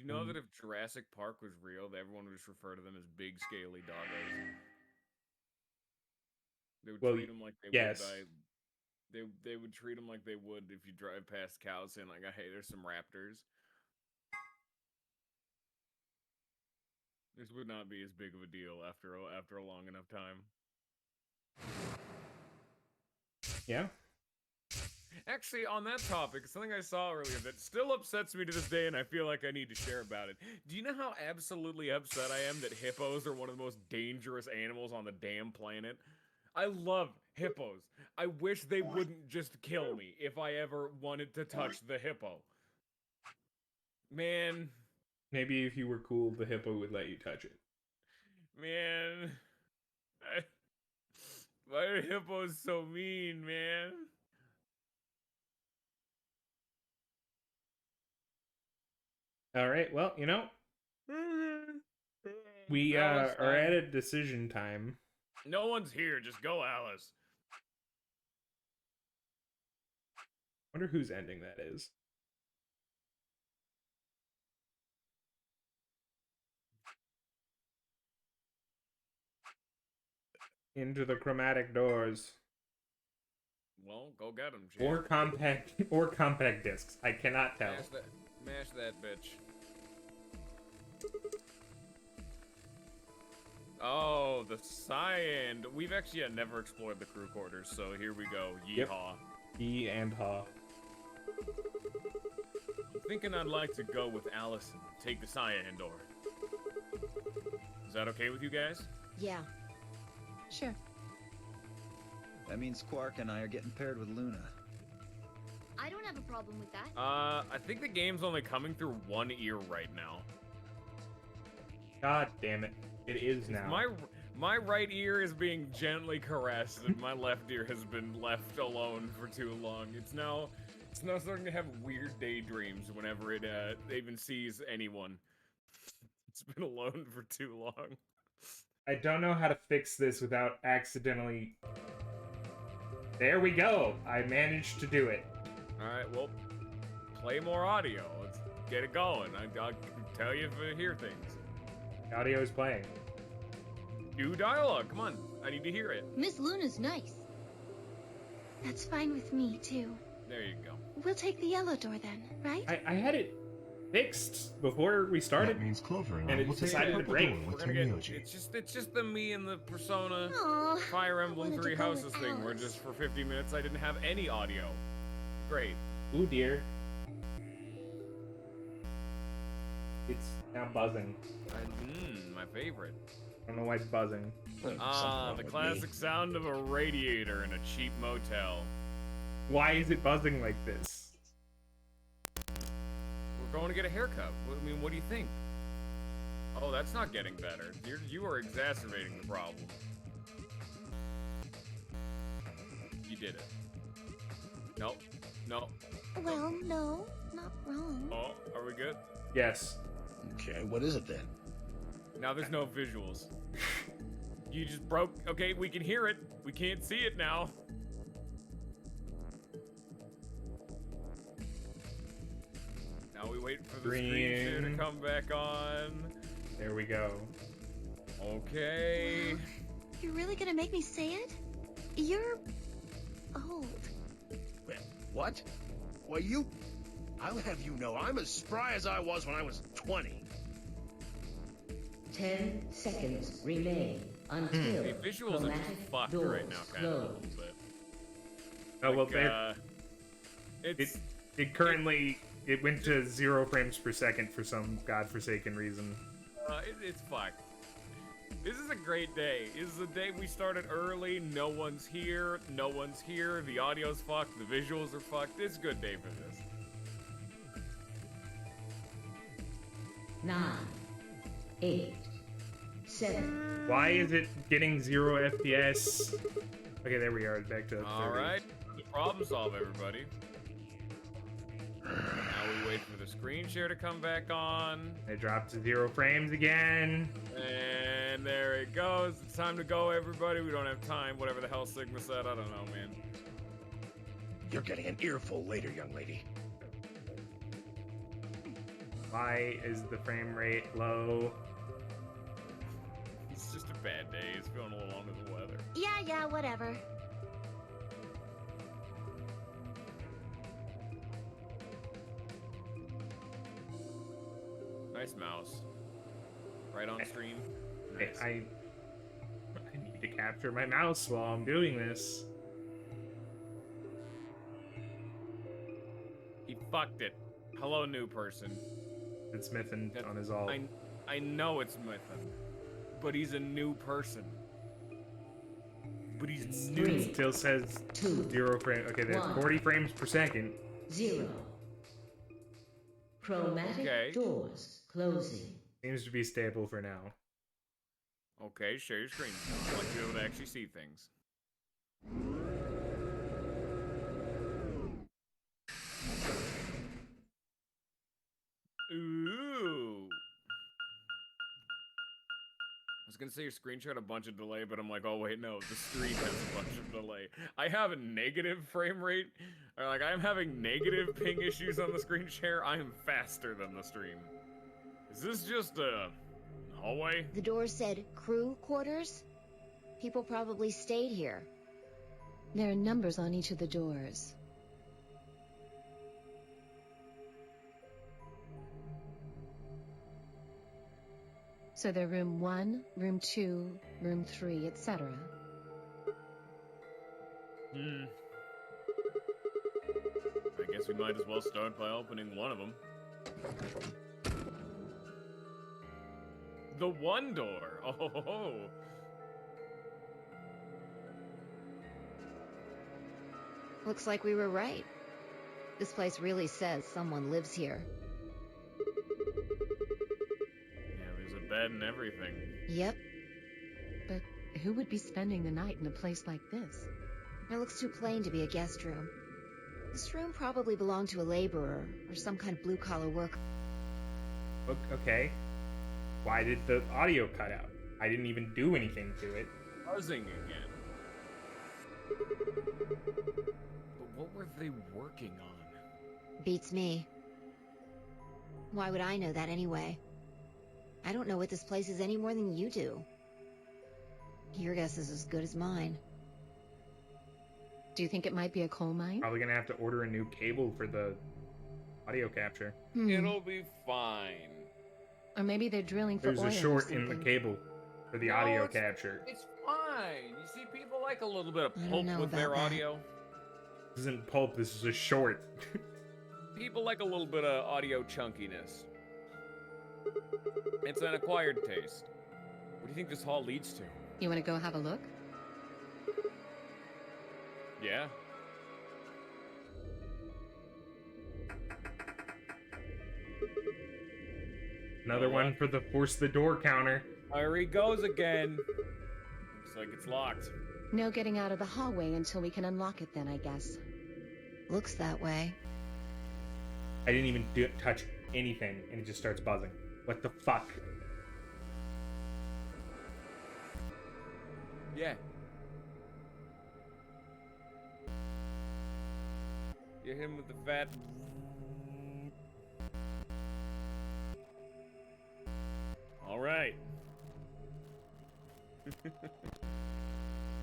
you know that if Jurassic Park was real, everyone would just refer to them as big, scaly doggos? They would Well, treat them like they would yes. by... They would treat them like they would if you drive past cows saying, like, hey, there's some raptors. This would not be as big of a deal after a long enough time. Yeah. Actually, on that topic, something I saw earlier that still upsets me to this day, and I feel like I need to share about it. Do you know how absolutely upset I am that hippos are one of the most dangerous animals on the damn planet? I love hippos. I wish they wouldn't just kill me if I ever wanted to touch the hippo. Man. Maybe if you were cool, the hippo would let you touch it. Man. Why are hippos so mean, man? All right. Well, you know, we Alice, are at a decision time. No one's here. Just go, Alice. Wonder whose ending that is. Into the chromatic doors. Well, go get them, champ. Or compact discs. I cannot tell. Mash that bitch. Oh, the cyan. We've actually never explored the crew quarters, so here we go. Yeehaw. Yep. Yee and haw. I'm thinking I'd like to go with Allison. Take the cyan door. Is that okay with you guys? Yeah. Sure. That means Quark and I are getting paired with Luna. I don't have a problem with that. I think the game's only coming through one ear right now. God damn it. It is now. My right ear is being gently caressed, and my left ear has been left alone for too long. It's now starting to have weird daydreams whenever it even sees anyone. It's been alone for too long. I don't know how to fix this without accidentally... There we go! I managed to do it. Alright, well, play more audio. Let's get it going. I'll tell you if I hear things. The audio is playing. Do dialogue, come on. I need to hear it. Miss Luna's nice. That's fine with me, too. There you go. We'll take the yellow door then, right? I had it fixed before we started. That means Clover and And I it will take decided the to purple break. door We're with gonna get, Tenyoji. it's just the me and the Persona Aw, Fire I Emblem wanted to 3 go Houses with thing where Alice. just for 50 minutes I didn't have any audio. Great. Ooh dear. It's now buzzing. My favorite. I don't know why it's buzzing. The classic sound of a radiator in a cheap motel. Why is it buzzing like this? We're going to get a haircut. I mean, what do you think? Oh, that's not getting better. You are exacerbating the problem. You did it. Nope. No. Well, no, not wrong. Oh, are we good? Yes. Okay, what is it then? Now there's no visuals. You just broke. Okay, we can hear it. We can't see it now. Now we wait for the screen share to come back on. There we go. Okay. You're really gonna make me say it? You're old. Well, what? Well, I'll have you know, I'm as spry as I was when I was 20. 10 seconds remain until The visuals are just fucked right now, kind of a little bit. Oh well, it currently went to 0 frames per second for some godforsaken reason. It's fucked. This is a great day. This is a day we started early. No one's here. No one's here. The audio's fucked. The visuals are fucked. It's a good day for this. 9, 8, 7. Why is it getting 0 FPS? Okay, there we are. Back to 30. All right. Problem solve, everybody. Now we wait for the screen share to come back on. It dropped to 0 frames again. And there it goes. It's time to go, everybody. We don't have time. Whatever the hell Sigma said. I don't know, man. You're getting an earful later, young lady. Why is the frame rate low? It's just a bad day. He's feeling a little under the weather. Yeah, whatever. Nice mouse. Right on stream. Nice. I need to capture my mouse while I'm doing this. He fucked it. Hello, new person. It's Smithin That- on his alt. I know it's Mythin, but he's a new person. But he's new. Three. It still says 2, 0 frame. Okay, there's One. 40 frames per second. 0. Chromatic Okay. doors closing. Seems to be stable for now. Okay, share your screen. I want you to be able to actually see things. Ooh. I was gonna say your screen share had a bunch of delay, but I'm like, oh wait, no, the stream has a bunch of delay. I have a negative frame rate, or like I'm having negative ping issues on the screen share. I am faster than the stream. Is this just a hallway? The door said crew quarters. People probably stayed here. There are numbers on each of the doors. So they're room 1, room 2, room 3, etc. I guess we might as well start by opening one of them. The one door. Oh. Looks like we were right. This place really says someone lives here. Yeah, there's a bed and everything. Yep. But who would be spending the night in a place like this? It looks too plain to be a guest room. This room probably belonged to a laborer or some kind of blue-collar worker. Okay. Why did the audio cut out? I didn't even do anything to it. Buzzing again. But what were they working on? Beats me. Why would I know that anyway? I don't know what this place is any more than you do. Your guess is as good as mine. Do you think it might be a coal mine? Probably gonna have to order a new cable for the audio capture. It'll be fine. Or maybe they're drilling for There's oil a or short in the something. cable for the No, audio it's- capture. It's fine. You see, people like a little bit of I don't pulp know with their about that. audio. This isn't pulp, this is a short. People like a little bit of audio chunkiness. It's an acquired taste. What do you think this hall leads to? You want to go have a look? Yeah. Another What? one for the force the door counter. There he goes again. Looks like it's locked. No getting out of the hallway until we can unlock it then, I guess. Looks that way. I didn't even touch anything, and it just starts buzzing. What the fuck? Yeah. You hit him with the fat. All right.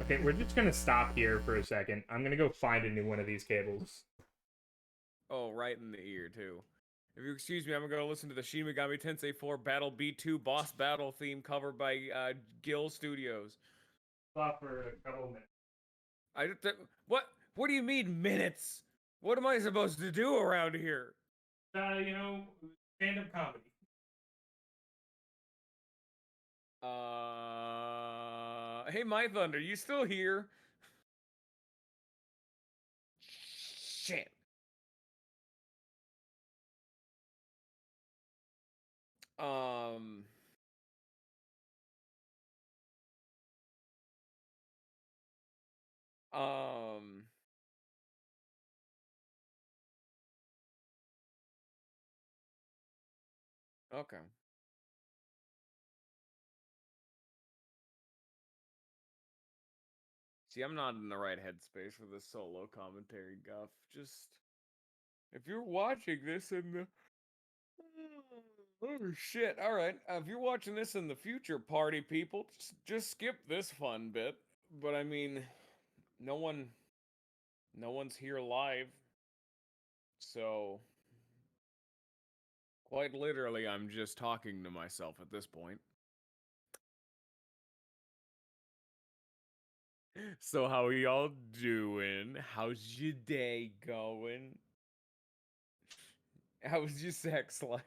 Okay, we're just gonna stop here for a second. I'm gonna go find a new one of these cables. Oh, right in the ear, too. If you excuse me, I'm gonna go listen to the Shin Megami Tensei 4 Battle B2 Boss Battle theme covered by Gill Studios. Stop for a couple minutes. What? What do you mean minutes? What am I supposed to do around here? Stand-up comedy. Hey, My Thunder, you still here? Shit. Um. Um. Okay. See, I'm not in the right headspace for this solo commentary guff. Just if you're watching this in the Oh shit! All right, if you're watching this in the future, party people, just skip this fun bit. But I mean, no one's here live, so quite literally, I'm just talking to myself at this point. So how are y'all doing? How's your day going? How's your sex life?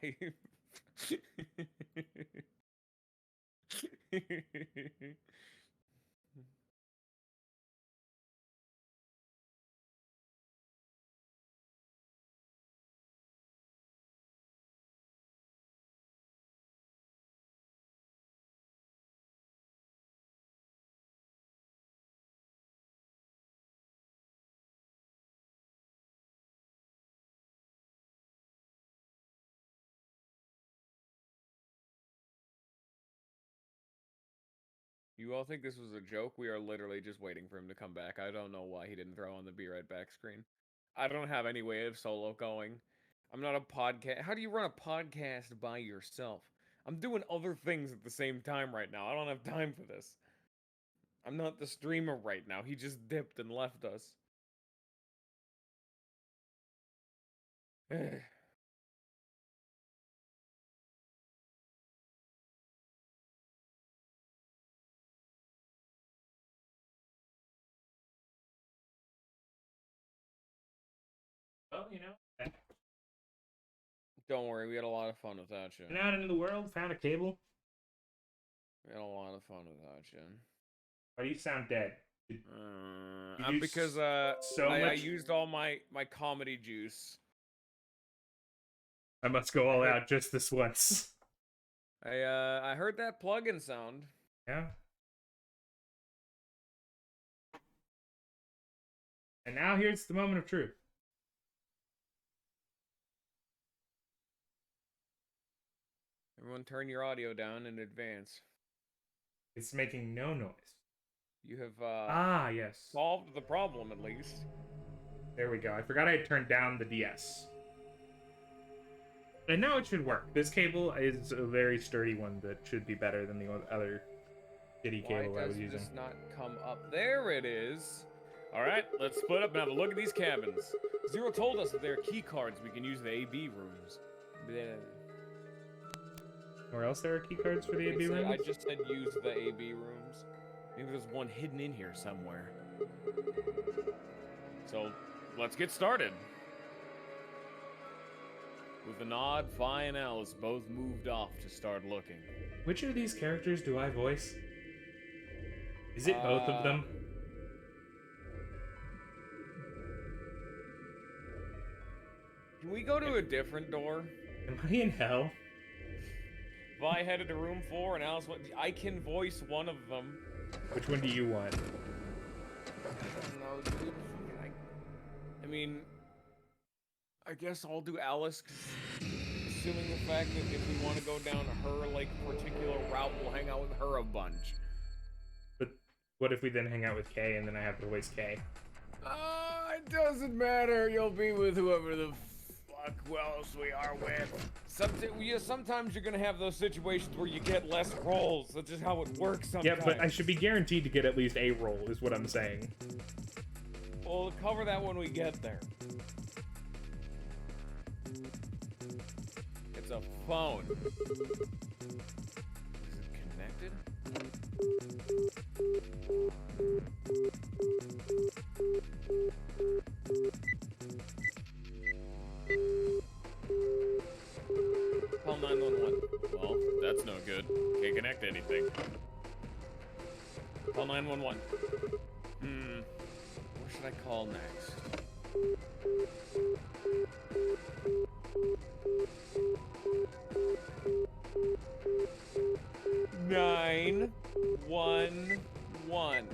You all think this was a joke? We are literally just waiting for him to come back. I don't know why he didn't throw on the be right back screen. I don't have any way of solo going. I'm not a podcast. How do you run a podcast by yourself? I'm doing other things at the same time right now. I don't have time for this. I'm not the streamer right now. He just dipped and left us. Well, you know. Don't worry, we had a lot of fun without you. Went out into the world, found a cable. We had a lot of fun without you. Why do you sound dead? Because so I much. used all my comedy juice. I must go all out just this once. I heard that plug-in sound. Yeah. And now here's the moment of truth. Everyone turn your audio down in advance. It's making no noise. You have yes. solved the problem at least. There we go. I forgot I had turned down the DS. And now it should work. This cable is a very sturdy one that should be better than the other shitty cable I was using. Why does this not come up? There it is. All right, let's split up and have a look at these cabins. Zero told us that there are key cards we can use in the AB rooms. Bleh. Or else there are key cards for the AB rooms? I just said use the AB rooms. Maybe there's one hidden in here somewhere. So, let's get started. With a nod, Vi and Alice both moved off to start looking. Which of these characters do I voice? Is it both of them? Can we go to a different door? Am I in hell? Vi headed to room 4 and Alice went. I can voice one of them. Which one do you want? I don't know, dude. I mean, I guess I'll do Alice, assuming the fact that if we want to go down her, like, particular route, we'll hang out with her a bunch. But what if we then hang out with Kay and then I have to voice Kay? It doesn't matter. You'll be with whoever the fuck who else we are with. Sometimes you're gonna have those situations where you get less rolls. That's just how it works sometimes. Yeah, but I should be guaranteed to get at least a roll, is what I'm saying. We'll cover that when we get there. It's a phone. Is it connected? Call 911. Well, that's no good. Can't connect to anything. Call 911. Where should I call next? Nine, one, one.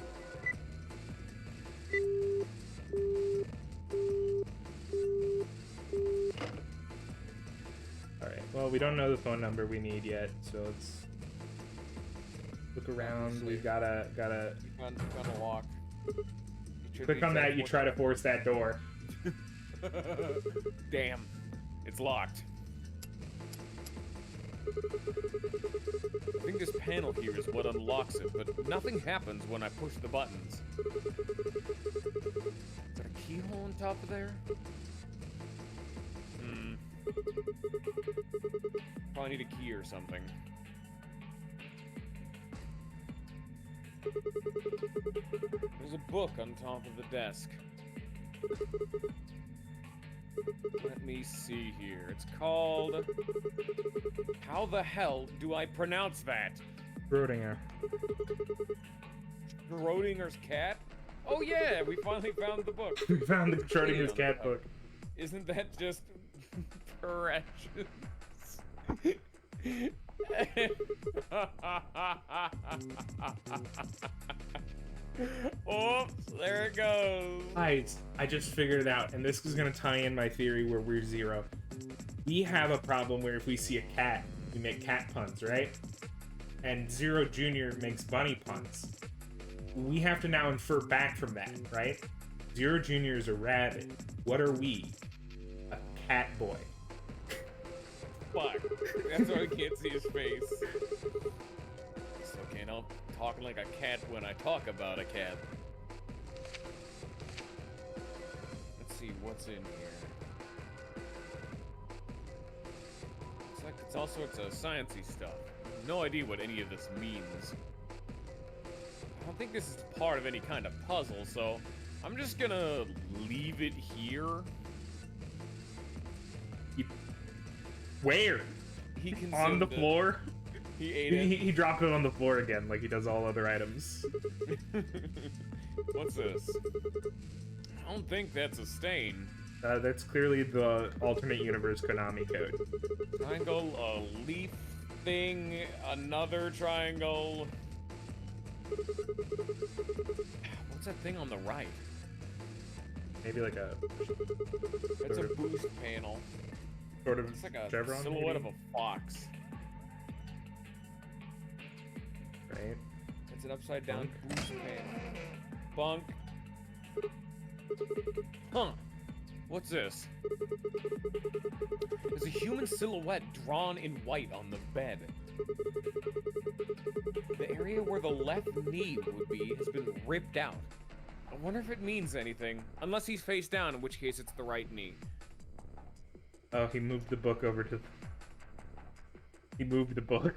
Alright, well, we don't know the phone number we need yet, so let's look around. We've gotta... You gotta lock. Click on that, you try to force that door. Damn. It's locked. panel here is what unlocks it, but nothing happens when I push the buttons. Is there a keyhole on top of there? Probably need a key or something. There's a book on top of the desk. Let me see here. It's called... How the hell do I pronounce that? Schrodinger. Schrodinger's cat? Oh yeah, we finally found the book. We found the Schrodinger's cat book. Isn't that just precious? Oops, there it goes. Guys, I just figured it out, and this is gonna tie in my theory where we're Zero. We have a problem where if we see a cat, we make cat puns, right? And Zero Jr. makes bunny puns. We have to now infer back from that, right? Zero Jr. is a rabbit. What are we? A cat boy. Fuck. That's why we can't see his face. It's okay, now I'm talking like a cat when I talk about a cat. Let's see what's in here. Looks like it's all sorts of sciencey stuff. No idea what any of this means. I don't think this is part of any kind of puzzle, so I'm just gonna leave it here. Where? He On the consumed it. floor? He ate it. He dropped it on the floor again, like he does all other items. What's this? I don't think that's a stain. That's clearly the alternate universe Konami code. Triangle, a leaf thing, another triangle. What's that thing on the right? Maybe like a... It's a sort of- boost panel. Sort of It's like a chevron, silhouette maybe? of a fox. Right? It's an upside down Bunk. boost panel. Bunk. Huh. What's this? There's a human silhouette drawn in white on the bed. The area where the left knee would be has been ripped out. I wonder if it means anything. Unless he's face down, in which case it's the right knee. Oh, he moved the book over to... He moved the book.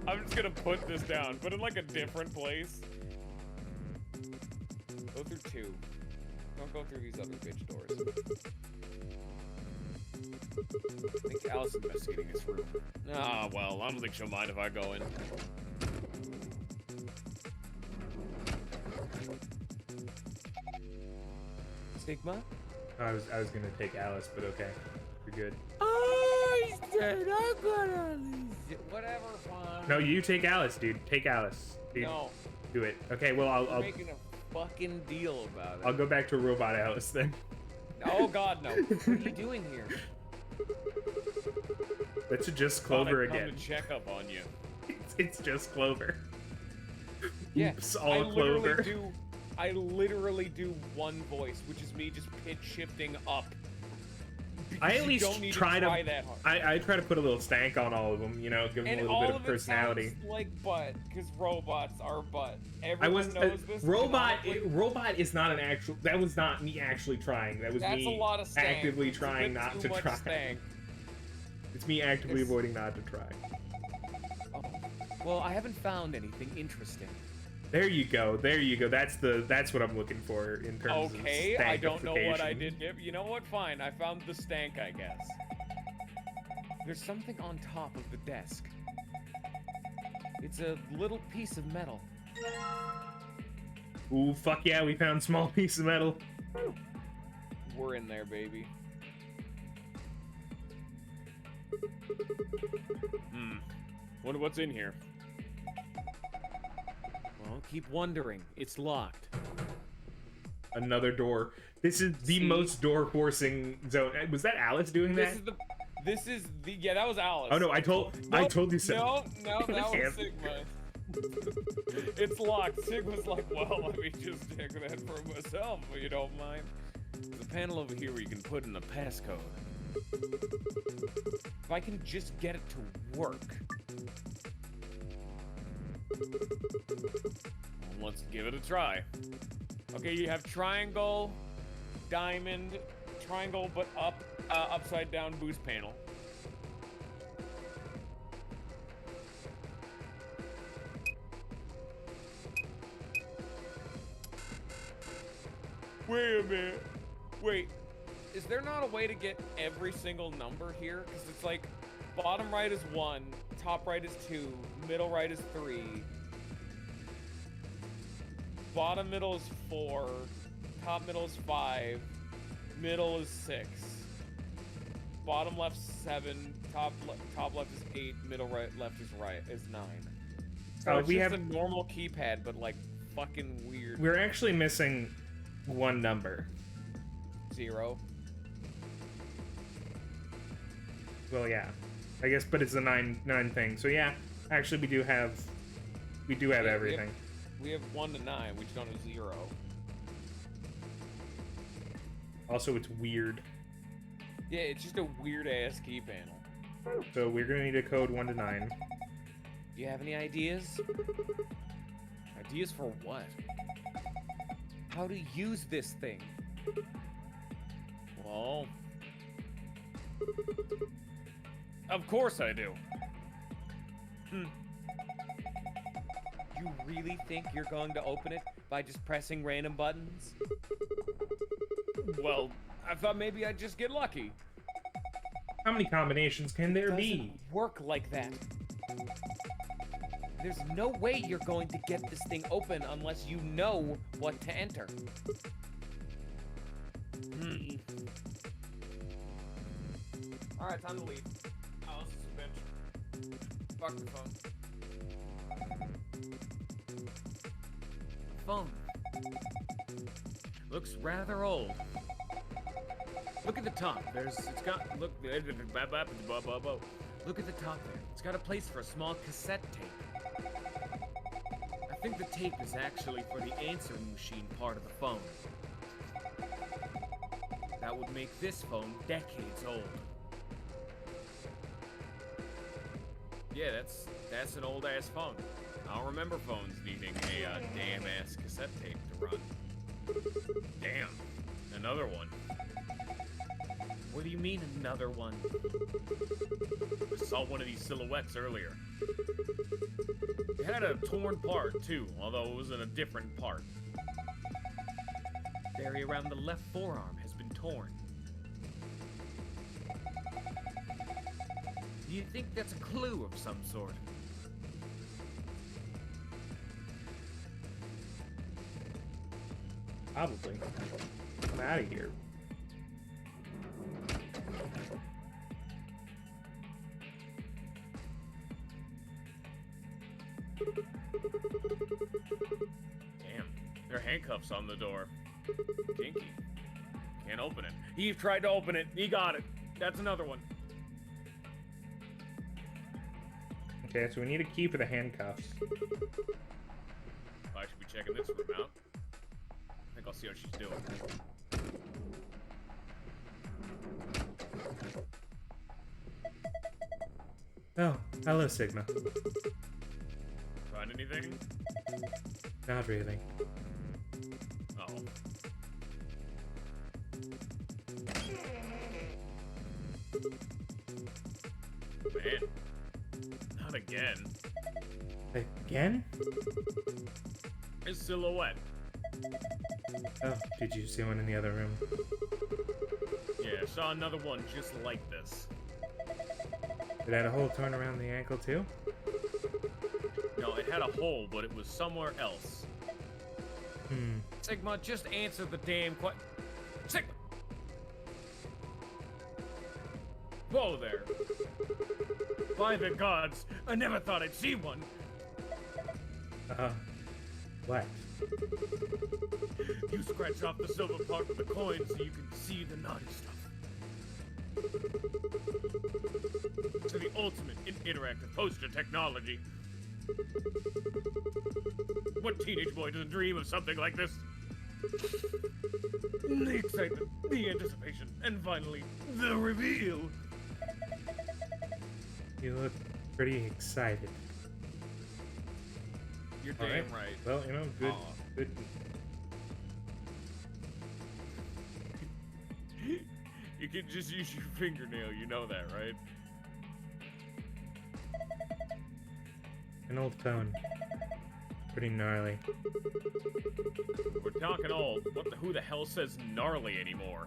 I'm just gonna put this down, but in like a different place. Go through two. Don't go through these other bitch doors. I think Alice is investigating this room. Ah, well, I don't think she'll mind if I go in. Sigma? I was gonna take Alice, but okay. You're good. I said I'm gonna leave it. Whatever, fine. No, you take Alice, dude. Take Alice. Dude, No. do it. Okay, well, We're I'll making a fucking deal about it. I'll go back to Robot Alice then. Oh god, no. What are you doing here? That's just Thought Clover I'd come again. to check up on you. It's just Clover. Yeah, Oops, all Clover. I literally do one voice, which is me just pitch shifting up. I at You least don't need try to try that hard. I try to put a little stank on all of them, you know, give them And a little all bit of of personality. it sounds like butt, because robots are butt. I Everyone was knows this. robot. canonically. Robot is not an actual. That was not me actually trying. That was That's me a lot of stank. actively It's a trying bit not too to much try. stank. It's me actively It's- avoiding not to try. Oh. Well, I haven't found anything interesting. There you go. There you go. That's what I'm looking for in terms of Okay, I don't know what I stankification. did here. You know what? Fine, I found the stank, I guess. There's something on top of the desk. It's a little piece of metal. Ooh, fuck yeah! We found small piece of metal. We're in there, baby. Wonder what's in here. Well, keep wondering. It's locked. Another door. This is the See? most door forcing zone. Was that Alice doing that? Yeah, that was Alice. Oh no, I told you so. No, that was Damn. Sigma. It's locked. Sigma's like, well, let me just check that for myself, if you don't mind. There's a panel over here where you can put in a passcode. If I can just get it to work. Well, let's give it a try. Okay, you have triangle, diamond, triangle, but upside down boost panel. Wait a minute. Wait, is there not a way to get every single number here? Because it's like, bottom right is 1, top right is 2, middle right is 3, bottom middle is 4, top middle is 5, middle is 6, bottom left 7, top left is 8, middle left is 9. So it's we just have a normal keypad, but like fucking weird. We're actually missing one number. 0. Well, yeah, I guess, but it's a nine thing. So yeah, actually, we do have everything. We have 1 to 9. We just don't have 0. Also, it's weird. Yeah, it's just a weird ass key panel. So we're gonna need a code 1 to 9. Do you have any ideas? Ideas for what? How to use this thing? Well, of course I do. You really think you're going to open it by just pressing random buttons? Well, I thought maybe I'd just get lucky. How many combinations can there It be? doesn't work like that. There's no way you're going to get this thing open unless you know what to enter. Alright, time to leave. Oh, this is a bitch. Fuck the phone. Phone. Looks rather old. Look at the top. Look at the top there. It's got a place for a small cassette tape. I think the tape is actually for the answering machine part of the phone. That would make this phone decades old. Yeah, that's an old ass phone. I don't remember phones needing a damn ass cassette tape to run. Damn, another one. What do you mean another one? I saw one of these silhouettes earlier. It had a torn part too, although it was in a different part. The area around the left forearm has been torn. Do you think that's a clue of some sort? Probably. I'm out of here. Damn, there are handcuffs on the door. Kinky. Can't open it. Eve tried to open it. He got it. That's another one. Okay, so we need a key for the handcuffs. I should be checking this room out. I think I'll see what she's doing. Oh, hello, Sigma. Find anything? Not really. Oh. Man. Not again. Again? His silhouette. Oh, did you see one in the other room? Yeah, I saw another one just like this. It had a hole torn around the ankle too? No, it had a hole, but it was somewhere else. Sigma, just answer the damn question. Sigma! Whoa there. By the gods, I never thought I'd see one. What? You scratch off the silver part with the coin so you can see the naughty stuff. To the ultimate in interactive poster technology. What teenage boy doesn't dream of something like this? The excitement, the anticipation, and finally, the reveal. You look pretty excited. You're All damn right. Well, you know, good. Aw. Good. You can just use your fingernail, you know that, right? An old phone. Pretty gnarly. We're talking old. Who the hell says gnarly anymore?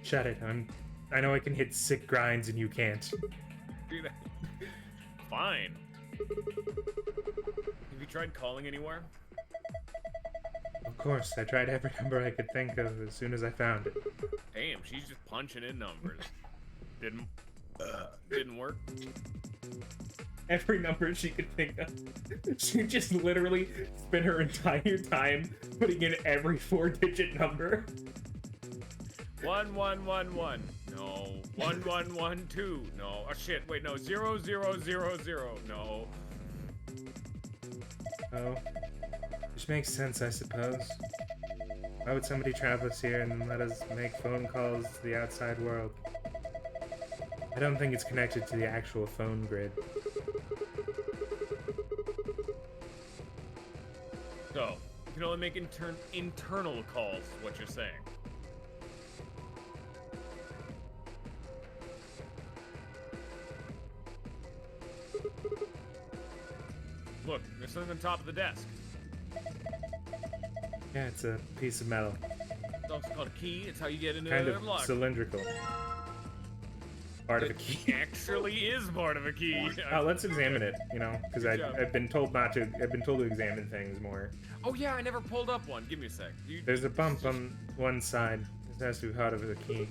Shut it. I know I can hit sick grinds and you can't. Do that. Fine. Have you tried calling anywhere? Of course, I tried every number I could think of as soon as I found it. Damn, she's just punching in numbers. Didn't work. Every number she could think of. She just literally spent her entire time putting in every 4-digit number. 1111. No. 1112. No. Oh shit. Wait. No. 0000. No. Oh. Which makes sense, I suppose. Why would somebody trap us here and then let us make phone calls to the outside world? I don't think it's connected to the actual phone grid. So, you can only make internal calls, is what you're saying. Look, there's something on top of the desk. Yeah, it's a piece of metal. It's also called a key. It's how you get into Kind the of lock. cylindrical. Part of a key. Actually is part of a key. Oh, let's examine it, you know, because Good job. I've been told not to. I've been told to examine things more. Oh yeah, I never pulled up one. Give me a sec. There's a bump on one side. This has to be part of the key.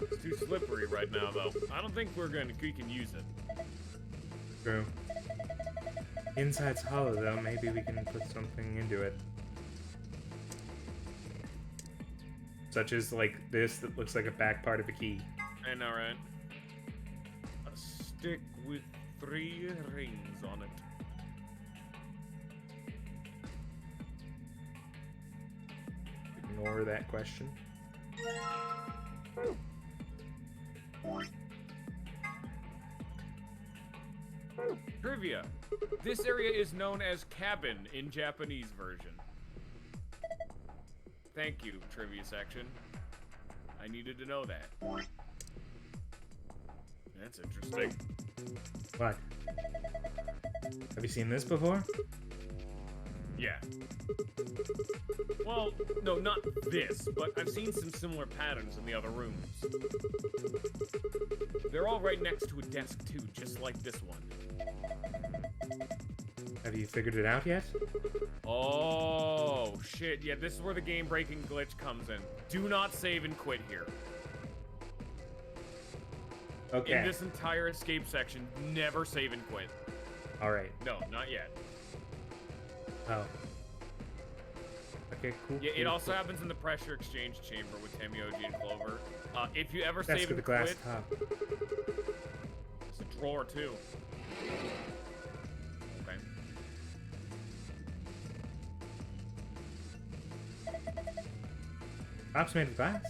It's too slippery right now, though. I don't think we can use it. True. The inside's hollow, though. Maybe we can put something into it. Such as, like, this that looks like a back part of a key. I know, right? A stick with 3 rings on it. Ignore that question. Trivia. This area is known as cabin in Japanese version. Thank you, trivia section. I needed to know that. That's interesting. What? Have you seen this before? Yeah. Well, no, not this, but I've seen some similar patterns in the other rooms. They're all right next to a desk, too, just like this one. Have you figured it out yet? Oh, shit. Yeah, this is where the game-breaking glitch comes in. Do not save and quit here. Okay. In this entire escape section, never save and quit. Alright. No, not yet. Oh. Okay, cool. Yeah, it cool, also cool. happens in the pressure exchange chamber with Tamioji and Clover. If you ever Desk save with and the glass quit, top. it's a drawer too. Okay. Top's made of glass.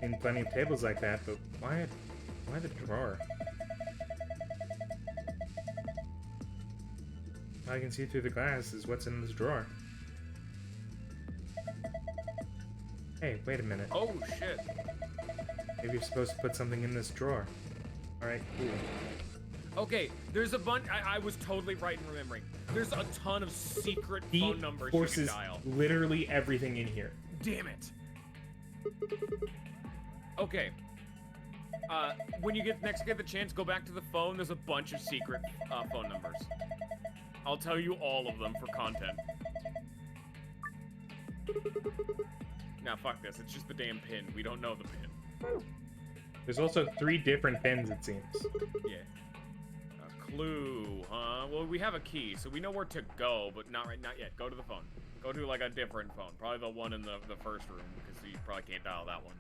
In plenty of tables like that, but why the drawer? All I can see through the glass is what's in this drawer. Hey, wait a minute. Oh shit. Maybe you're supposed to put something in this drawer. Alright, cool. Okay, there's a bunch. I was totally right in remembering. There's a ton of secret He phone numbers you can forces dial. literally everything in here. Damn it. Okay. When you get the chance, go back to the phone. There's a bunch of secret phone numbers. I'll tell you all of them for content. Now, fuck this. It's just the damn pin. We don't know the pin. There's also 3 different pins, it seems. Yeah. A clue, huh? Well, we have a key, so we know where to go, but not yet. Go to the phone. Go to, like, a different phone. Probably the one in the first room, because you probably can't dial that one.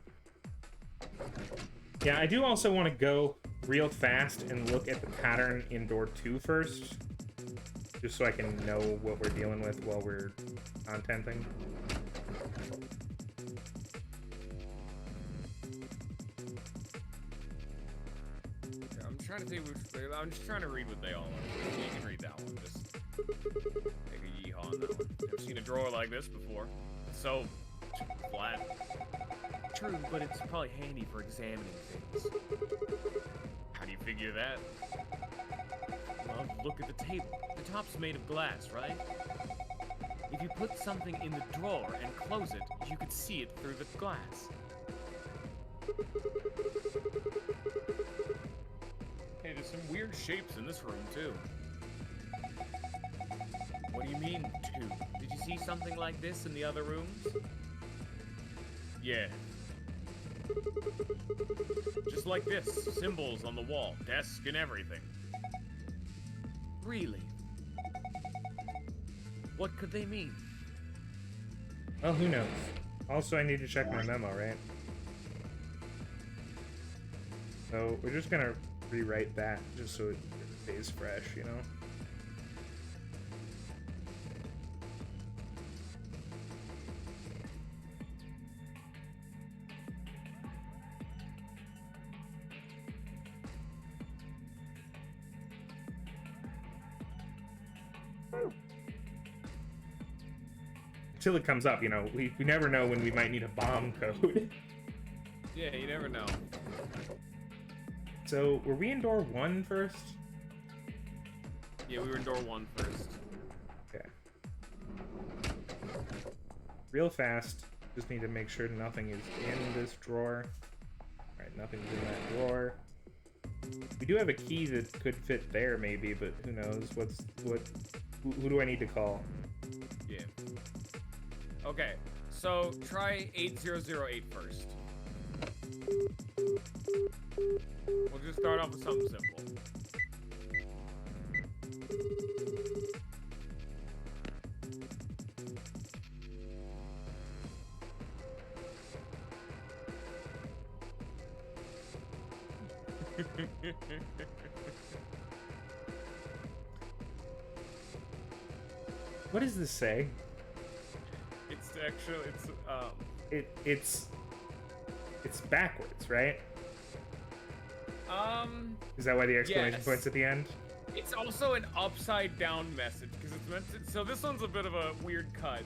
Yeah, I do also want to go real fast and look at the pattern in door 2 first. Just so I can know what we're dealing with while we're contenting. trying to see which. I'm just trying to read what they all are. You can read that one. Just take a yeehaw on that one. Never seen a drawer like this before. It's so flat. True, but it's probably handy for examining things. How do you figure that? Well, look at the table. The top's made of glass, right? If you put something in the drawer and close it, you could see it through the glass. Hey, there's some weird shapes in this room, too. What do you mean, too? Did you see something like this in the other rooms? Yeah. Just like this, symbols on the wall, desk and everything. Really? What could they mean? Well, who knows? Also, I need to check my memo, right? So, we're just gonna rewrite that just so it stays fresh, you know? Until it comes up, you know, we never know when we might need a bomb code. Yeah, you never know. So, were we in door 1 first? Yeah, we were in door 1 first. Okay. Real fast, just need to make sure nothing is in this drawer. Alright, nothing's in that drawer. We do have a key that could fit there, maybe, but who knows? Who do I need to call? Yeah. Okay, so try 8008 first. We'll just start off with something simple. What does this say? It's actually, It's backwards, right? Is Is that why the exclamation yes. point's at the end? It's also an upside down message because it's meant to. So this one's a bit of a weird cut.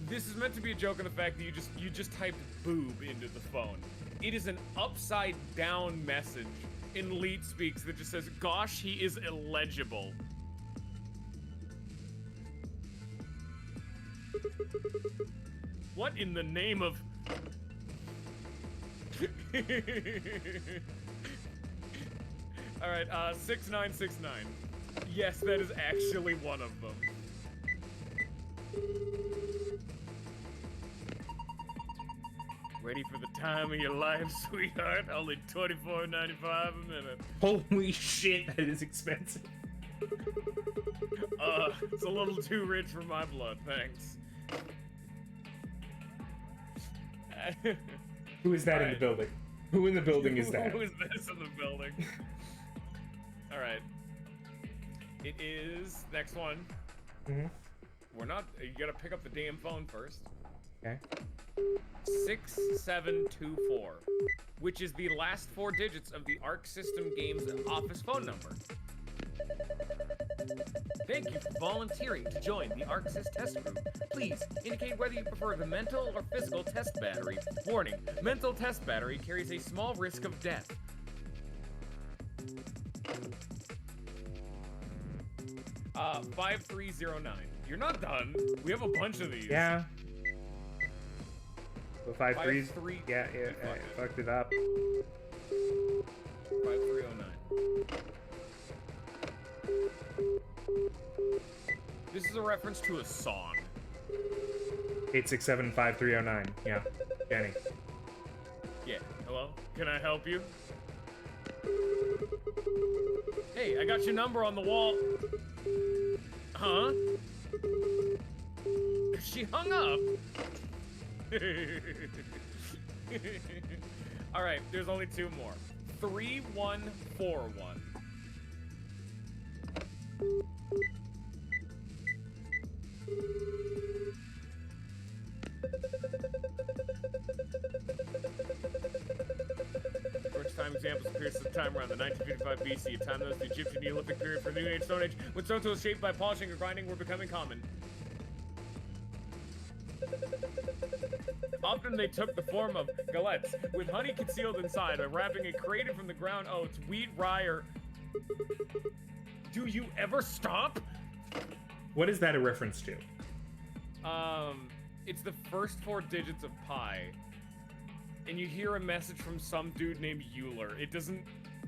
This is meant to be a joke on the fact that you just typed boob into the phone. It is an upside down message in Leet Speaks that just says, "Gosh, he is illegible." What in the name of? All right, 6969. Yes, that is actually one of them. Ready for the time of your life, sweetheart? Only $24.95 a minute. Holy shit, that is expensive. It's a little too rich for my blood, thanks. Who is that in the building? Who in the building is that? Who is this in the building? Alright. It is... Next one. Mm-hmm. We're not... You gotta pick up the damn phone first. Okay. 6724. Which is the last 4 digits of the Arc System Games office phone number. Thank you for volunteering to join the ArcSys test group. Please indicate whether you prefer the mental or physical test battery. Warning, mental test battery carries a small risk of death. Uh, 5309. You're not done. We have a bunch of these. Yeah. So 5-3. 5-3. Yeah, I fucked it up. 5309. This is a reference to a song. 867-5309. Yeah, Jenny. Yeah, hello? Can I help you? Hey, I got your number on the wall. Huh? She hung up. Alright, there's only 2 more. 3141. Crunch time examples appear sometime around the 1955 BC, a time that was the Egyptian Neolithic period for New Age, Stone Age, when stone tools shaped by polishing or grinding were becoming common. Often they took the form of galettes, with honey concealed inside by wrapping it created from the ground oats, wheat, rye, or... Do you ever stop? What is that a reference to? It's the first 4 digits of pi. And you hear a message from some dude named Euler. It doesn't...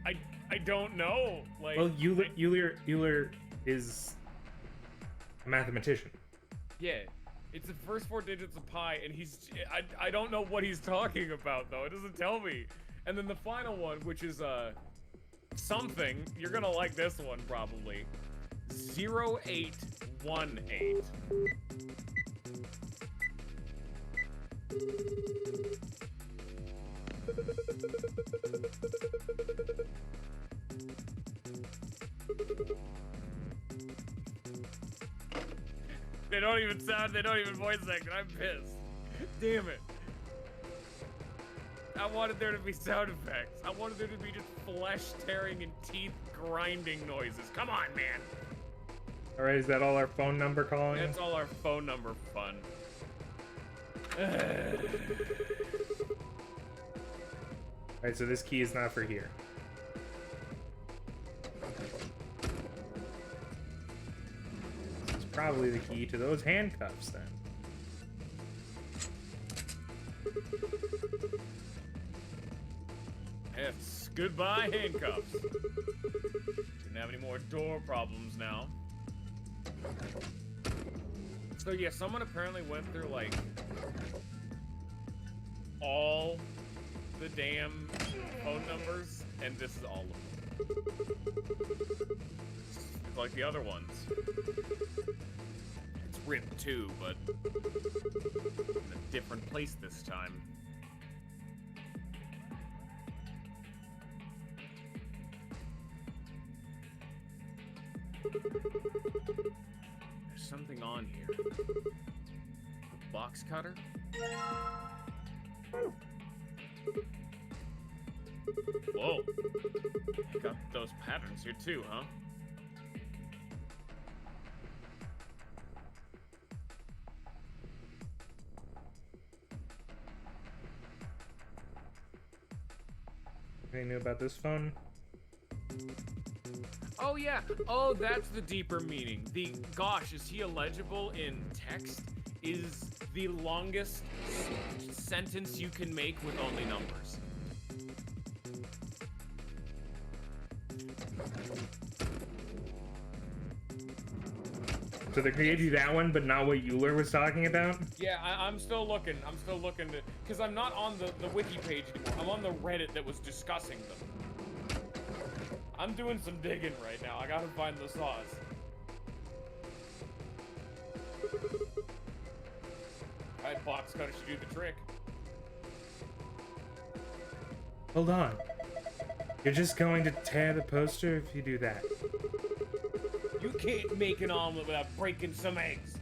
I don't know. Like... Well, Euler is a mathematician. Yeah. It's the first 4 digits of pi, and he's... I don't know what he's talking about, though. It doesn't tell me. And then the final one, which is, something. You're gonna like this one, probably. 0818. They don't even voice act, I'm pissed. Damn it. I wanted there to be sound effects. I wanted there to be just flesh tearing and teeth grinding noises. Come on, man. Alright, is that all our phone number calling? That's all our phone number fun. Alright, so this key is not for here. This is probably the key to those handcuffs, then. Yes, goodbye handcuffs. Didn't have any more door problems now. So yeah, someone apparently went through like all the damn phone numbers, and this is all of them. It's like the other ones. It's ripped too, but in a different place this time. There's something on here. A box cutter? Whoa. You got those patterns here too, huh? Anything new about this phone? Oh yeah. Oh, that's the deeper meaning. The gosh, is he illegible in text? Is the longest sentence you can make with only numbers. So they gave you that one, but not what Euler was talking about? Yeah, I'm still looking. I'm still looking to, because I'm not on the wiki page anymore. I'm on the Reddit that was discussing them. I'm doing some digging right now. I gotta find the saws. Alright, box cutter should do the trick. Hold on. You're just going to tear the poster if you do that. You can't make an omelet without breaking some eggs.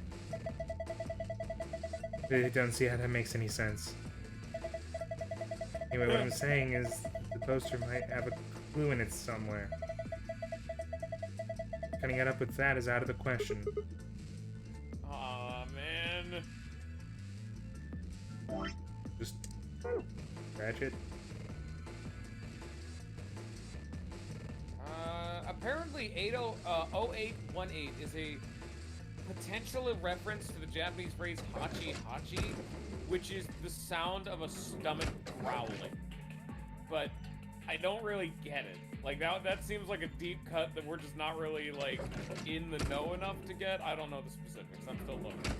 I don't see how that makes any sense. Anyway, what I'm saying is the poster might have a clue in it somewhere. Cutting it up with that is out of the question. Aw, man. Just scratch it. Apparently 0818 is a potential reference to the Japanese phrase hachi hachi, which is the sound of a stomach growling. But I don't really get it. Like, that seems like a deep cut that we're just not really, like, in the know enough to get. I don't know the specifics. I'm still looking.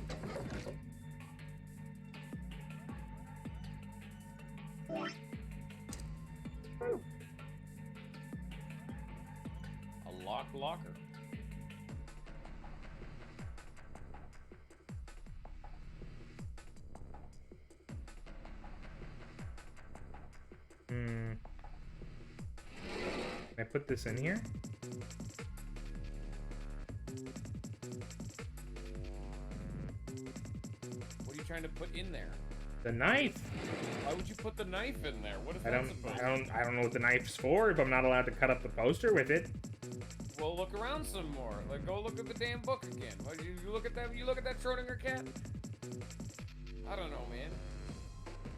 A locker. Can I put this in here? What are you trying to put in there? The knife. Why would you put the knife in there? What is I that don't. supposed I don't. I don't know what the knife's for. If I'm not allowed to cut up the poster with it. Well, look around some more. Like, go look at the damn book again. Like, you look at that. You look at that Schrodinger cat. I don't know, man.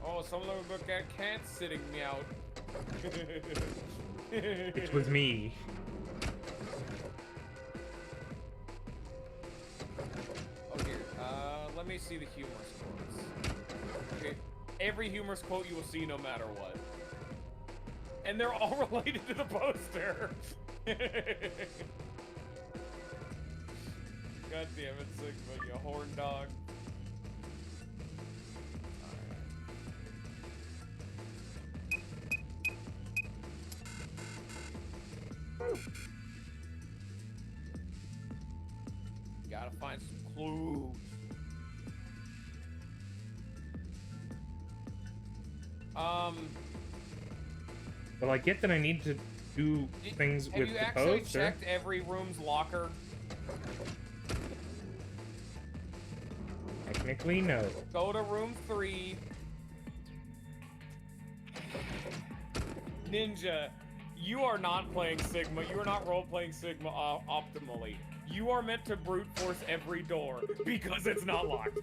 Oh, some little cat sitting me out. It was me. Oh, here. Let me see the humorous quotes. Okay. Every humorous quote you will see no matter what. And they're all related to the poster. God damn it, Sigma, you horn dog. Gotta find some clues. Well, I get that I need to do things Have with you the actually poster. checked every room's locker? Technically, no. Go to room 3. Ninja, you are not playing Sigma. You are not role-playing Sigma optimally. You are meant to brute force every door because it's not locked.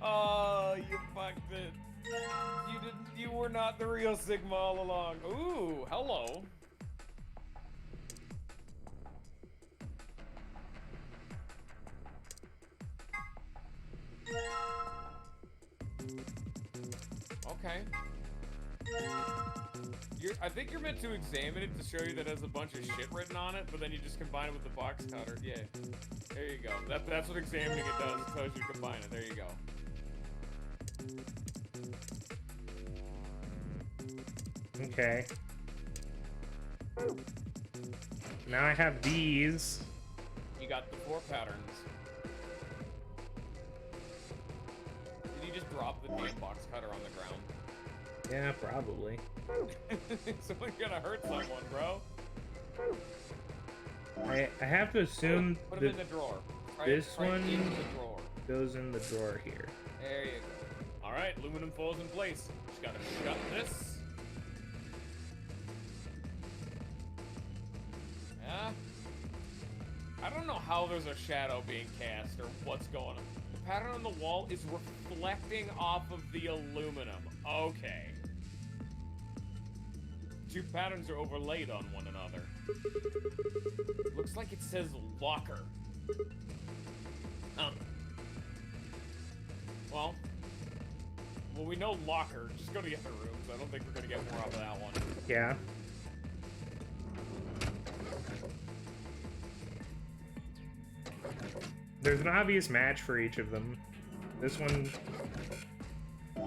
Oh, you fucked it. You didn't. You were not the real Sigma all along. Ooh, hello. Okay. I think you're meant to examine it to show you that it has a bunch of shit written on it, but then you just combine it with the box cutter. Yeah. There you go. That's what examining it does. It tells you to combine it. There you go. Okay. Now I have these. You got the 4 patterns. Did you just drop the damn box cutter on the ground? Yeah, probably. Someone's gonna hurt someone, bro. I have to assume Put them in that the drawer. this right one in the drawer. goes in the drawer here. There you go. All right, aluminum foil's in place. Just gotta shut this. Yeah. I don't know how there's a shadow being cast or what's going on. The pattern on the wall is reflecting off of the aluminum. Okay. 2 patterns are overlaid on one another. Looks like it says locker. Well, we know locker. Just go to the other rooms. I don't think we're gonna get more out of that one. Yeah. There's an obvious match for each of them. This one,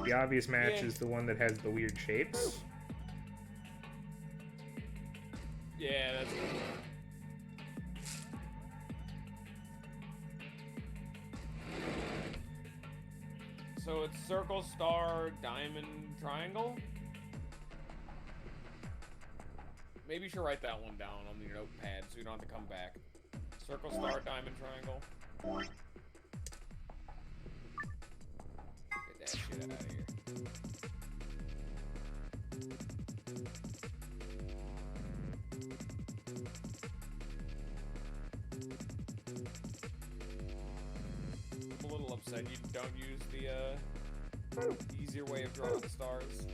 the obvious match is the one that has the weird shapes. Yeah, that's good. So it's circle, star, diamond, triangle? Maybe you should write that one down on your notepad so you don't have to come back. Circle, star, diamond, triangle. Get that shit out of here. I'm a little upset you don't use the easier way of drawing the stars.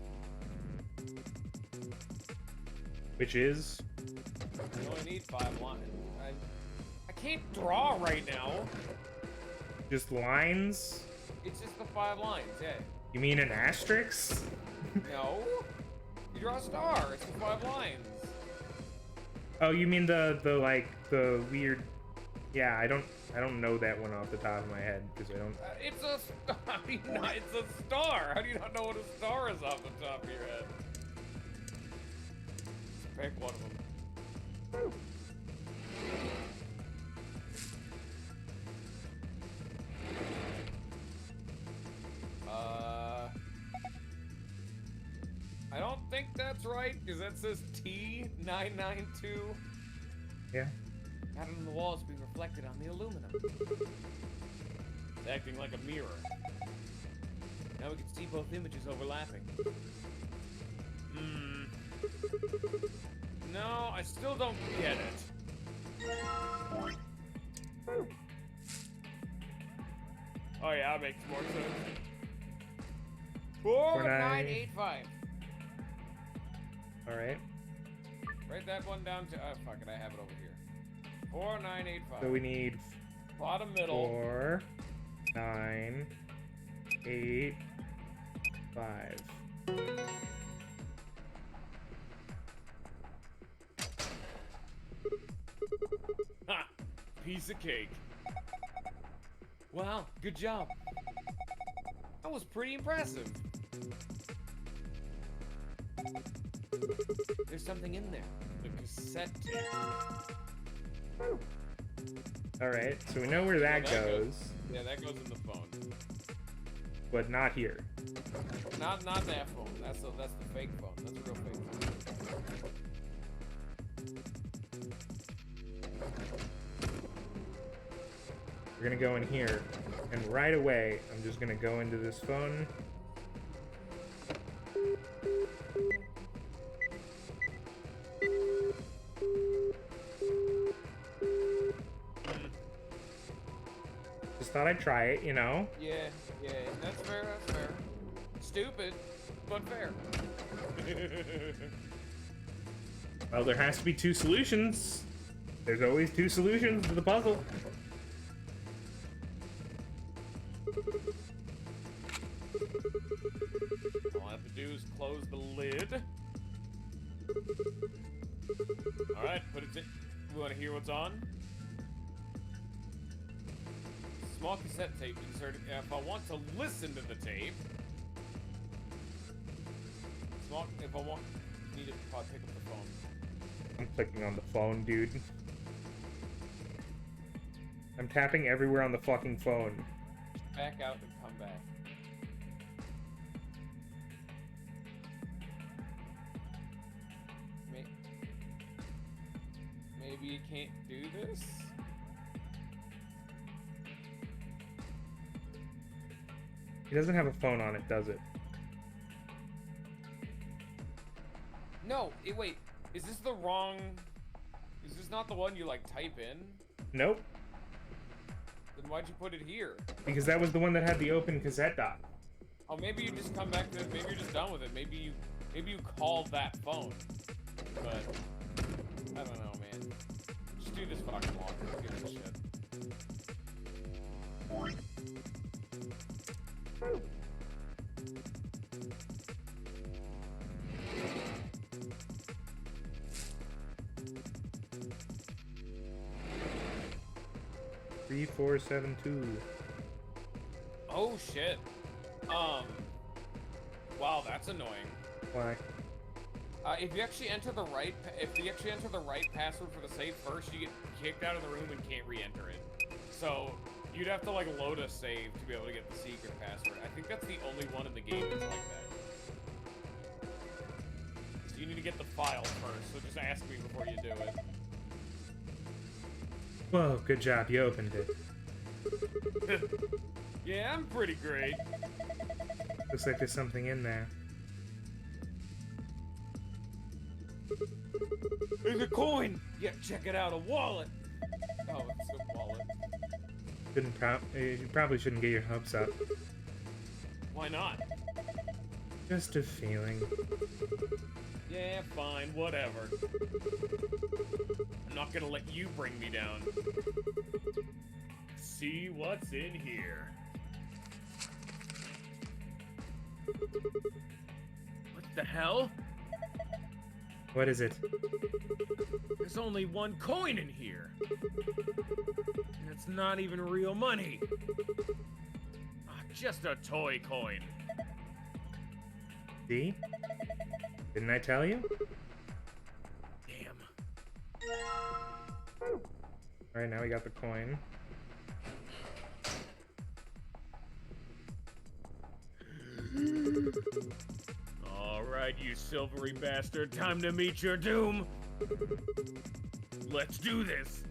Which is? You only need 5 lines. I can't draw right now. Just lines? It's just the 5 lines, yeah. You mean an asterisk? No. You draw a star. It's the 5 lines. Oh, you mean the weird? Yeah, I don't know that one off the top of my head because I don't. It's a star. It's a star. How do you not know what a star is off the top of your head? Just pick one of them. I don't think that's right, because that says T992. Yeah. pattern on the wall is being reflected on the aluminum. It's acting like a mirror. Now we can see both images overlapping. No, I still don't get it. Oh yeah, that makes more sense. 4985. Alright. Write that one down to. Oh, fuck it, I have it over here. 4985. So we need bottom middle. 4, 9, 8, 5. Ha! Piece of cake. Wow, good job. That was pretty impressive. There's something in there. The cassette tape. Alright, so we know where that goes. Yeah, that goes in the phone. But not here. Not that phone. That's the fake phone. That's a real fake phone. We're gonna go in here, and right away, I'm just gonna go into this phone. Just thought I'd try it, you know? Yeah, that's fair, that's fair. Stupid, but fair. Well, there has to be 2 solutions. There's always 2 solutions to the puzzle. All I have to do is close the lid. Alright, put it in. We want to hear what's on? Small cassette tape inserted. If I want to listen to the tape. If I want. Need to pick up the phone. I'm clicking on the phone, dude. I'm tapping everywhere on the fucking phone. Back out and come back. Maybe you can't do this? He doesn't have a phone on it, does it? No, wait. Is this the wrong... Is this not the one you, like, type in? Nope. Then why'd you put it here? Because that was the one that had the open cassette dock. Oh, maybe you just come back to it. Maybe you're just done with it. Maybe you called that phone. But I don't know, man. Just do this fucking walk. Who gives a shit? Three, 4, 7, 2. Oh shit. Wow, that's annoying. Why? If you actually enter the right password for the save first, you get kicked out of the room and can't re-enter it. So you'd have to like load a save to be able to get the secret password. I think that's the only one in the game that's like that. So you need to get the file first. So just ask me before you do it. Whoa, good job, you opened it. Yeah, I'm pretty great. Looks like there's something in there. There's a coin! Yeah, check it out, a wallet! Oh, it's a wallet. You probably shouldn't get your hopes up. Why not? Just a feeling. Yeah, fine, whatever. I'm not gonna let you bring me down. See what's in here. What the hell? What is it? There's only one coin in here. And it's not even real money. Just a toy coin. See? Didn't I tell you? Damn. Alright, now we got the coin. Alright, you silvery bastard, time to meet your doom! Let's do this!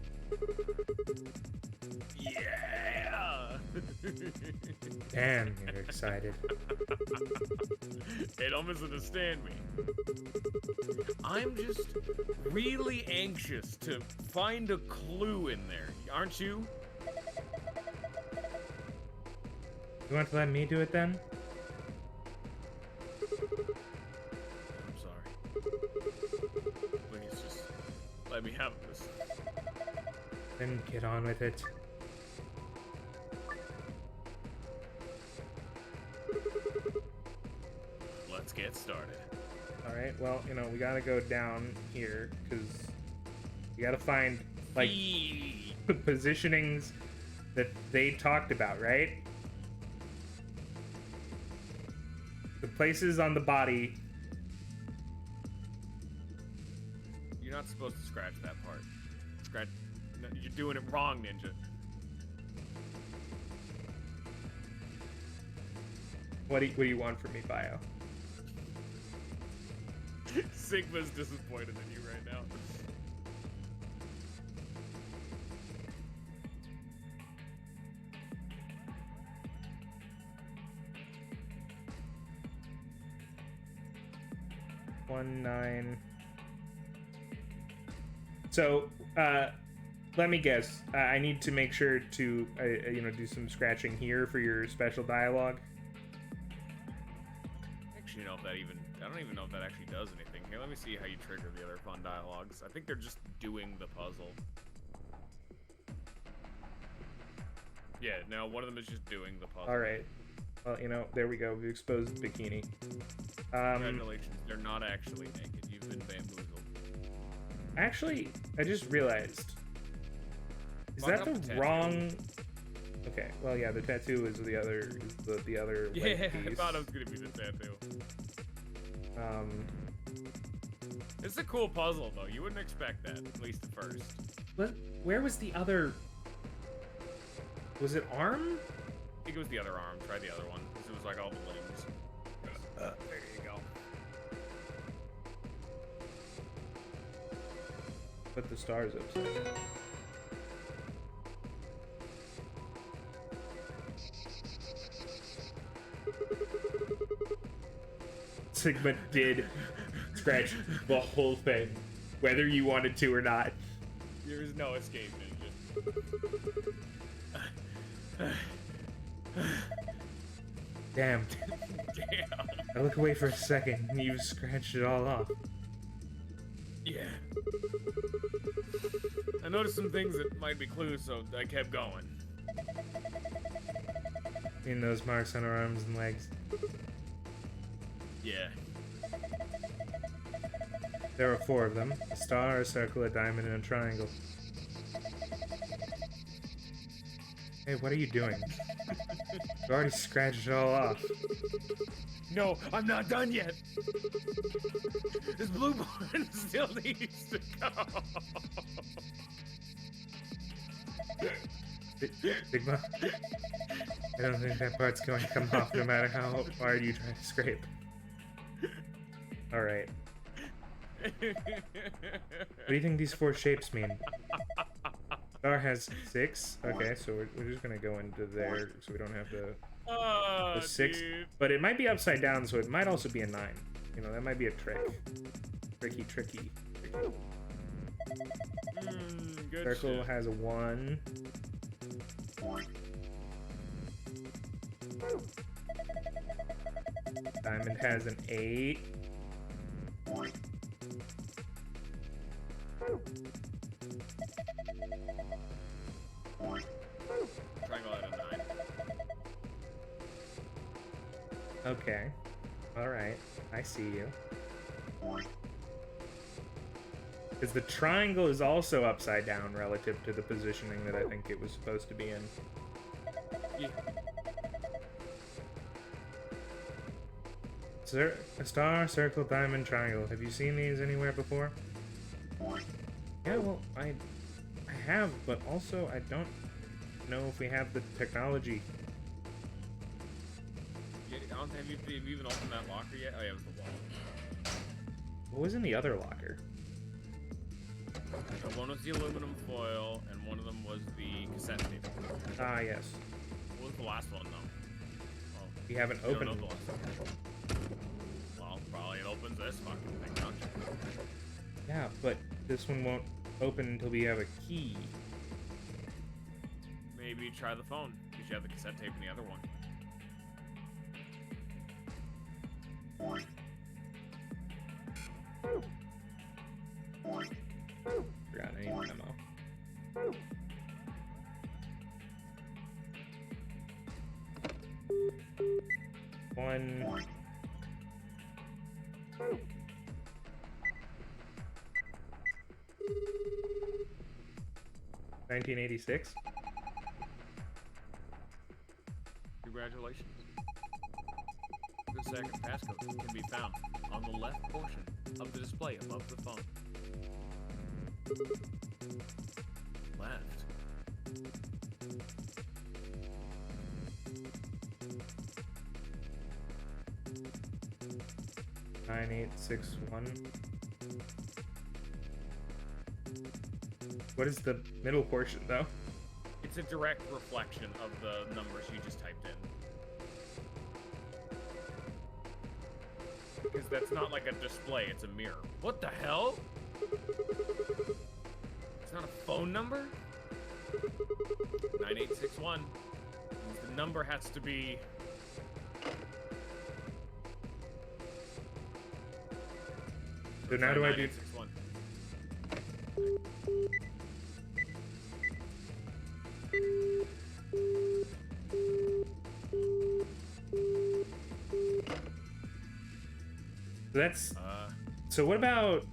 Yeah! Damn, you're excited. Hey, don't misunderstand me. I'm just really anxious to find a clue in there, aren't you? You want to let me do it then? I'm sorry. Please just let me have this. Then get on with it. Let's get started. Alright, well, you know, we gotta go down here, because we gotta find, like, positionings that they talked about, right? The places on the body. You're not supposed to scratch that part. Scratch. No, you're doing it wrong, Ninja. What do you want from me, Bio? Sigma's disappointed in you right now. One, 9. So, let me guess. I need to make sure to, you know, do some scratching here for your special dialogue. Actually, know if that even... I don't even know if that actually does anything. Here, let me see how you trigger the other fun dialogues. I think they're just doing the puzzle. Yeah, no, one of them is just doing the puzzle. Alright. Well, you know, there we go. We exposed the bikini. Congratulations, they're not actually naked. You've been bamboozled. Actually, I just realized. Is Fuck that up the tattoo. wrong... Okay, well, yeah, the tattoo is the other... Is the other Yeah, leg I piece. thought it was gonna be the tattoo. Um... It's a cool puzzle, though. You wouldn't expect that, at least at first. Where was the other... Was it arm? I think it was the other arm. Try the other one, because it was like all the limbs. There you go. Put the stars upside down. Sigma did scratch the whole thing, whether you wanted to or not. There's no escape, Ninja. Damn. Damn. I look away for a second and you've scratched it all off. Yeah. I noticed some things that might be clues, so I kept going. In those marks on our arms and legs. Yeah. There are 4 of them. A star, a circle, a diamond, and a triangle. Hey, what are you doing? You already scratched it all off. No, I'm not done yet. This blue button still needs to go. Sigma, I don't think that part's going to come off no matter how hard you try to scrape. Alright. What do you think these 4 shapes mean? Star has 6. Okay, so we're just gonna go into there so we don't have to... Oh, The 6. dude. But it might be upside down, so it might also be a 9. You know, that might be a trick. Tricky. Good Circle shit. has a 1. Diamond has an 8. Triangle at a 9. Okay. Alright. I see you. Because the triangle is also upside down relative to the positioning that I think it was supposed to be in. Yeah. A star, circle, diamond, triangle. Have you seen these anywhere before? Yeah, well, I have, but also I don't know if we have the technology. Yeah, have you even opened that locker yet? Oh, yeah, it was the wall. What was in the other locker? So one was the aluminum foil, and one of them was the cassette tape. Ah, yes. What was the last one, though? Oh, We haven't you don't opened. know the last one. Well, probably it opens this fucking thing, don't you? Yeah, but this one won't open until we have a key. Maybe try the phone, because you have the cassette tape in the other one. Forgot I need ammo. One. 1986. Congratulations. The second passcode can be found on the left portion of the display above the phone. Left. Nine, 8, 6, 1. What is the middle portion, though? It's a direct reflection of the numbers you just typed in. Because that's not like a display, it's a mirror. What the hell? It's not a phone number? 9861. Means the number has to be... So now do I do... 9861. That's... So what about...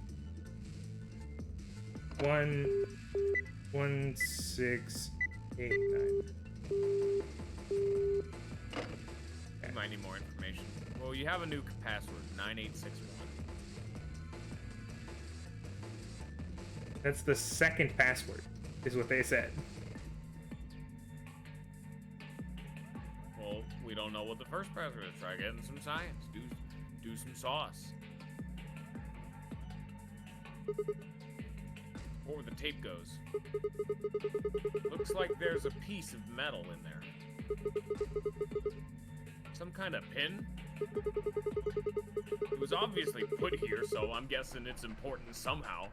6, 8, 9. You might need more information. Well, you have a new password, 9861. That's the second password, is what they said. Well, we don't know what the first password is. Try getting some science. Do some sauce. Or where the tape goes. Looks like there's a piece of metal in there. Some kind of pin? It was obviously put here, so I'm guessing it's important somehow.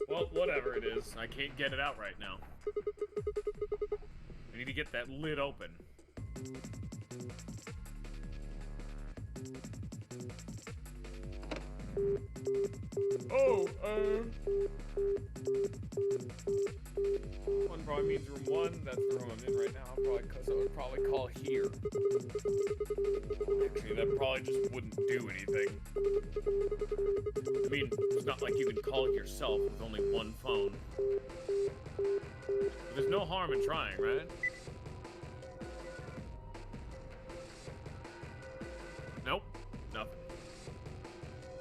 Well, whatever it is, I can't get it out right now. I need to get that lid open. Oh, one probably means room 1. That's the room I'm in right now. Probably because I would probably call here. Actually, that probably just wouldn't do anything. I mean, it's not like you can call it yourself with only one phone. But there's no harm in trying, right? Nope, nothing.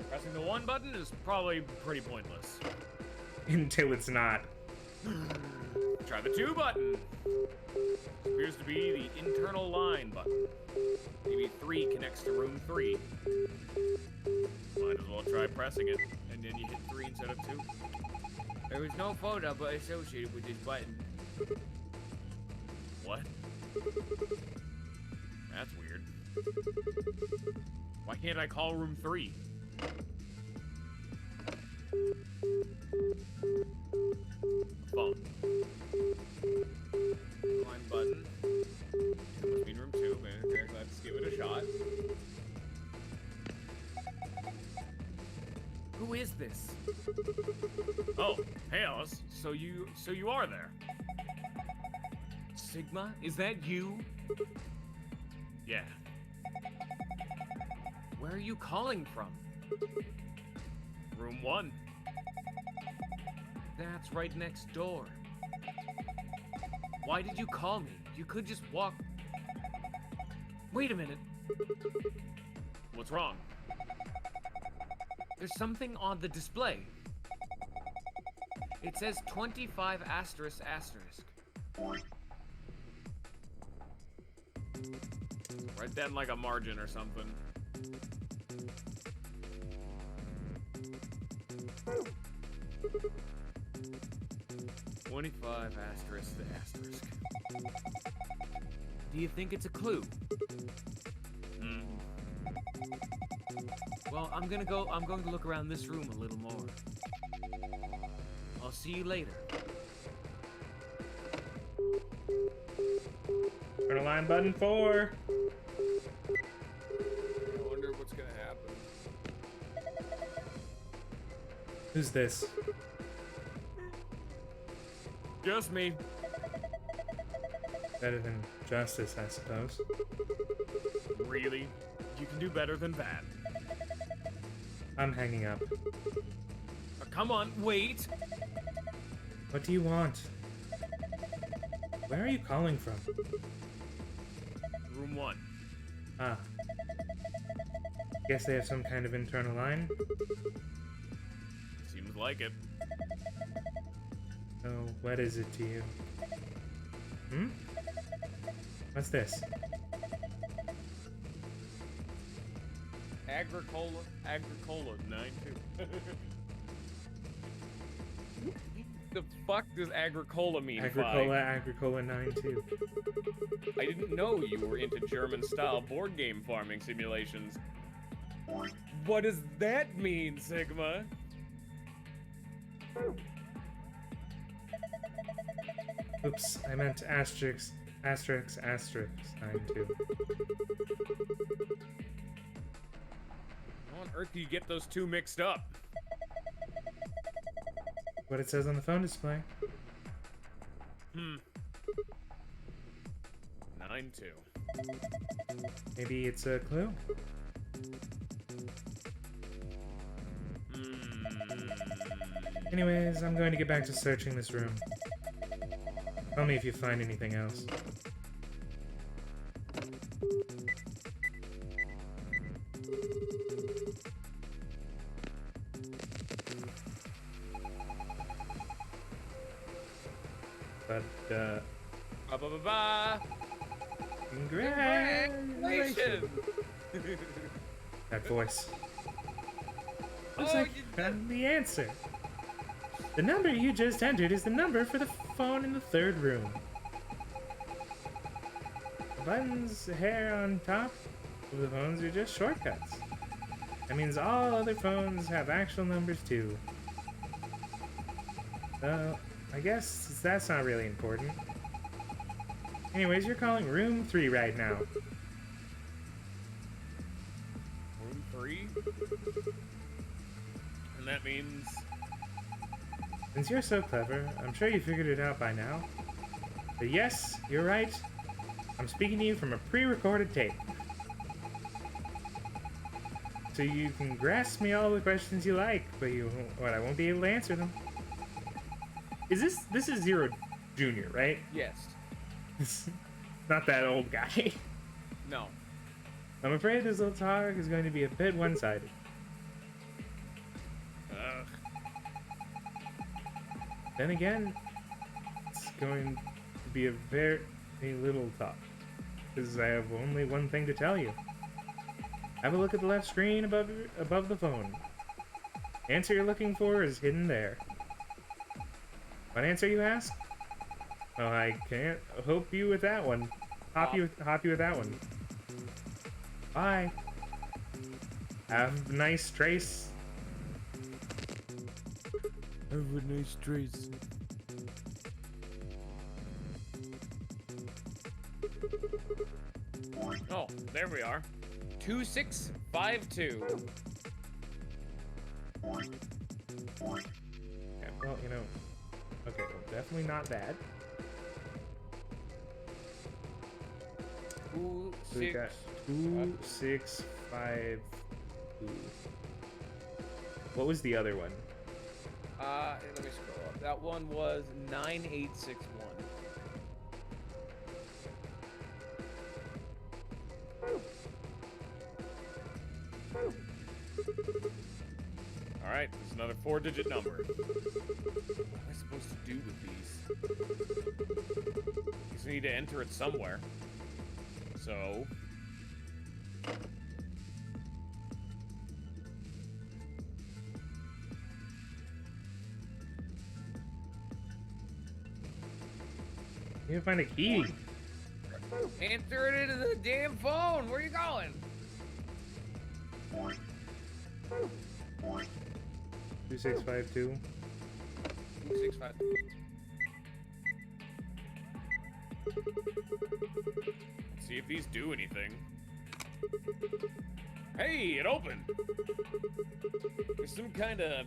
Pressing the 1 button is probably pretty pointless. Until it's not. Try the 2 button. This appears to be the internal line button. Maybe 3 connects to room 3. Might as well try pressing it, and then you hit 3 instead of 2. There was no phone number associated with this button. What? That's weird. Why can't I call room 3? Phone. Line button. Must be in room 2. Okay, let's give it a shot. Who is this? Oh, hey Alice. So you are there. Sigma? Is that you? Yeah. Where are you calling from? Room 1. That's right next door. Why did you call me? You could just walk... Wait a minute. What's wrong? There's something on the display. It says 25 asterisk asterisk. Write that in like a margin or something. 25 asterisk the asterisk. Do you think it's a clue? Hmm. Well, I'm going to look around this room a little more. I'll see you later. Turn a line button 4. I wonder what's going to happen. Who's this? Just me. Better than Justice, I suppose. Really? You can do better than that. I'm hanging up. Come on, wait. What do you want? Where are you calling from? Room 1. Ah. Guess they have some kind of internal line? Seems like it. So, what is it to you? Hmm? What's this? Agricola 9-2. The fuck does Agricola mean? Agricola 9-2. I didn't know you were into German-style board game farming simulations. What does that mean, Sigma? Oops, I meant asterisk 9-2. How on earth do you get those two mixed up? What it says on the phone display. 9-2. Maybe it's a clue? Anyways, I'm going to get back to searching this room. Tell me if you find anything else. But, Ba-ba-ba-ba! congratulations! That voice. Looks like you found the answer. The number you just entered is the number for the phone in the third room. The buttons here on top of the phones are just shortcuts. That means all other phones have actual numbers too. So, I guess that's not really important. Anyways, you're calling room 3 right now. Room 3? And that means... Since you're so clever, I'm sure you figured it out by now. But yes, you're right. I'm speaking to you from a pre-recorded tape. So you can grasp me all the questions you like, but I won't be able to answer them. This is Zero Junior, right? Yes. Not that old guy. No. I'm afraid this little talk is going to be a bit one-sided. Ugh. Then again, it's going to be a very little talk, because I have only one thing to tell you. Have a look at the left screen above the phone. Answer you're looking for is hidden there. What answer, you ask? Oh, I can't help you with that one. Hop you with that one. Bye. Have a nice trace. Have a nice trace. Oh, there we are. 2652. Yeah, well, you know. Okay, well, definitely not that. We got 2652. What was the other one? Let me scroll up. That one was 9861. Alright, there's another 4-digit number. What am I supposed to do with these? Because I need to enter it somewhere. So... You can find a key. Enter it into the damn phone. Where are you going? 2652. 265. See if these do anything. Hey, it opened. There's some kind of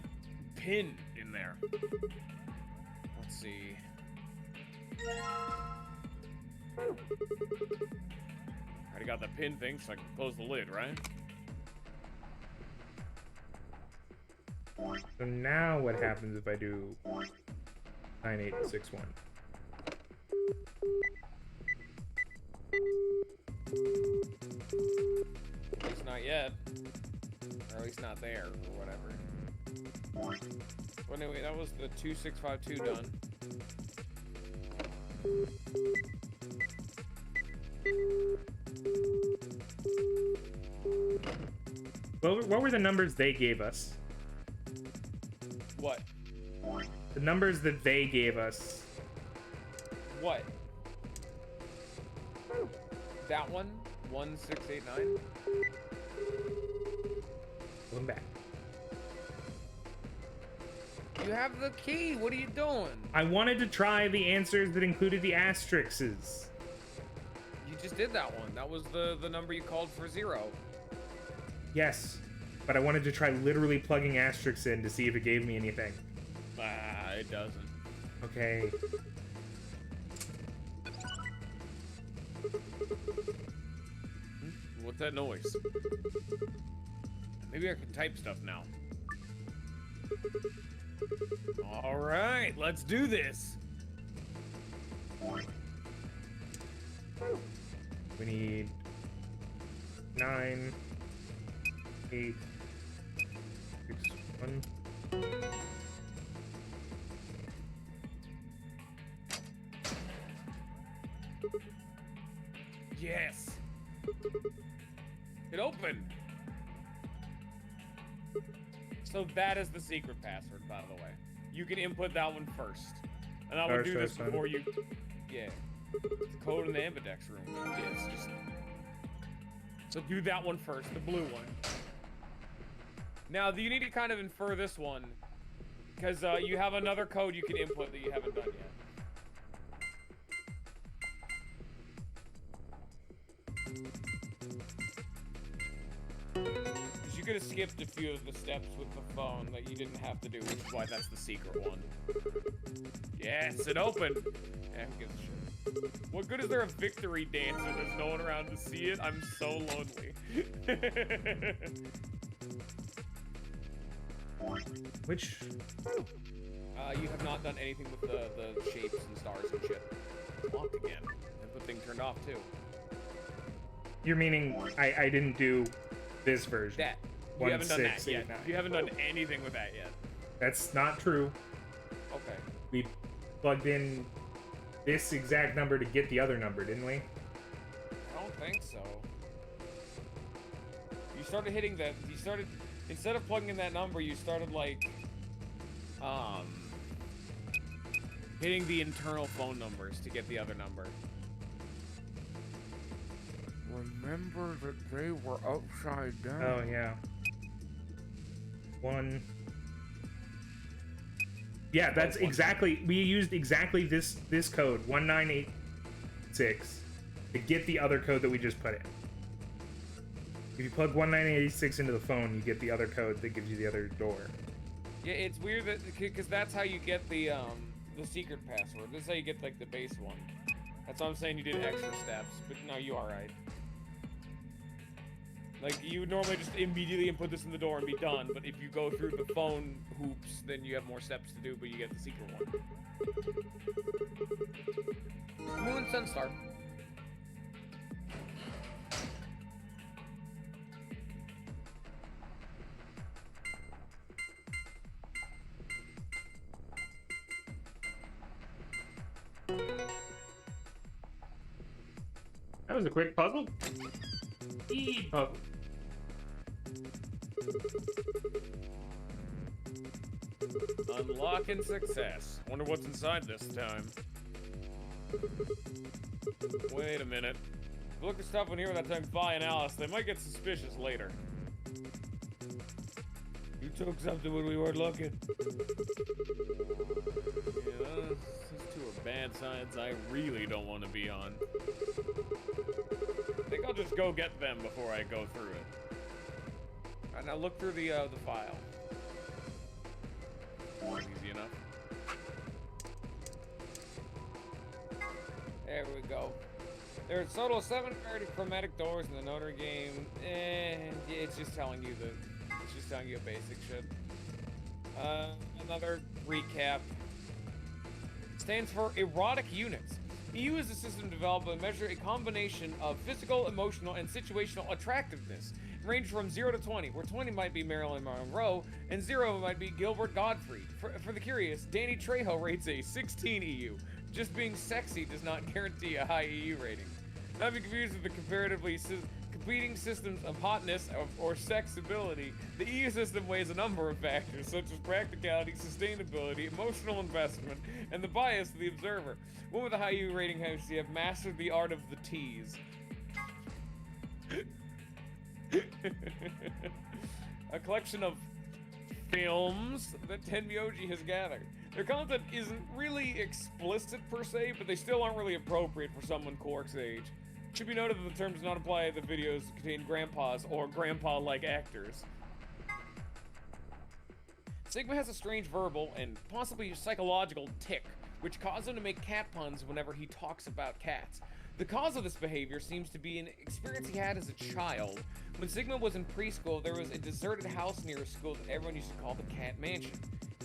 pin in there. Let's see. Already got the pin thing, so I can close the lid, right? So now what happens if I do 9861? At least not yet. Or at least not there, or whatever. Well, anyway, that was the 2652 done. What were the numbers they gave us? What? The numbers that they gave us. What? That one? 1689? Going back. You have the key. What are you doing? I wanted to try the answers that included the asterisks. You just did that one. That was the number you called for 0. Yes, but I wanted to try literally plugging asterisks in to see if it gave me anything. It doesn't. Okay. What's that noise? Maybe I can type stuff now. All right, let's do this. We need 9, 8, 6, 1. Yes. It opened. So that is the secret password, by the way. You can input that one first. And I would do this before you... Yeah. It's the code in the ambidex room. Yeah, it's just... So do that one first, the blue one. Now, you need to kind of infer this one. Because you have another code you can input that you haven't done yet. You could have skipped a few of the steps with the phone that you didn't have to do, which is why that's the secret one. Yes, it opened! Yeah, who gives a shit? What good is there a victory dance when there's no one around to see it? I'm so lonely. Which? You have not done anything with the shapes and stars and shit. Locked again. And the thing turned off too. You're meaning I didn't do this version? That. You haven't done that yet. You haven't done anything with that yet. That's not true. Okay. We plugged in this exact number to get the other number, didn't we? I don't think so. You started hitting that. You started, instead of plugging in that number, you started like, hitting the internal phone numbers to get the other number. Remember that they were upside down. Oh yeah. 1. Yeah, that's exactly. We used exactly this code 1986 to get the other code that we just put in. If you plug 1986 into the phone, you get the other code that gives you the other door. Yeah, it's weird that because that's how you get the secret password. This is how you get like the base one. That's why I'm saying you did extra steps, but no, you are right. Like, you would normally just immediately input this in the door and be done, but if you go through the phone hoops, then you have more steps to do, but you get the secret one. Moon Sunstar. That was a quick puzzle. Speed puzzle. Unlocking success. Wonder what's inside this time. Wait a minute. Look at stuff in here that time Vi and Alice. They might get suspicious later. You took something when we weren't looking. Yeah, these two are bad signs I really don't want to be on. I think I'll just go get them before I go through it. Alright, now look through the file. Easy enough. There we go. There's a total of 730 chromatic doors in the notary game, and it's just telling you basic shit. Another recap. Stands for erotic units. EU is a system developed to measure a combination of physical, emotional, and situational attractiveness. It ranges from 0 to 20, where 20 might be Marilyn Monroe, and 0 might be Gilbert Gottfried. For the curious, Danny Trejo rates a 16 EU. Just being sexy does not guarantee a high EU rating. Not to be confused with the comparatively competing systems of hotness or sexability, the EU system weighs a number of factors, such as practicality, sustainability, emotional investment, and the bias of the observer. One with a high EU rating has to have mastered the art of the tease. A collection of films that Tenmyoji has gathered. Their content isn't really explicit per se, but they still aren't really appropriate for someone Quark's age. It should be noted that the term does not apply to the videos that contain grandpas or grandpa-like actors. Sigma has a strange verbal and possibly psychological tick, which causes him to make cat puns whenever he talks about cats. The cause of this behavior seems to be an experience he had as a child. When Sigma was in preschool, there was a deserted house near his school that everyone used to call the Cat Mansion.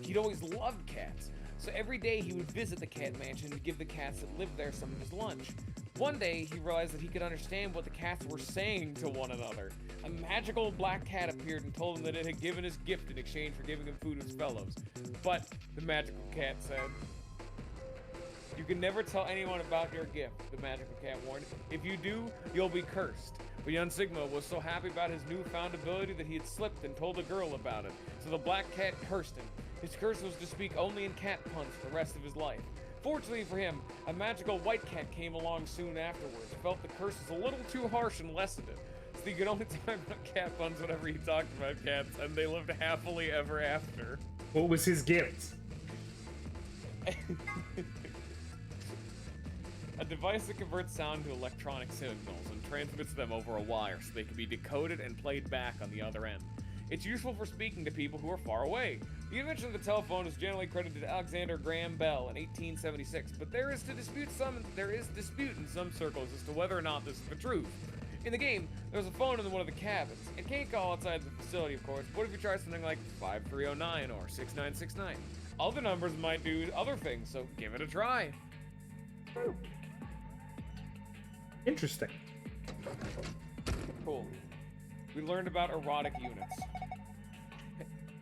He'd always loved cats, so every day he would visit the Cat Mansion to give the cats that lived there some of his lunch. One day, he realized that he could understand what the cats were saying to one another. A magical black cat appeared and told him that it had given his gift in exchange for giving him food with his fellows. But, the magical cat said, "You can never tell anyone about your gift," the magical cat warned. "If you do, you'll be cursed." But young Sigma was so happy about his newfound ability that he had slipped and told a girl about it, so the black cat cursed him. His curse was to speak only in cat puns for the rest of his life. Fortunately for him, a magical white cat came along soon afterwards, felt the curse was a little too harsh and lessened it. So he could only talk about cat puns whenever he talked about cats, and they lived happily ever after. What was his gift? A device that converts sound to electronic signals and transmits them over a wire so they can be decoded and played back on the other end. It's useful for speaking to people who are far away. The invention of the telephone is generally credited to Alexander Graham Bell in 1876, but there is dispute in some circles as to whether or not this is the truth. In the game, there's a phone in one of the cabins. It can't call outside the facility, of course. What if you try something like 5309 or 6969? Other numbers might do other things, so give it a try. Interesting. Cool. We learned about erotic units.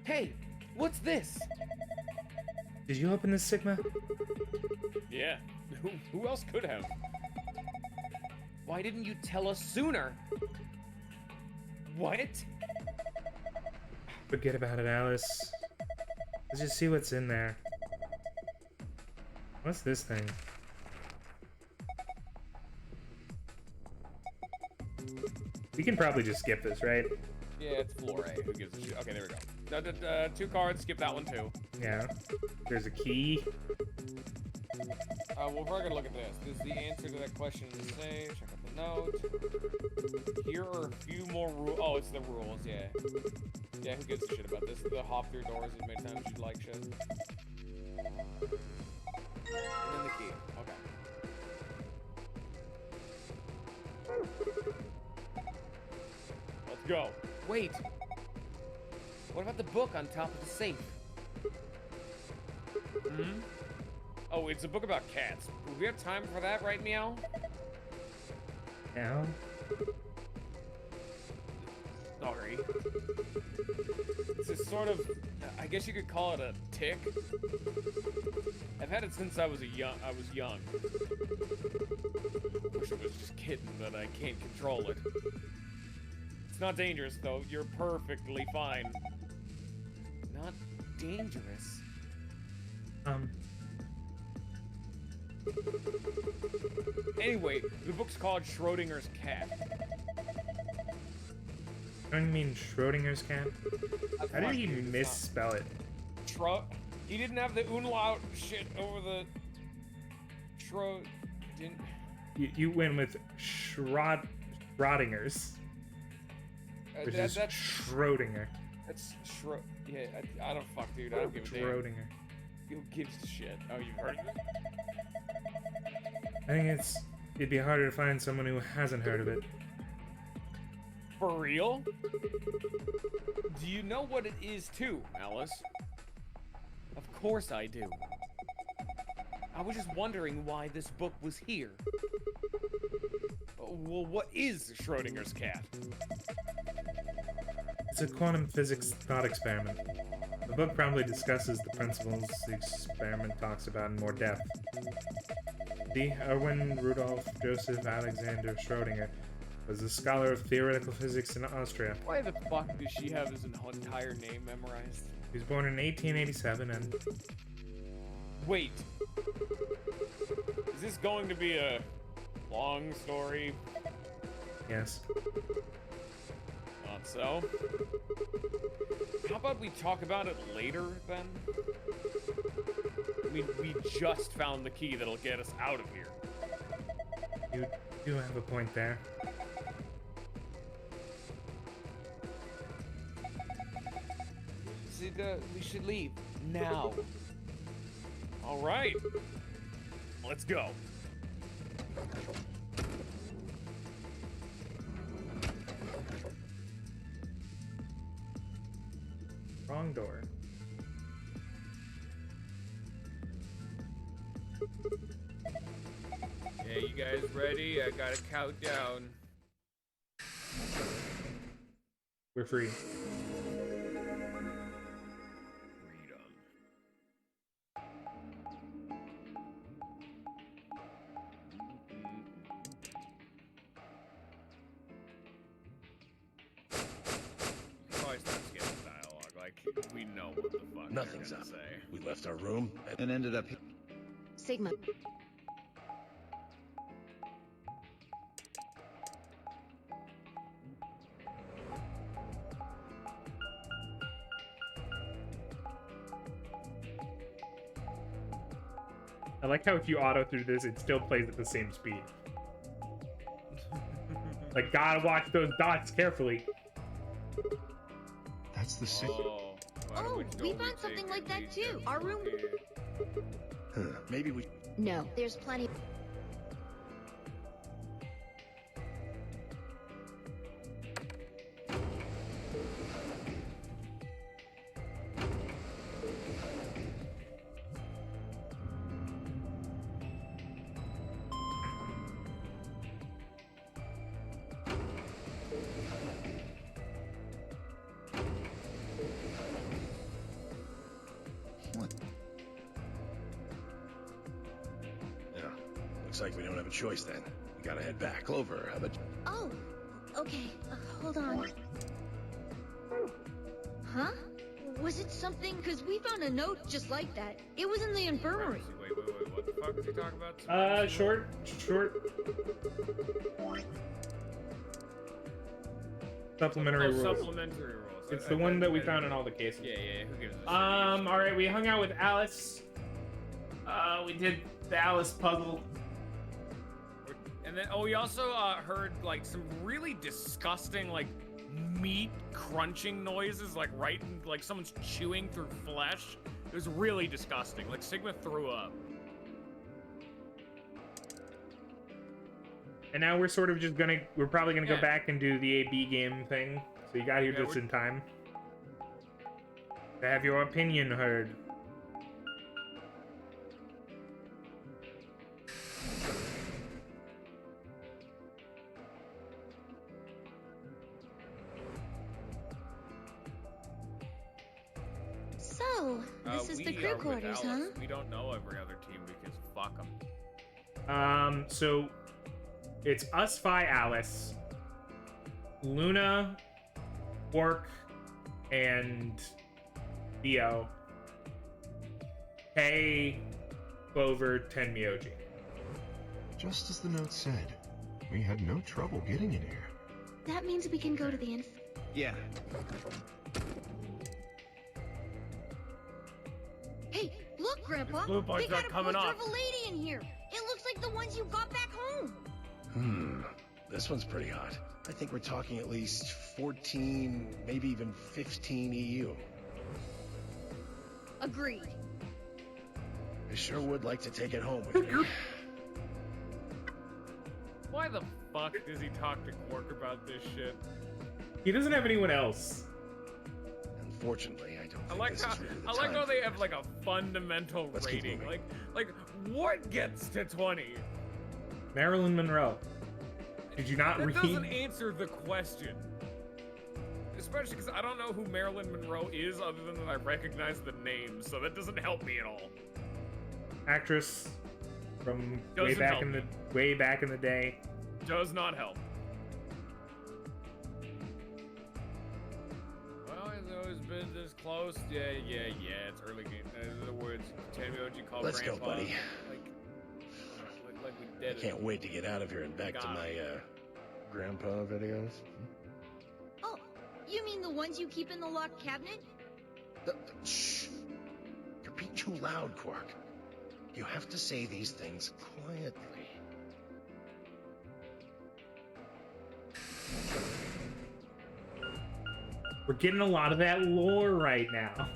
Hey, what's this? Did you open this, Sigma? Yeah, who else could have? Why didn't you tell us sooner? What? Forget about it, Alice. Let's just see what's in there. What's this thing? We can probably just skip this, right? Yeah, it's floor A. Who gives a shit? Okay, there we go. 2 cards. Skip that one too. Yeah. There's a key. Well, we're gonna look at this. This is the answer to that question in the save. Check out the note. Here are a few more rules. Oh, it's the rules. Yeah. Yeah. Who gives a shit about this? The hop through doors as many times as you'd like shit. And then the key. Okay. Let's go. Wait. What about the book on top of the safe? Hmm? Oh, it's a book about cats. Do we have time for that, right, Meow? Now? Sorry. It's a sort of, I guess you could call it a tick. I've had it since I was young. Wish it was just kitten, but I can't control it. It's not dangerous, though. You're perfectly fine. Not dangerous? Anyway, the book's called Schrodinger's Cat. Don't you mean Schrodinger's cat? How did he misspell it? He didn't have the umlaut shit over the didn't. You went with Schrodinger's. Versus That's Schrodinger. That's yeah, I don't fuck, dude. I don't give a damn. Schrodinger. Who gives a shit? Oh, you've heard of it? I think it'd be harder to find someone who hasn't heard of it. For real? Do you know what it is too, Alice? Of course I do. I was just wondering why this book was here. Well, what is Schrodinger's cat? It's a quantum physics thought experiment. The book probably discusses the principles the experiment talks about in more depth. D. Erwin Rudolf Joseph Alexander Schrödinger was a scholar of theoretical physics in Austria. Why the fuck does she have his entire name memorized? He was born in 1887 and... Wait. Is this going to be a long story? Yes. Thought so. How about we talk about it later, then? I mean, we just found the key that'll get us out of here. You do have a point there. We should leave. Now. Alright. Let's go. Wrong door. Yeah, you guys ready? I got a countdown. We're free. Freedom. Probably start skipping dialogue. Like, we know what the fuck Nothing's they're up. gonna say. We left our room And ended up here. Sigma. I like how if you auto through this, it still plays at the same speed. Like, gotta watch those dots carefully. That's the signal. Oh, Oh, we found something like that too. Our room. Maybe we. No, there's plenty. What? Yeah. Looks like we don't have a choice then. We gotta head back. Clover, how about you? Oh, okay. Hold on. Huh? Was it something? Because we found a note just like that. It was in the infirmary. Wait, what the fuck is he talking about? Short. Supplementary rules. Supplementary rules. It's the one that we found in all the cases. Yeah, who gives a shit? Alright, we hung out with Alice. We did the Alice puzzle. And then, we also heard like some really disgusting like meat crunching noises, like like someone's chewing through flesh. It was really disgusting. Like Sigma threw up. And now we're sort of just we're probably gonna go back and do the AB game thing. So you got here just in time to have your opinion heard. So, this is the We crew are with quarters, huh? Alice. We don't know every other team because fuck them. So it's us, Phi, Alice, Luna, Quark, and Dio, Kay, Clover, Tenmyoji. Just as the note said. We had no trouble getting in here. That means we can go to the Yeah. Hey, look, Grandpa! Blue bugs They got are a coming poster up. of a lady in here! It looks like the ones you got back home! This one's pretty hot. I think we're talking at least 14, maybe even 15 EU. Agreed. I sure would like to take it home with me. Why the fuck does he talk to Quark about this shit? He doesn't have anyone else. Unfortunately, I don't I think like this how is really the I like time how for they it. have like a fundamental Let's keep rating. moving. Like what gets to 20? Marilyn Monroe. Did you not That read? doesn't answer the question. Especially because I don't know who Marilyn Monroe is other than that I recognize the name, so that doesn't help me at all. Actress from Doesn't help me. way back in the day. Does not help. Well, it's always been this close. Yeah. It's early game. In other words, Tamioji called Let's go, Grandpa. buddy. Like we I did it. can't wait to get out of here and back to Got my grandpa videos. Oh, you mean the ones you keep in the locked cabinet? Shh! You're being too loud, Quark. You have to say these things quietly. We're getting a lot of that lore right now.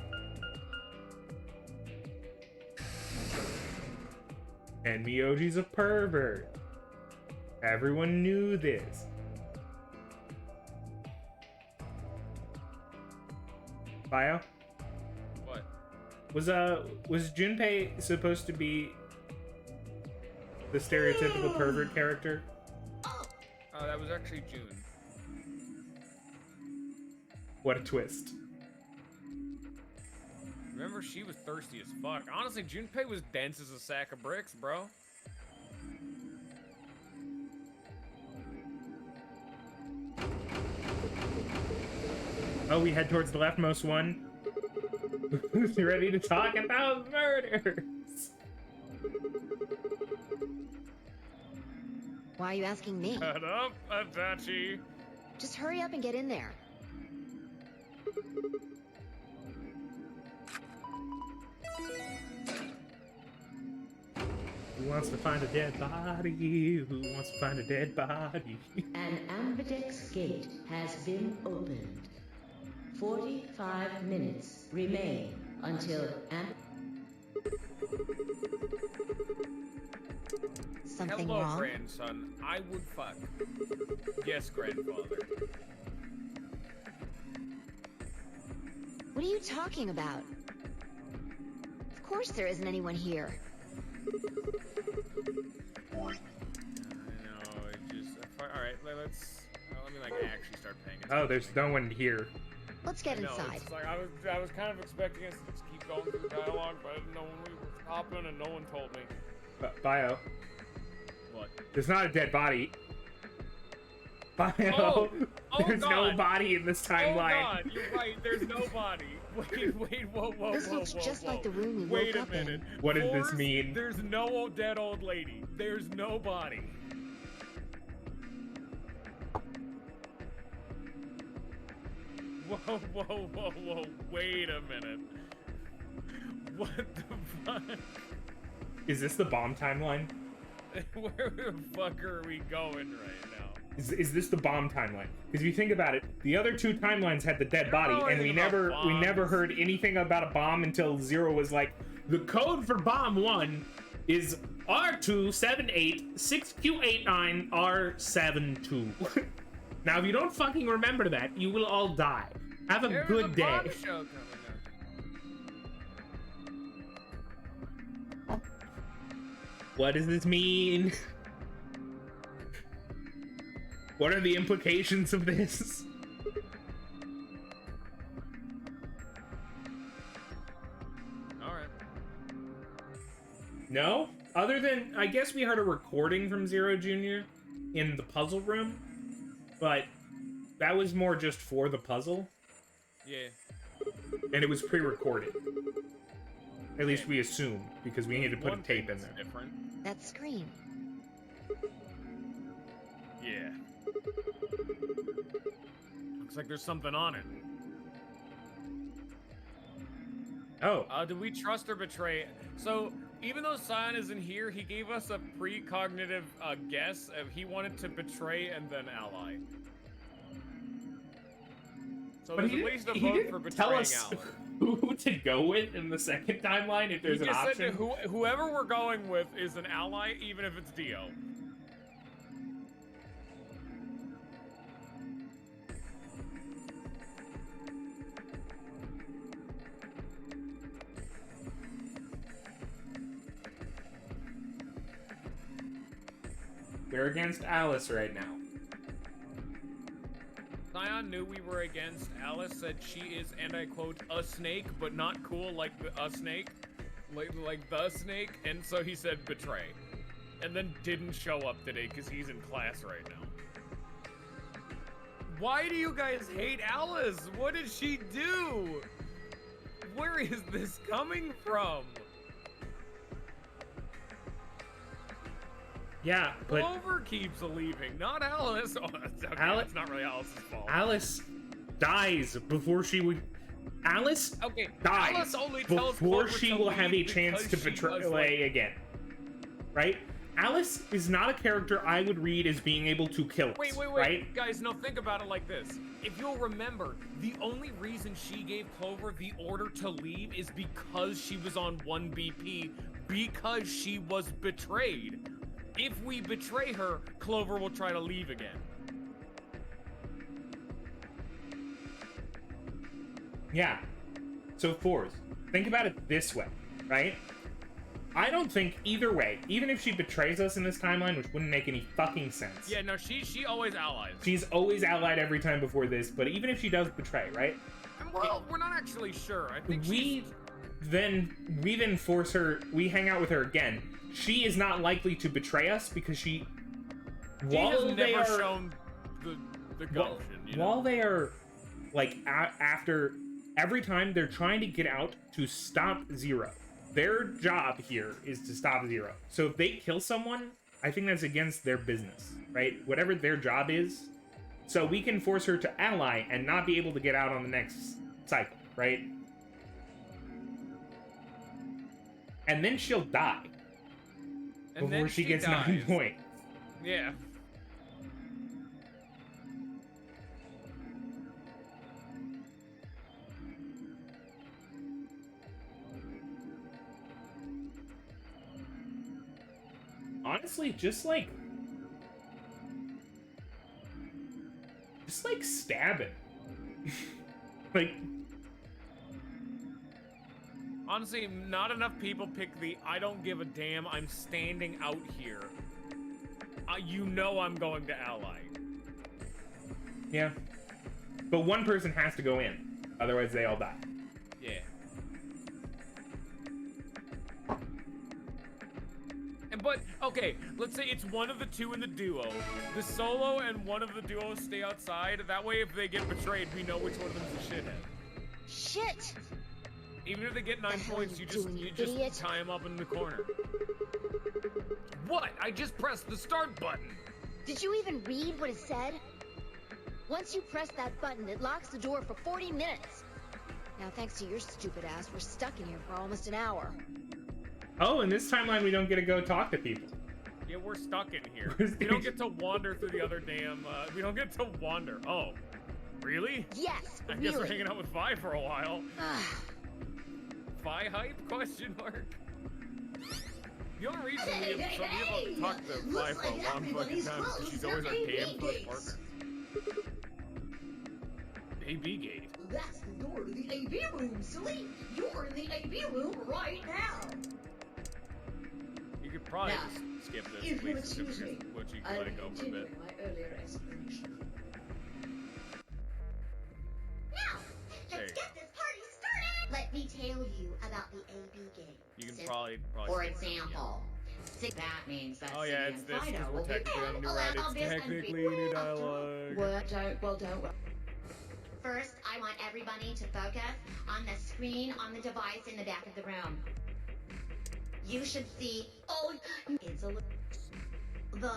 And Miyoji's a pervert. Everyone knew this. Bio? What? Was Junpei supposed to be the stereotypical pervert character? Oh, that was actually June. What a twist. Remember, she was thirsty as fuck. Honestly, Junpei was dense as a sack of bricks, bro. Oh, we head towards the leftmost one. Who's ready to talk about murders? Why are you asking me? Shut up, Adachi. Just hurry up and get in there. Who wants to find a dead body? Who wants to find a dead body? An ambidex gate has been opened. 45 minutes remain until Something Hello, wrong? grandson. I would fuck. Yes, grandfather. What are you talking about? Of course there isn't anyone here. I know, it just... Alright, let's... let me, like, actually start paying attention. Oh, there's no one here. Let's get No, inside. it's like, I was kind of expecting us to just keep going through the dialogue, but I didn't know when we were stopping, and no one told me. Bio. What? There's not a dead body. Bio. Oh There's no God. body in this timeline. Oh god, you're right, there's no body. Wait, whoa, This looks just like the room we Wait woke a up in. minute. What does this Forrest, mean? There's no dead old lady. There's no body. Whoa, wait a minute. What the fuck? Is this the bomb timeline? Where the fuck are we going right now? Is this the bomb timeline? Because if you think about it, the other two timelines had the dead I don't know body, and we anything about never bombs. heard anything about a bomb until Zero was like, the code for bomb 1 is R278-6Q89R72. Now, if you don't fucking remember that, you will all die. Have a There's good a day. bomb show coming up. What does this mean? What are the implications of this? Alright. No? Other than, I guess we heard a recording from Zero Jr. in the puzzle room, but that was more just for the puzzle, Yeah. and it was pre-recorded. At least we assume, because we needed to put a One tape in thing's there. different. That screen. Yeah. Looks like there's something on it. Oh. Do we trust or betray? So, even though Sion isn't here, he gave us a precognitive guess of he wanted to betray and then ally. So But there's he at least a didn't vote for tell betraying us ally. who to go with in the second timeline if there's He an just option. said that whoever we're going with is an ally, even if it's Dio. We're against Alice right now. Sion knew we were against. Alice said she is, and I quote, a snake, but not cool like a snake. Like the snake. And so he said betray. And then didn't show up today because he's in class right now. Why do you guys hate Alice? What did she do? Where is this coming from? Yeah, but Clover keeps leaving, not Alice. Oh, that's okay. That's not really Alice's fault. Alice dies before she would. Alice Okay, dies Alice only tells before Clover she to will have a leave chance to because she betray was, like- again. Right? Alice is not a character I would read as being able to kill us, Wait, right? guys, no, think about it like this. If you'll remember, the only reason she gave Clover the order to leave is because she was on 1 BP, because she was betrayed. If we betray her, Clover will try to leave again. Yeah. So fours. Think about it this way, right? I don't think either way, even if she betrays us in this timeline, which wouldn't make any fucking sense. Yeah, no, she always allies. She's always allied every time before this, but even if she does betray, right? And we're not actually sure. I think we then force her, we hang out with her again. She is not likely to betray us because she has never shown the gumption. While they are like after every time they're trying to get out to stop Zero. Their job here is to stop Zero. So if they kill someone, I think that's against their business, right? Whatever their job is. So we can force her to ally and not be able to get out on the next cycle, right? And then she'll die. And Before then she gets 9 dies. points. Yeah. Honestly, just stab it. Like, honestly, not enough people pick the I don't give a damn, I'm standing out here. You know I'm going to ally. yeah. But one person has to go in. Otherwise, they all die. Yeah. But, okay, let's say it's one of the two in the duo. The solo and one of the duos stay outside. That way, if they get betrayed, we know which one of them is a shithead. Shit! Even if they get 9 hell points, are you you doing, you idiot? just tie them up in the corner. What? I just pressed the start button. Did you even read what it said? Once you press that button, it locks the door for 40 minutes. Now, thanks to your stupid ass, we're stuck in here for almost an hour. Oh, in this timeline, we don't get to go talk to people. Yeah, we're stuck in here. We don't get to wander through the other damn, we don't get to wander. Oh. Really? Yes, I really. guess we're hanging out with Vi for a while. Vi hype? Question mark. The only reason we have talked to Vi for a long fucking time is because she's always our damn first partner. AB gate. That's the door to the AV room, silly. You're in the AV room right now. You could probably Now, just skip this, if you'll please, excuse me, would you I let will it go for a continue bit? my earlier explanation. Now, let's Hey. get this party started. Let me tell you about the AB game. You can So, probably for skip this, yeah. example, that means that Oh yeah, City it's and this because Fido we're will be technically on new well, ride. It's obvious and technically new big. dialogue. Don't. First, I want everybody to focus on the screen on the device in the back of the room. You should see. Oh, it's a little. The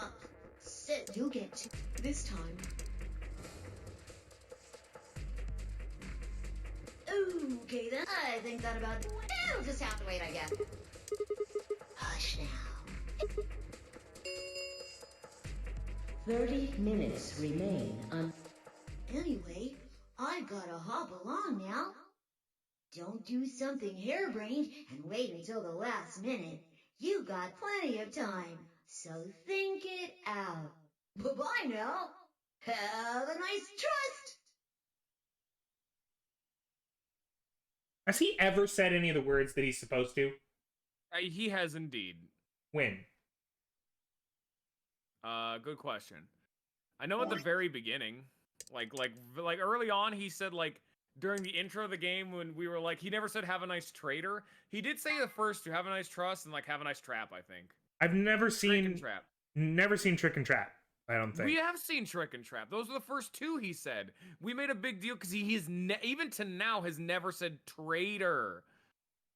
sit you'll get to this time. Okay then. I think that about it'll just have to wait, I guess. Hush now. 30 minutes remain on. Anyway, I gotta hop along now. Don't do something harebrained and wait until the last minute. You got plenty of time, so think it out. Bye-bye now. Have a nice trust. Has he ever said any of the words that he's supposed to? He has indeed. When? Good question. I know at the very beginning, like early on, he said like during the intro of the game when we were like, he never said "Have a nice trader." He did say the first two, "Have a nice trust" and like "Have a nice trap." I think. I've never Trick and seen trap. never seen Trick and Trap. I don't think We have seen Trick and Trap. Those were the first two he said. We made a big deal because he's even to now has never said traitor.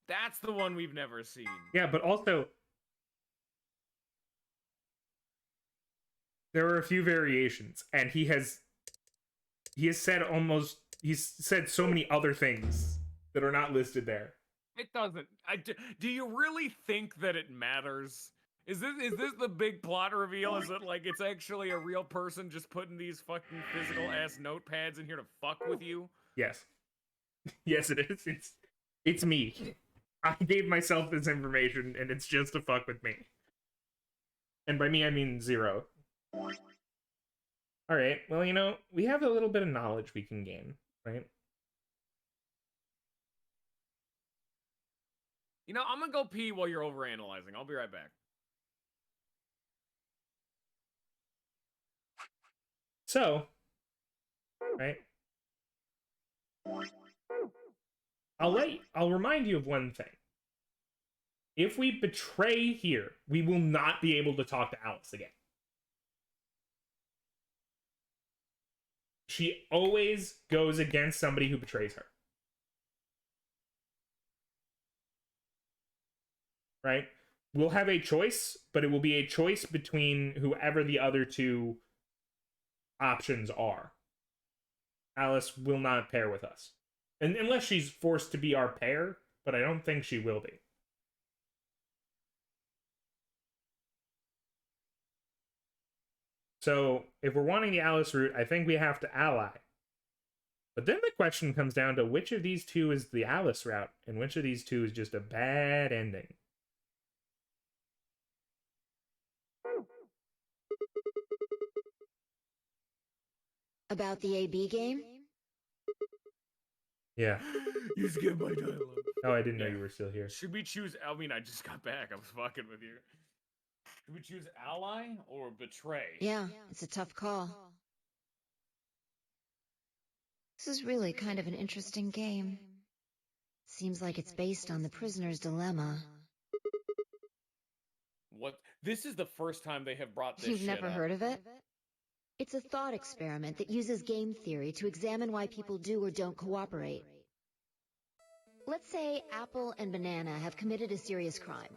That's the one we've never seen. Yeah, but also there are a few variations, and he's said so many other things that are not listed there. It doesn't. Do you really think that it matters? Is this the big plot reveal? Is it like it's actually a real person just putting these fucking physical ass notepads in here to fuck with you? Yes. Yes, it is. It's me. I gave myself this information, and it's just to fuck with me. And by me, I mean Zero. Alright, well, you know, we have a little bit of knowledge we can gain, right? You know, I'm gonna go pee while you're overanalyzing. I'll be right back. So, right? I'll remind you of one thing. If we betray here, we will not be able to talk to Alice again. She always goes against somebody who betrays her. Right? We'll have a choice, but it will be a choice between whoever the other two options are. Alice will not pair with us. And unless she's forced to be our pair, but I don't think she will be. So, if we're wanting the Alice route, I think we have to ally. But then the question comes down to which of these two is the Alice route, and which of these two is just a bad ending. About the AB game? Yeah. You skipped my dialogue. Oh, I didn't know you were still here. Should we choose? I mean, I just got back. I was fucking with you. Should we choose ally or betray? Yeah, it's a tough call. This is really kind of an interesting game. Seems like it's based on the prisoner's dilemma. What? This is the first time they have brought this You've shit never up. heard of it? It's a thought experiment that uses game theory to examine why people do or don't cooperate. Let's say Apple and Banana have committed a serious crime.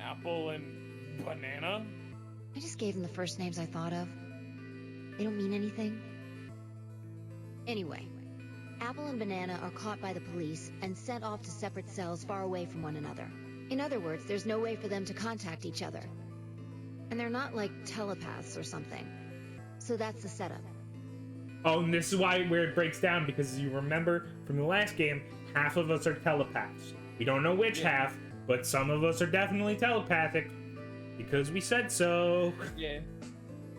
Apple and banana? I just gave them the first names I thought of. They don't mean anything. Anyway, Apple and Banana are caught by the police and sent off to separate cells far away from one another. In other words, there's no way for them to contact each other. And they're not like telepaths or something. So that's the setup. Oh, and this is where it breaks down, because you remember from the last game, half of us are telepaths. We don't know which half, but some of us are definitely telepathic. Because we said so. Yeah.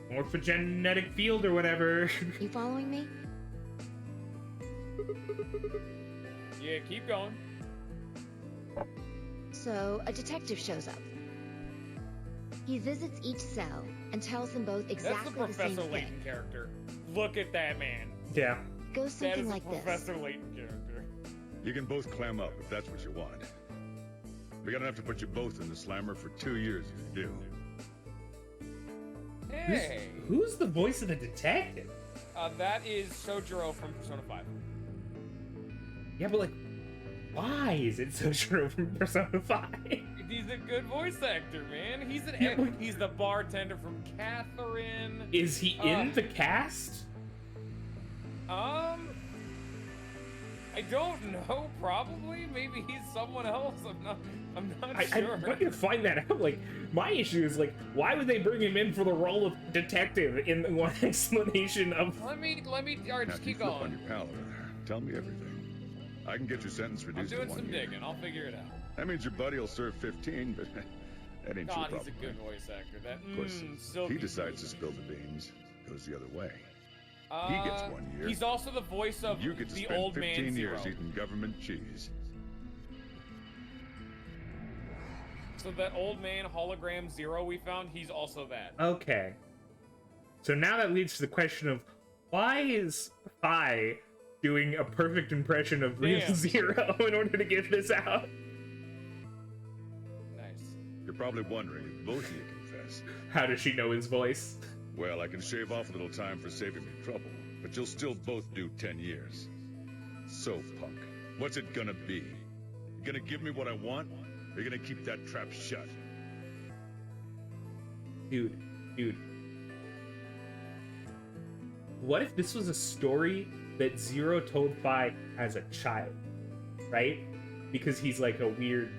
Morphogenetic field or whatever. You following me? Yeah, keep going. So, a detective shows up. He visits each cell and tells them both That's exactly the the same Professor thing. Layton character. Look at that man. Yeah. It goes That something is like the this. Professor Layton character. You can both clam up if that's what you want. We're gonna have to put you both in the slammer for 2 years if you do. Hey! Who's the voice of the detective? That is Sojiro from Persona 5. Yeah, but like, Why is it so true from Persona 5? He's a good voice actor, man. He's he's the bartender from Catherine. Is he in the cast? I don't know. Probably. Maybe he's someone else. I'm not sure. I'm going to find that out. Like, my issue is, like, why would they bring him in for the role of detective in the one explanation of... Let me, all right, just keep flip on going. your palate. Tell me everything. I can get your sentence I'm reduced doing to 1 some year. digging. I'll figure it out. That means your buddy will serve 15, but that ain't God, your he's a problem. good voice actor. That, Of course, if he decides to spill the beans, it goes the other way. He gets 1 year. He's also the voice of You get to the spend old 15 man years Zero. eating government cheese. So that old man hologram Zero we found, he's also that. Okay. So now that leads to the question of, why is Phi doing a perfect impression of Real Damn. Zero in order to get this out? Nice. You're probably wondering if both of you confess. How does she know his voice? Well, I can shave off a little time for saving me trouble, but you'll still both do 10 years. So, punk, what's it gonna be? You gonna give me what I want, or you gonna keep that trap shut? Dude. What if this was a story that Zero told Phi as a child, right? Because he's like a weird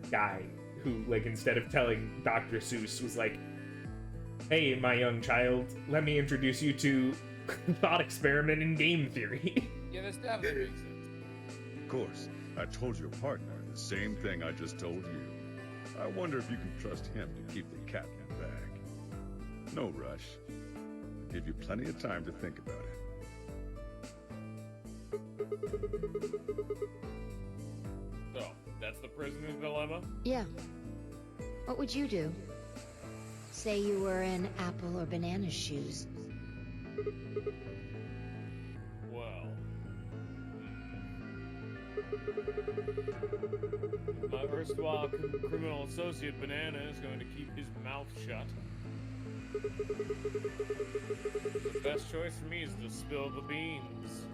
guy who, like, instead of telling Dr. Seuss, was like, hey, my young child, let me introduce you to thought experiment in game theory. Yeah, this definitely makes sense. Of course, I told your partner the same thing I just told you. I wonder if you can trust him to keep the cat in the bag. No rush. I'll give you plenty of time to think about it. So, that's the prisoner's dilemma? Yeah. What would you do? Say you were in Apple or Banana's shoes. Well... My erstwhile criminal associate Banana is going to keep his mouth shut. The best choice for me is to spill the beans.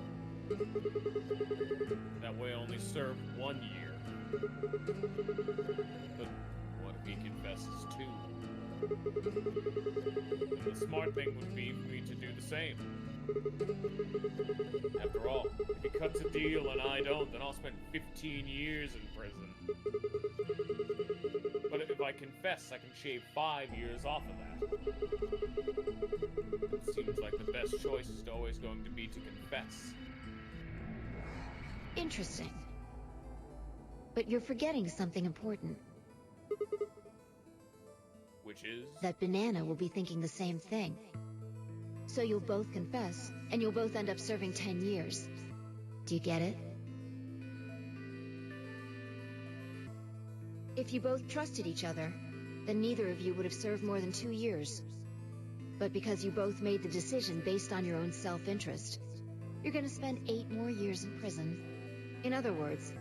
That way I only serve 1 year. But what if he confesses 2? And the smart thing would be for me to do the same. After all, if he cuts a deal and I don't, then I'll spend 15 years in prison. But if I confess, I can shave 5 years off of that. It seems like the best choice is always going to be to confess. Interesting. But you're forgetting something important. Which is? That Banana will be thinking the same thing. So you'll both confess, and you'll both end up serving 10 years. Do you get it? If you both trusted each other, then neither of you would have served more than 2 years. But because you both made the decision based on your own self-interest, you're gonna spend 8 more years in prison. In other words,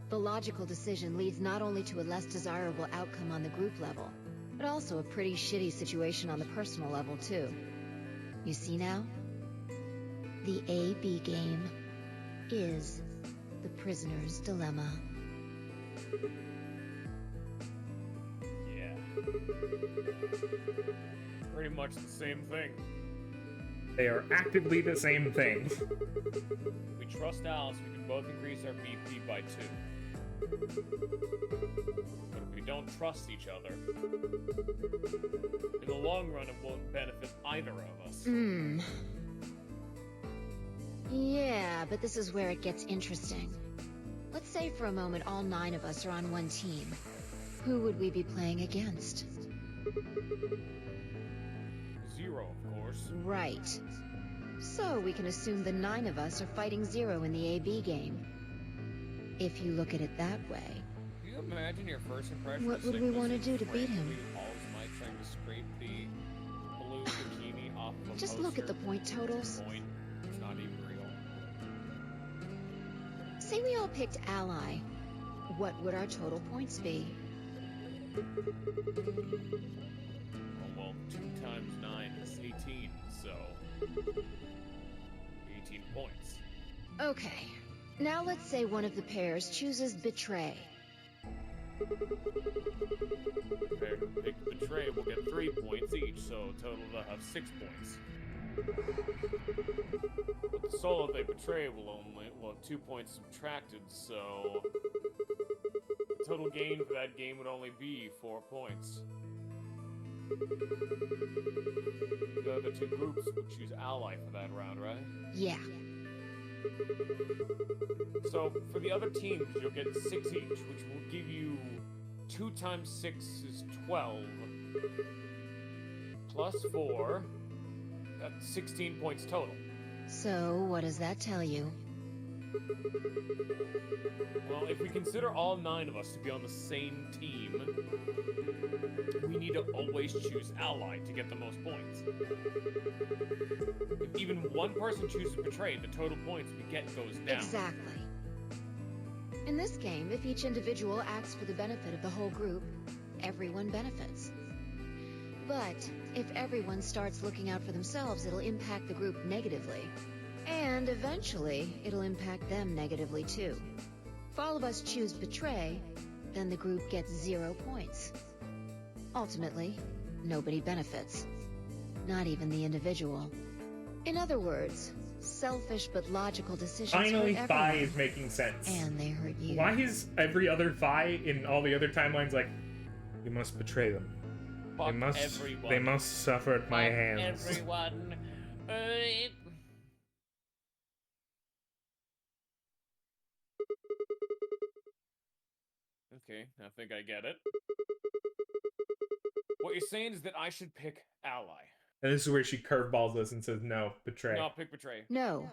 the logical decision leads not only to a less desirable outcome on the group level, but also a pretty shitty situation on the personal level, too. You see now? The A-B game is the prisoner's dilemma. Yeah. Pretty much the same thing. They are actively the same thing. If we trust Alice, we can both increase our BP by 2. But if we don't trust each other, in the long run it won't benefit either of us. Yeah, but this is where it gets interesting. Let's say for a moment all 9 of us are on one team. Who would we be playing against? Zero, of course. Right. So we can assume the 9 of us are fighting Zero in the AB game. If you look at it that way. Do you imagine your first impression What of would we Sigma's want to do to beat him? incredibly All-Might trying to scrape the blue bikini off of a Just look at poster? the point totals. Point. It's not even real. Say we all picked Ally. What would our total points be? Oh, well, 2 times 9 is 18, so... 18 points. Okay. Now let's say one of the pairs chooses betray. The pair who picked betray will get 3 points each, so total they'll have 6 points. But the soul that they betray will have 2 points subtracted, so the total gain for that game would only be 4 points. The other two groups would choose ally for that round, right? Yeah. So for the other teams, you'll get 6 each, which will give you 2 times 6 is 12. Plus 4. That's 16 points total. So, what does that tell you? Well, if we consider all 9 of us to be on the same team, we need to always choose ally to get the most points. If even one person chooses betray, the total points we get goes down. Exactly. In this game, if each individual acts for the benefit of the whole group, everyone benefits. But if everyone starts looking out for themselves, it'll impact the group negatively. And eventually, it'll impact them negatively too. If all of us choose betray, then the group gets 0 points. Ultimately, nobody benefits. Not even the individual. In other words, selfish but logical decisions Finally, hurt Phi everyone. is making sense. And they hurt you. Why is every other Phi in all the other timelines like, you must betray them? Fuck They must suffer at my hands. Everyone. Okay, I think I get it. What you're saying is that I should pick ally. And this is where she curveballs us and says, no, betray. No, pick betray. No.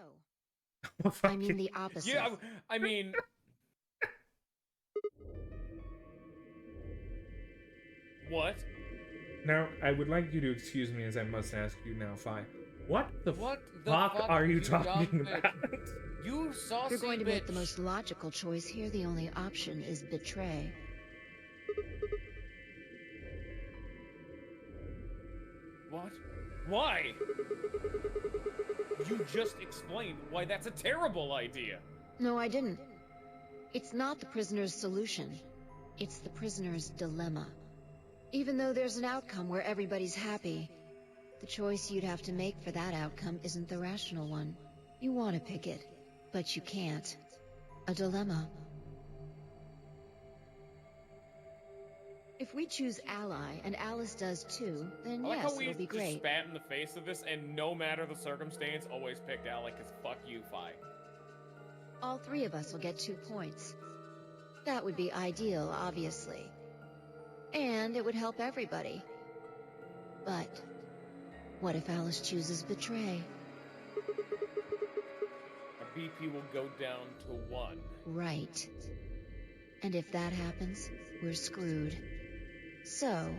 Well, I mean the opposite. Yeah, I mean... What? Now, I would like you to excuse me as I must ask you now, Phi. What the fuck fuck are you you talking dumb about? You saucy If you're going to make the bitch. most logical choice here, the only option is betray. What? Why? You just explained why that's a terrible idea. No, I didn't. It's not the prisoner's solution. It's the prisoner's dilemma. Even though there's an outcome where everybody's happy, the choice you'd have to make for that outcome isn't the rational one. You want to pick it, but you can't. A dilemma. If we choose ally, and Alice does too, then I like yes, how we it'll be just great. spat in the face of this, and no matter the circumstance, always picked ally, because fuck you, Phi. All 3 of us will get 2 points. That would be ideal, obviously. And it would help everybody. But what if Alice chooses betray? Our BP will go down to 1. Right. And if that happens, we're screwed. So...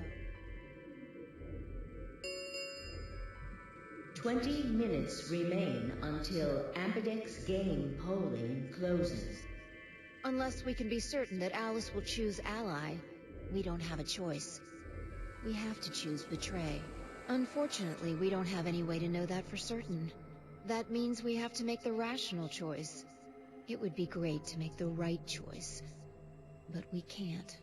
20 minutes remain until Ambidex game polling closes. unless we can be certain that Alice will choose ally, we don't have a choice. We have to choose betray. Unfortunately, we don't have any way to know that for certain. That means we have to make the rational choice. It would be great to make the right choice, but we can't.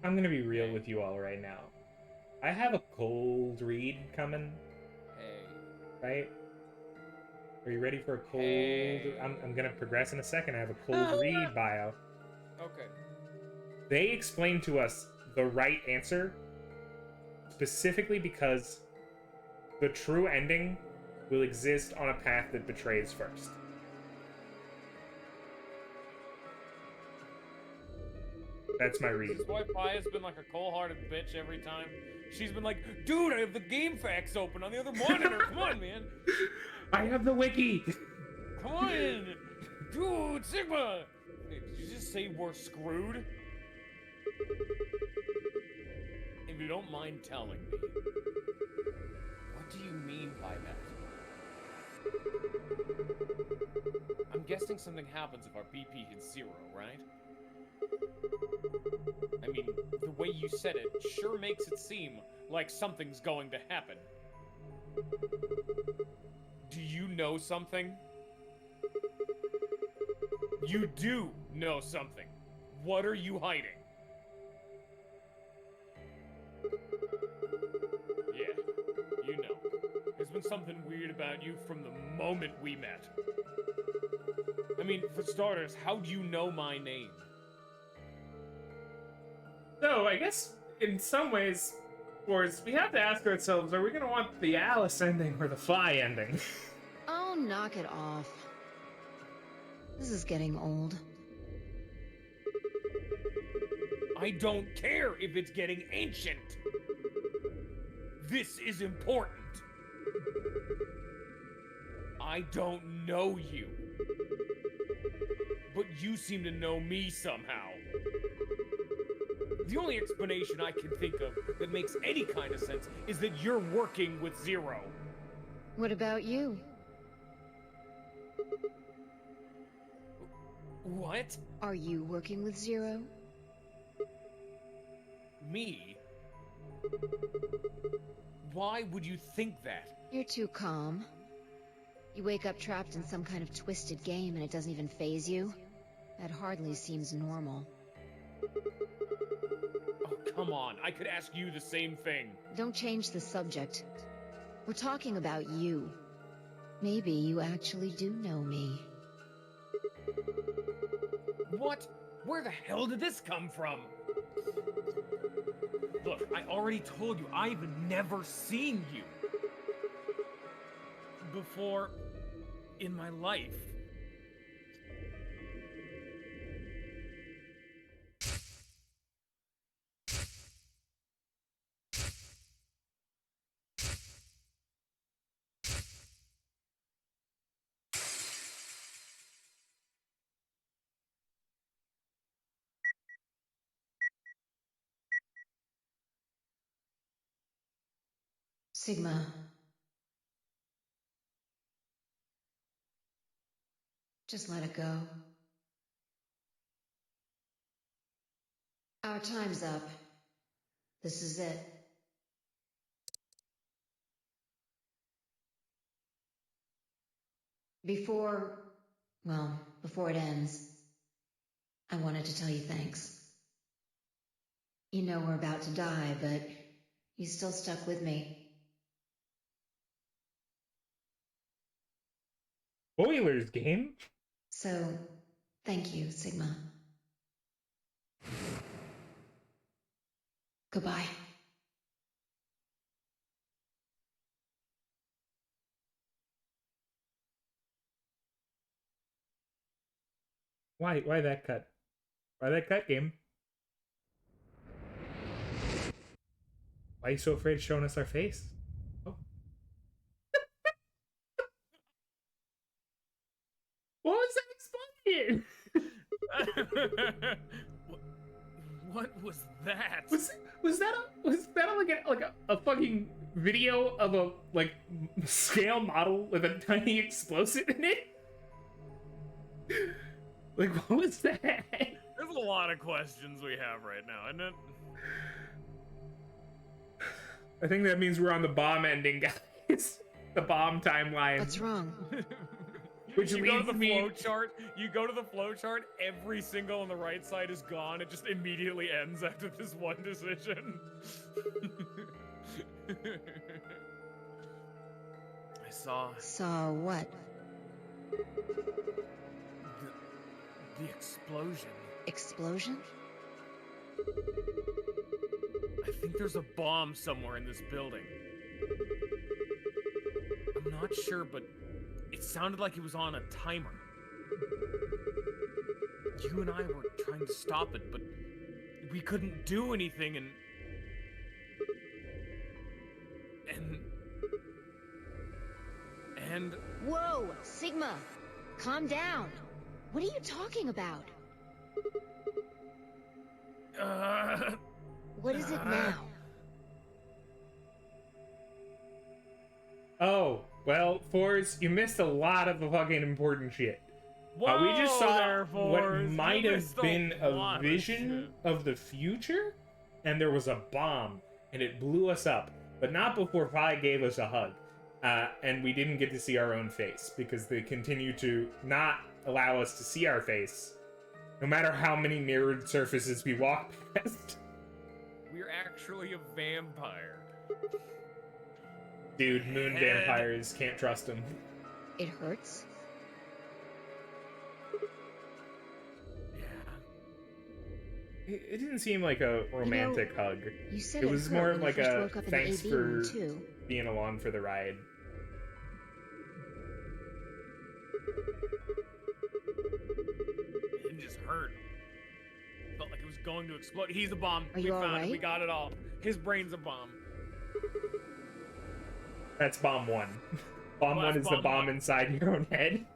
I'm gonna be real with you all right now. I have a cold read coming. Hey. Right? Are you ready for a cold... Hey. I'm gonna progress in a second. I have a cold read bio. Okay. They explained to us the right answer specifically because the true ending will exist on a path that betrays first. That's my read. This is why Pi has been like a cold-hearted bitch every time. She's been like, dude, I have the game facts open on the other monitor. Come on, man. I have the wiki. Come on. Dude, Sigma. Hey, did you just say we're screwed? If you don't mind telling me, what do you mean by that? I'm guessing something happens if our BP hits 0, right? I mean, the way you said it sure makes it seem like something's going to happen. Do you know something? You do know something. What are you hiding? Yeah, you know. There's been something weird about you from the moment we met. I mean, for starters, how do you know my name? So, I guess, in some ways, Forrest, we have to ask ourselves, are we going to want the Alice ending or the Fly ending? Oh, knock it off. This is getting old. I don't care if it's getting ancient. This is important. I don't know you. But you seem to know me somehow. The only explanation I can think of that makes any kind of sense is that you're working with Zero. What about you? What? Are you working with Zero? Me? Why would you think that? You're too calm. You wake up trapped in some kind of twisted game and it doesn't even faze you? That hardly seems normal. Oh, come on. I could ask you the same thing. Don't change the subject. We're talking about you. Maybe you actually do know me. What? Where the hell did this come from? Look, I already told you, I've never seen you before in my life. Sigma. Just let it go. Our time's up. This is it. Before it ends, I wanted to tell you thanks. You know we're about to die, but you still stuck with me. Spoilers, game? So, thank you, Sigma. Goodbye. Why that cut? Why that cut, game? Why are you so afraid of showing us our face? Oh. What was that explaining? What was that? Was that like a fucking video of a like scale model with a tiny explosive in it? Like, what was that? There's a lot of questions we have right now, isn't it? I think that means we're on the bomb ending, guys. The bomb timeline. What's wrong? Which you go to the leads me... flow chart. You go to the flow chart. Every single on the right side is gone. It just immediately ends after this one decision. I saw. Saw what? The explosion. Explosion? I think there's a bomb somewhere in this building. I'm not sure, but it sounded like it was on a timer. You and I were trying to stop it, but we couldn't do anything, and Whoa, Sigma! Calm down! What are you talking about? What is it now? Oh, well, Forrest, you missed a lot of the fucking important shit. Whoa, We just saw there, what Forrest. might You have missed been a lot of vision shit. of the future, and there was a bomb, and it blew us up, but not before Pi gave us a hug. And we didn't get to see our own face, because they continue to not allow us to see our face, no matter how many mirrored surfaces we walk past. We're actually a vampire. Dude, moon vampires, can't trust them. It hurts? It didn't seem like a romantic hug. You said It was more hurt when like you first a woke up in thanks the AB for room too. being along for the ride. It didn't just hurt. Felt like it was going to explode. He's a bomb. Are you we found alright? it. We got it all. His brain's a bomb. That's bomb one. Bomb Well, one that's is the bomb bomb one. inside your own head.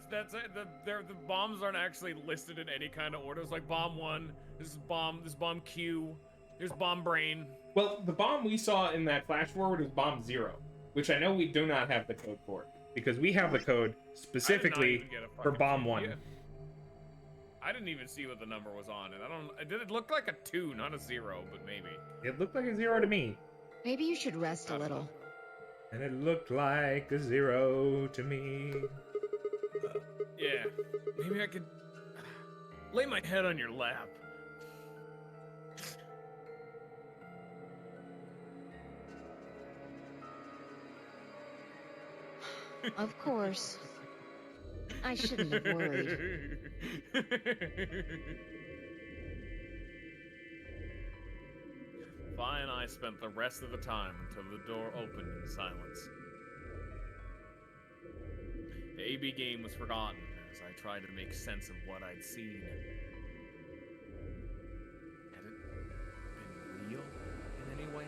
That's it. The bombs aren't actually listed in any kind of order. It's like bomb one. This is bomb Q. Here's bomb brain. Well, the bomb we saw in that flash forward is bomb 0, which I know we do not have the code for, because we have the code specifically for bomb 1. Yeah. I didn't even see what the number was on it. Did it look like a 2, not a 0, but maybe. It looked like a 0 to me. Maybe you should rest a little. And it looked like a 0 to me. Yeah. Maybe I could lay my head on your lap. Of course. I shouldn't have worried. Vi and I spent the rest of the time until the door opened in silence. The AB game was forgotten as I tried to make sense of what I'd seen. Had it been real in any way?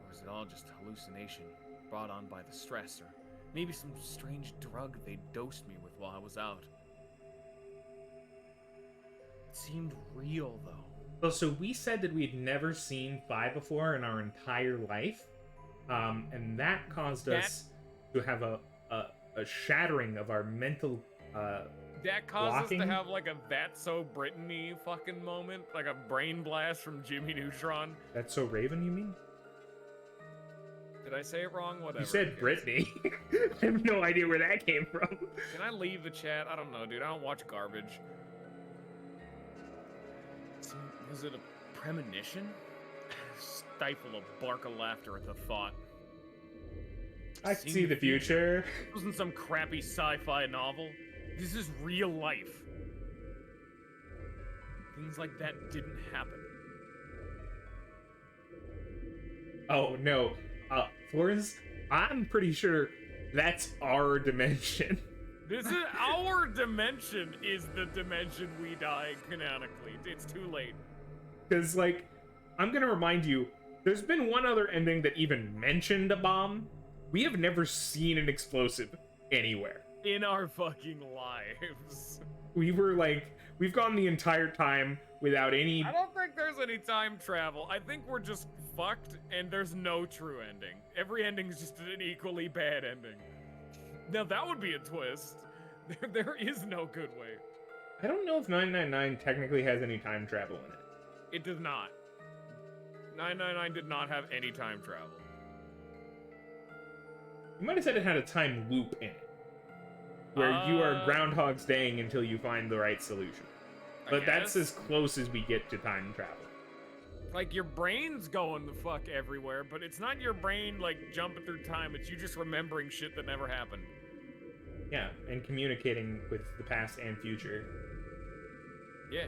Or was it all just hallucination brought on by the stress, or maybe some strange drug they dosed me with while I was out? It seemed real, though. Well, so we said that we'd never seen Phi before in our entire life, and that caused us to have a shattering of our mental That caused blocking. us to have like a That's So Brittany fucking moment, like a brain blast from Jimmy Neutron. That's So Raven, you mean? Did I say it wrong? Whatever. You said Brittany. I have no idea where that came from. Can I leave the chat? I don't know, dude. I don't watch garbage. Was it a premonition? Stifle a bark of laughter at the thought. I can see the future. It wasn't some crappy sci-fi novel. This is real life. Things like that didn't happen. Oh no, Flores, I'm pretty sure that's our dimension. This is our dimension. Is the dimension we die canonically? It's too late. Because, like, I'm gonna remind you, there's been one other ending that even mentioned a bomb. We have never seen an explosive anywhere. In our fucking lives. We were like, we've gone the entire time without any... I don't think there's any time travel. I think we're just fucked and there's no true ending. Every ending's just an equally bad ending. Now that would be a twist. There is no good way. I don't know if 999 technically has any time travel in it. It does not. 999 did not have any time travel. You might have said it had a time loop in it. Where you are Groundhog's Daying until you find the right solution. But that's as close as we get to time travel. Like, your brain's going the fuck everywhere, but it's not your brain, like, jumping through time. It's you just remembering shit that never happened. Yeah, and communicating with the past and future. Yeah.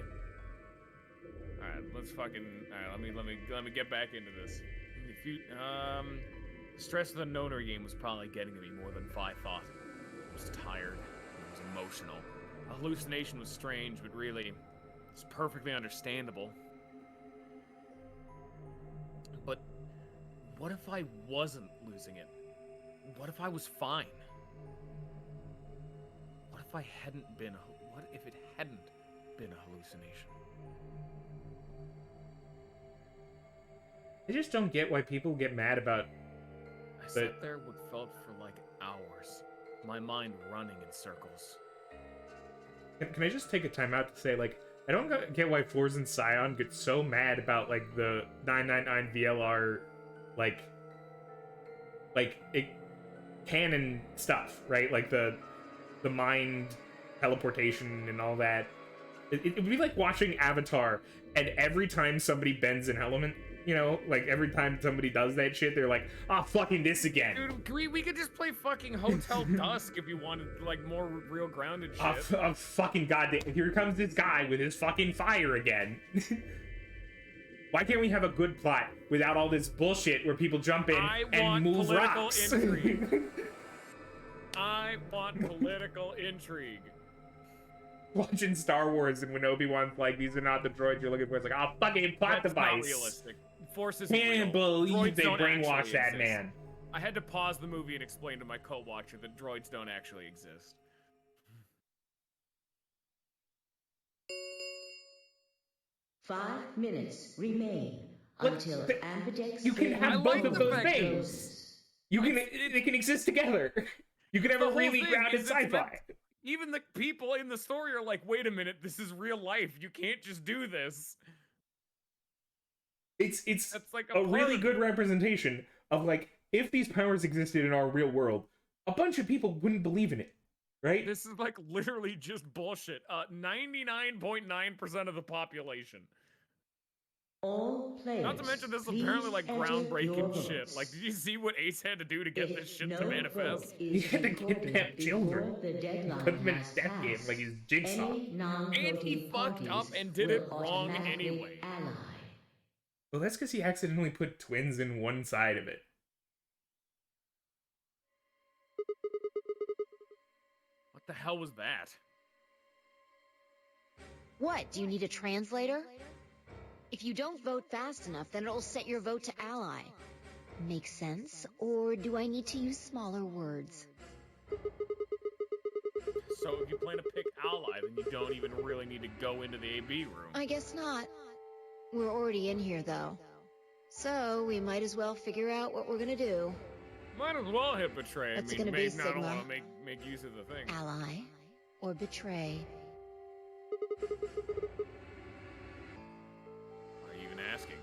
Alright, let's fucking... Alright, let me get back into this. If you, stress of the Noner game was probably getting to me more than I thought. I was tired. I was emotional. A hallucination was strange, but really, it's perfectly understandable. But what if I wasn't losing it? What if I was fine? What if I hadn't been... What if it hadn't been a hallucination? I just don't get why people get mad about... I sat there with felt for like hours, My mind running in circles. Can I just take a time out to say, like, I don't get why Forza and Scion get so mad about, like, the 999 VLR, canon stuff, right? Like, the mind teleportation and all that. It would be like watching Avatar, and every time somebody bends an element, you know, like, every time somebody does that shit, they're like, ah, fucking this again. Dude, we could just play fucking Hotel Dusk if you wanted, like, more real grounded shit. Oh, fucking goddamn. Here comes this guy with his fucking fire again. Why can't we have a good plot without all this bullshit where people jump in and move rocks? Intrigue. I want political intrigue. Watching Star Wars and when Obi-Wan's like, these are not the droids you're looking for. It's like, oh, fucking plot device. That's not realistic. Force isn't Can't real. believe Droids they don't brainwashed actually that exist. man. I had to pause the movie and explain to my co-watcher that droids don't actually exist. Five minutes remain until Ambidex. You can have both of those things. You can. They can exist together. You can have a really grounded sci-fi. Even the people in the story are like, wait a minute, this is real life. You can't just do this. It's like a really good representation of, like, if these powers existed in our real world, a bunch of people wouldn't believe in it, right? This is, like, literally just bullshit. 99.9% of the population. All players. Not to mention this is apparently, like, groundbreaking shit. Like, did you see what Ace had to do to get this shit to manifest? He had to kidnap children. Put them in a death game like he's Jigsaw. And he fucked up and did it wrong anyway. Well, that's because he accidentally put twins in one side of it. What the hell was that? What? Do you need a translator? If you don't vote fast enough, then it'll set your vote to ally. Make sense? Or do I need to use smaller words? So if you plan to pick ally, then you don't even really need to go into the AB room. I guess not. We're already in here, though. So we might as well figure out what we're gonna do. Might as well hit betray. It's I mean, gonna be I don't Sigma. want to make use of the thing. Ally or betray. Are you even asking?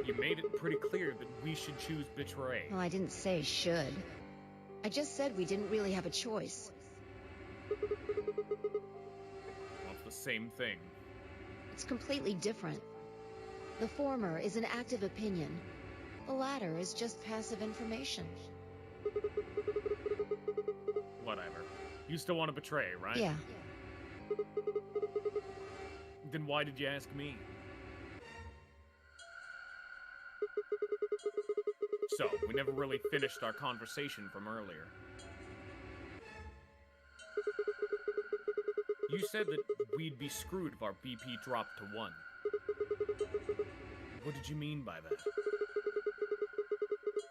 You made it pretty clear that we should choose betray. Well, I didn't say should. I just said we didn't really have a choice. Well, it's the same thing. It's completely different. The former is an active opinion. The latter is just passive information. Whatever. You still want to betray, right? Yeah. Then why did you ask me? So, we never really finished our conversation from earlier. You said that we'd be screwed if our BP dropped to 1. What did you mean by that?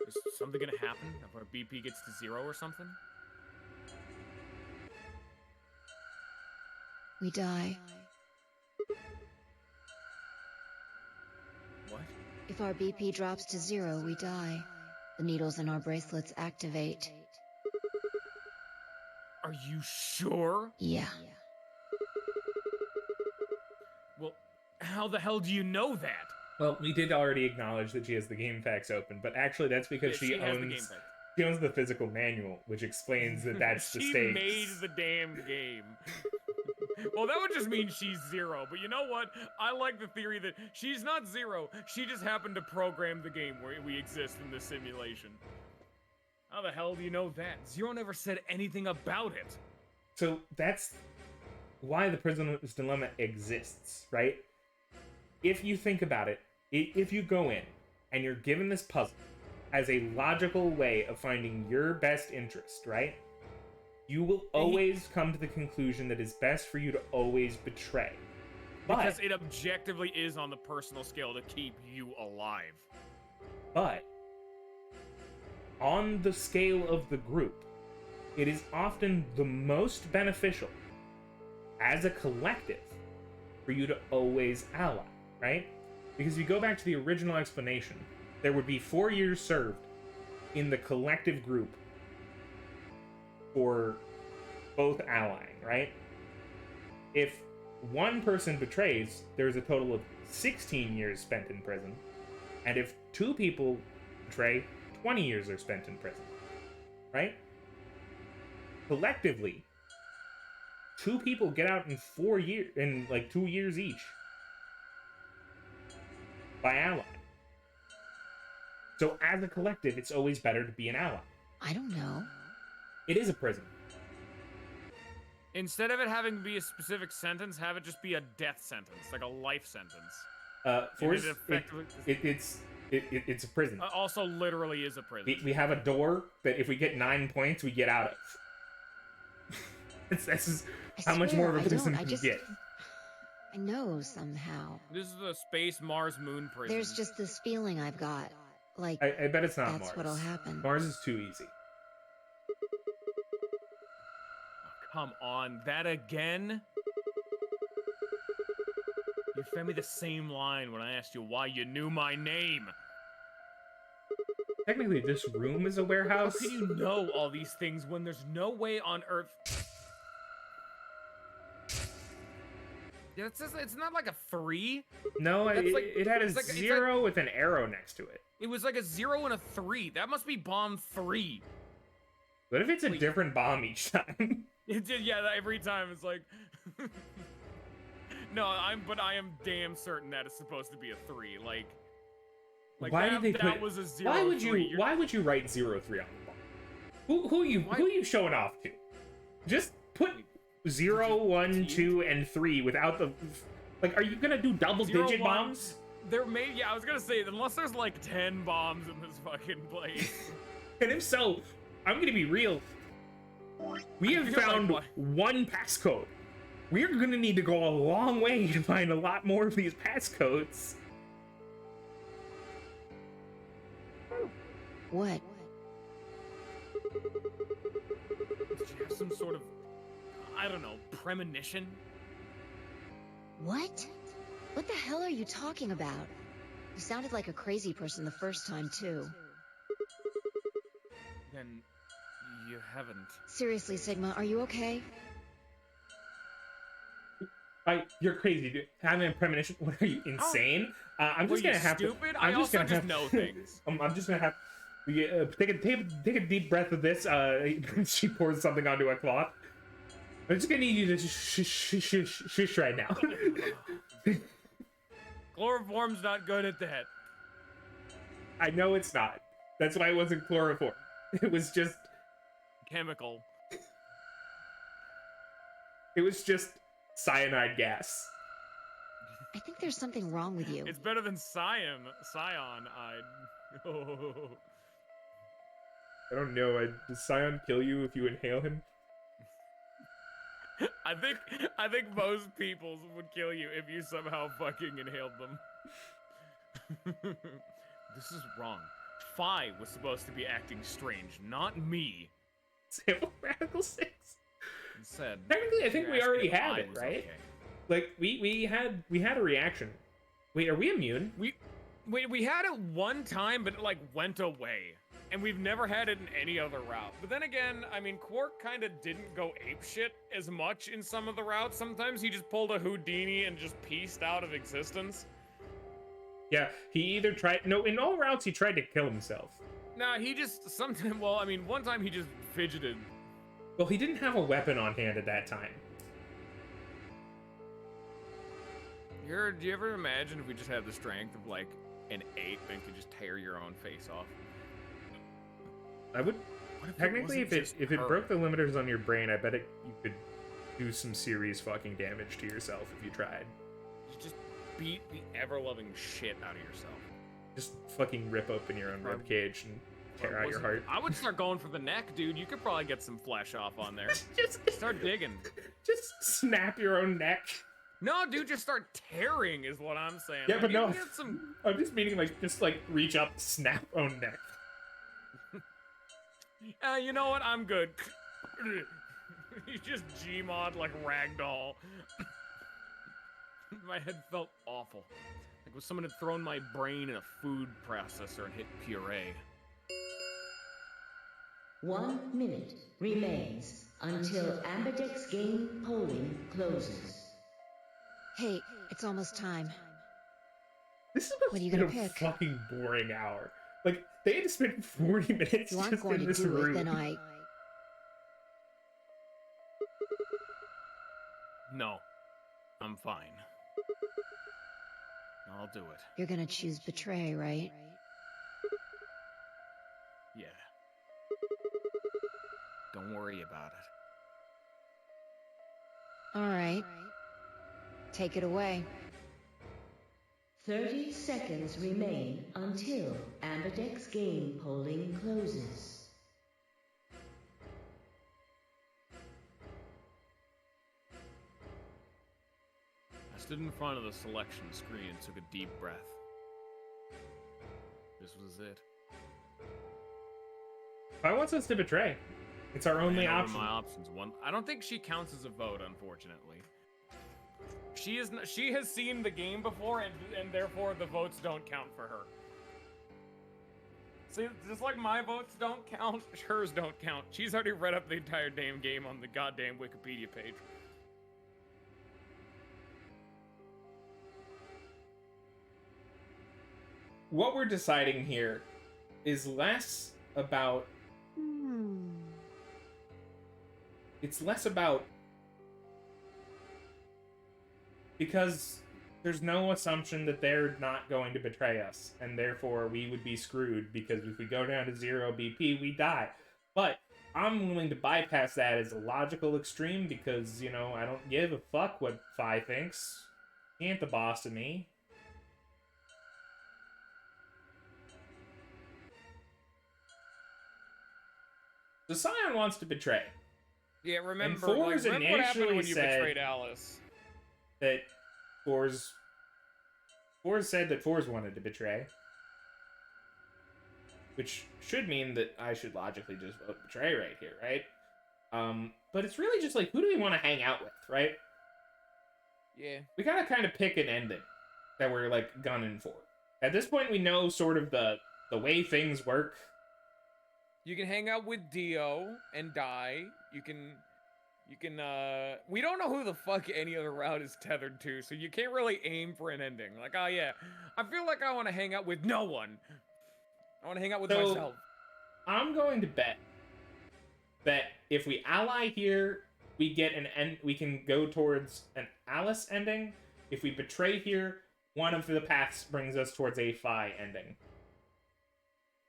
Is something gonna happen if our BP gets to 0 or something? We die. What? If our BP drops to 0, we die. The needles in our bracelets activate. Are you sure? Yeah. Well, how the hell do you know that? Well, we did already acknowledge that she has the game facts open, but actually that's because Yeah, she has the game owns facts. she owns the physical manual, which explains that that's the She stakes. made the damn game. Well, that would just mean she's 0, but you know what? I like the theory that she's not 0, she just happened to program the game where we exist in this simulation. How the hell do you know that? 0 never said anything about it. So that's why the prisoner's dilemma exists, right? If you think about it, if you go in and you're given this puzzle as a logical way of finding your best interest, right? You will always come to the conclusion that it's best for you to always betray. Because it objectively is on the personal scale to keep you alive. But on the scale of the group, it is often the most beneficial as a collective for you to always ally, right? Because if you go back to the original explanation, there would be 4 years served in the collective group for both allying, right? If one person betrays, there's a total of 16 years spent in prison. And if 2 people betray, 20 years are spent in prison. Right? Collectively, 2 people get out in 4 years, in like 2 years each. By ally. So as a collective, it's always better to be an ally. I don't know. It is a prison. Instead of it having to be a specific sentence, have it just be a death sentence, like a life sentence. It's a prison. Also, literally is a prison. We have a door that if we get 9 points, we get out of. This is how much more of a prison can you get. I know somehow. This is the space Mars moon prison. There's just this feeling I've got. Like, I bet it's not Mars. That's what'll happen. Mars is too easy. Oh, come on, that again? You fed me the same line when I asked you why you knew my name. Technically, this room is a warehouse. How can you know all these things when there's no way on Earth? Yeah, it's not like a 3. No, it had a 0 with an arrow next to it. It was like a 0 and a 3. That must be bomb 3. What if it's a different bomb each time? Yeah, every time it's like... No, I am damn certain that it's supposed to be a 3. Like why that, did they that put, was a 0. Why would you write 0-3 on the bomb? Who are you showing off to? Just put 0, 1, 2, and 3 without the... Like, are you gonna do double-digit bombs? There may... Yeah, I was gonna say, unless there's like 10 bombs in this fucking place. And if so, I'm gonna be real. We have found one passcode. We're gonna need to go a long way to find a lot more of these passcodes. What? Did you have some sort of... I don't know, premonition? What? What the hell are you talking about? You sounded like a crazy person the first time, too. Then you haven't. Seriously, Sigma, are you okay? You're crazy, dude. Having a premonition? What are you, insane? I'm just gonna have stupid? to. I also just know things. I'm just gonna have. Take a deep breath of this. She pours something onto a cloth. I'm just gonna need you to shush right now. Chloroform's not good at that. I know it's not. That's why it wasn't chloroform. It was just... chemical. It was just cyanide gas. I think there's something wrong with you. It's better than cyanide. Oh. I don't know. Does Scion kill you if you inhale him? I think most people's would kill you if you somehow fucking inhaled them. This is wrong. Phi was supposed to be acting strange, not me. Sample Radical 6. Instead, technically, I think we already had it, right? Okay. Like we had a reaction. Wait, are we immune? We had it one time, but it like went away. And we've never had it in any other route. But then again, I mean, Quark kind of didn't go apeshit as much in some of the routes. Sometimes he just pulled a Houdini and just pieced out of existence. Yeah, he either tried... No, in all routes, he tried to kill himself. Nah, he just... Sometimes... Well, I mean, one time he just fidgeted. Well, he didn't have a weapon on hand at that time. Do you ever imagine if we just had the strength of, like, an ape and could just tear your own face off? I would... Technically, if it broke the limiters on your brain, I bet you could do some serious fucking damage to yourself if you tried. You just beat the ever-loving shit out of yourself. Just fucking rip open your own ribcage and tear out your heart. I would start going for the neck, dude. You could probably get some flesh off on there. Just start digging. Just snap your own neck. No, dude, just start tearing is what I'm saying. Yeah, like, but no. I'm just meaning just reach up, snap own neck. You know what? I'm good. You just Gmod like ragdoll. My head felt awful. Like someone had thrown my brain in a food processor and hit puree. 1 minute remains until Ambidex game polling closes. Hey, it's almost time. This is What are you been gonna a pick? fucking boring hour. Like, they had to spend 40 minutes If you aren't just going in to this do room. it, then I... No. I'm fine. I'll do it. You're gonna choose betray, right? Yeah. Don't worry about it. All right. Take it away. 30 seconds remain until Ambidex game polling closes. I stood in front of the selection screen and took a deep breath. This was it. Why wants us to betray? It's our only Ran over option. My options. One. I don't think she counts as a vote, unfortunately. She has seen the game before, and therefore the votes don't count for her. See, just like my votes don't count, hers don't count. She's already read up the entire damn game on the goddamn Wikipedia page. What we're deciding here is less about... It's less about... Because there's no assumption that they're not going to betray us, and therefore we would be screwed, because if we go down to 0 BP, we die. But I'm willing to bypass that as a logical extreme, because, you know, I don't give a fuck what Fi thinks. He ain't the boss of me. So Scion wants to betray. Yeah, remember, Fours remember what happened when initially you said betrayed Alice. That Fours said that Fours wanted to betray. Which should mean that I should logically just vote betray right here, right? But it's really just like, who do we want to hang out with, right? Yeah. We gotta kind of pick an ending that we're, like, gunning for. At this point, we know sort of the way things work. You can hang out with Dio and die. You can, we don't know who the fuck any other route is tethered to, so you can't really aim for an ending. Like, oh yeah, I feel like I want to hang out with no one. I want to hang out with myself. I'm going to bet that if we ally here, we get an end. We can go towards an Alice ending. If we betray here, one of the paths brings us towards a Fi ending.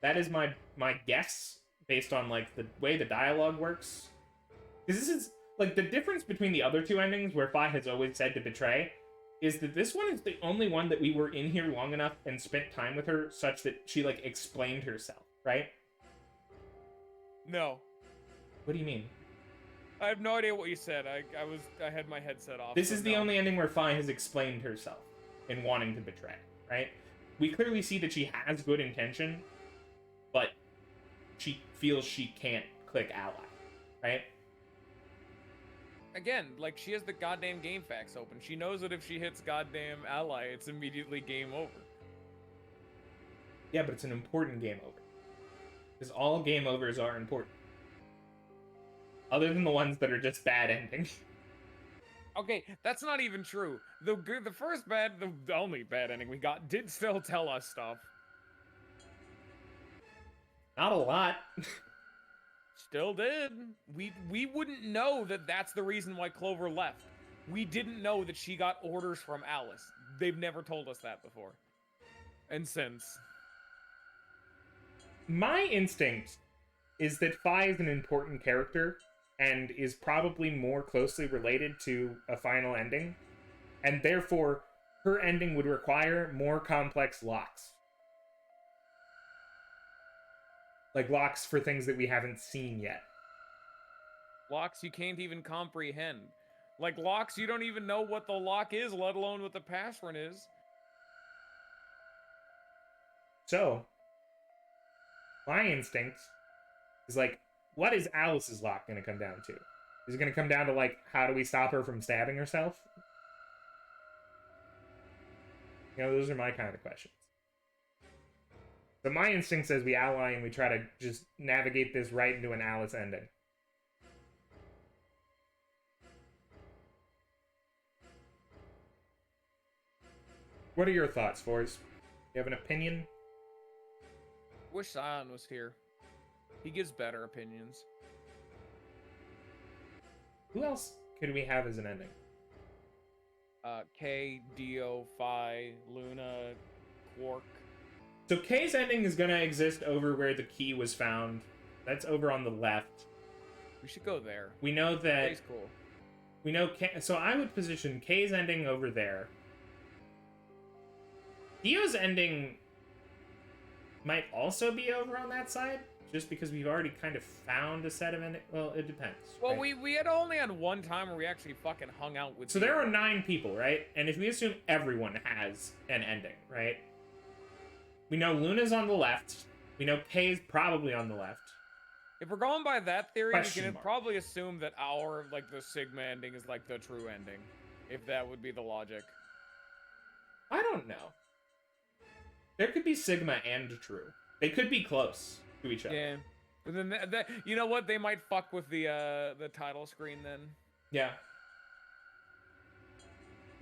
That is my guess, based on, like, the way the dialogue works. Because this is, like, the difference between the other two endings, where Fi has always said to betray, is that this one is the only one that we were in here long enough and spent time with her such that she, like, explained herself, right? No. What do you mean? I have no idea what you said. I had my headset off. This so is the no. only ending where Fi has explained herself in wanting to betray, right? We clearly see that she has good intention, but she feels she can't click ally, right? Again, like, she has the goddamn game facts open. She knows that if she hits goddamn ally, it's immediately game over. Yeah, but it's an important game over. Because all game overs are important. Other than the ones that are just bad endings. Okay, that's not even true. The first bad, the only bad ending we got did still tell us stuff. Not a lot. Still did. We wouldn't know that that's the reason why Clover left. We didn't know that she got orders from Alice. They've never told us that before. And since. My instinct is that Fi is an important character and is probably more closely related to a final ending, and therefore her ending would require more complex locks. Like locks for things that we haven't seen yet. Locks you can't even comprehend. Like locks you don't even know what the lock is, let alone what the password is. So, my instinct is like, what is Alice's lock going to come down to? Is it going to come down to, like, how do we stop her from stabbing herself? You know, those are my kind of questions. So my instinct says we ally and we try to just navigate this right into an Alice ending. What are your thoughts, Forrest? You have an opinion? Wish Scion was here. He gives better opinions. Who else could we have as an ending? K, Dio, Phi, Luna, Quark. So K's ending is going to exist over where the key was found. That's over on the left. We should go there. We know that... K's cool. We know K... So I would position K's ending over there. Dio's ending might also be over on that side, just because we've already kind of found a set of ending. Well, it depends. Well, right? we had only had one time where we actually fucking hung out with. So there are 9 people, right? And if we assume everyone has an ending, right? We know Luna's on the left. We know K's probably on the left. If we're going by that theory, Question we can mark. probably assume that our the Sigma ending is like the true ending, if that would be the logic. I don't know. There could be Sigma and True. They could be close to each other. Yeah. But then you know what? They might fuck with the title screen then. Yeah.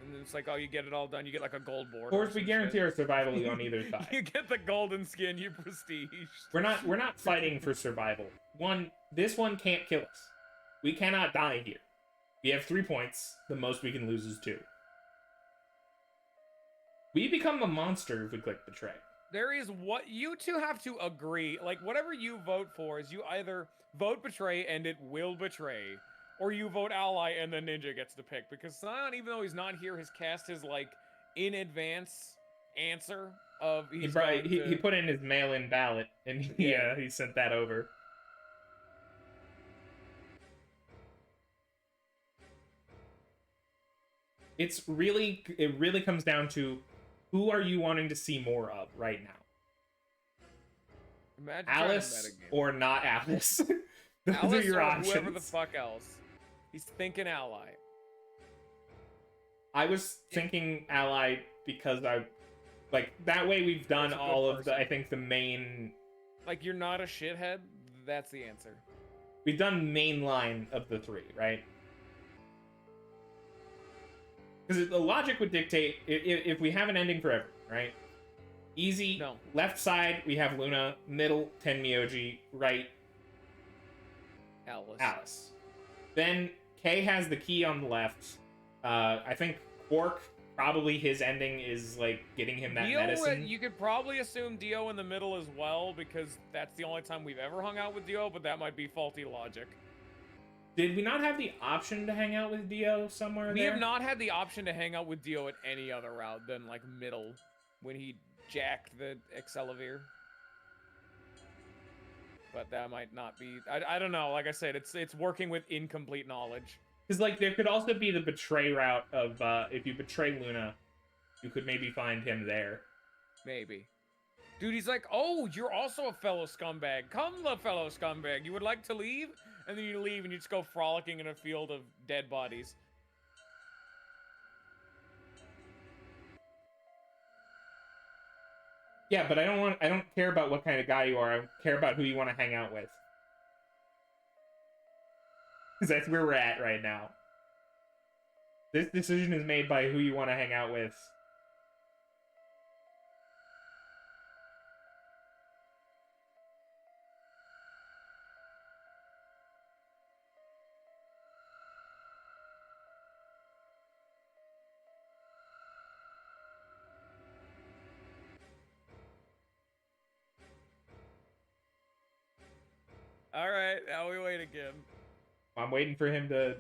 And then it's like, oh, you get it all done. You get like a gold board. Of course, we guarantee our survival on either side. You get the golden skin. You prestige. We're not fighting for survival. This one can't kill us. We cannot die here. We have 3 points. The most we can lose is 2. We become a monster if we click betray. There is what you two have to agree. Like, whatever you vote for is you either vote betray and it will betray, or you vote ally and the ninja gets to pick. Because Scion, even though he's not here, has cast his, in advance answer of... He put in his mail-in ballot, and he sent that over. It really comes down to who are you wanting to see more of right now? Imagine Alice or not Alice? Those Alice are your or options. whoever the fuck else. He's thinking ally. I was thinking ally because that way we've done That's a good all of person. I think the main... Like, you're not a shithead? That's the answer. We've done main line of the 3, right? Because the logic would dictate if we have an ending for everyone, right? Easy. No. Left side, we have Luna. Middle, Tenmyoji. Right, Alice. Then K has the key on the left. I think Quark, probably his ending is getting him that medicine. You could probably assume Dio in the middle as well, because that's the only time we've ever hung out with Dio, but that might be faulty logic. Did we not have the option to hang out with Dio somewhere We there? have not had the option to hang out with Dio at any other route than, middle, when he jacked the Excelivir. But that might not be... I don't know. Like I said, it's working with incomplete knowledge. Because, there could also be the betray route of, if you betray Luna, you could maybe find him there. Maybe. Dude, he's like, oh, you're also a fellow scumbag. Come, fellow scumbag. You would like to leave? And then you leave and you just go frolicking in a field of dead bodies. Yeah, but I don't care about what kind of guy you are. I care about who you want to hang out with. Because that's where we're at right now. This decision is made by who you want to hang out with. Alright, now we wait again. I'm waiting for him to...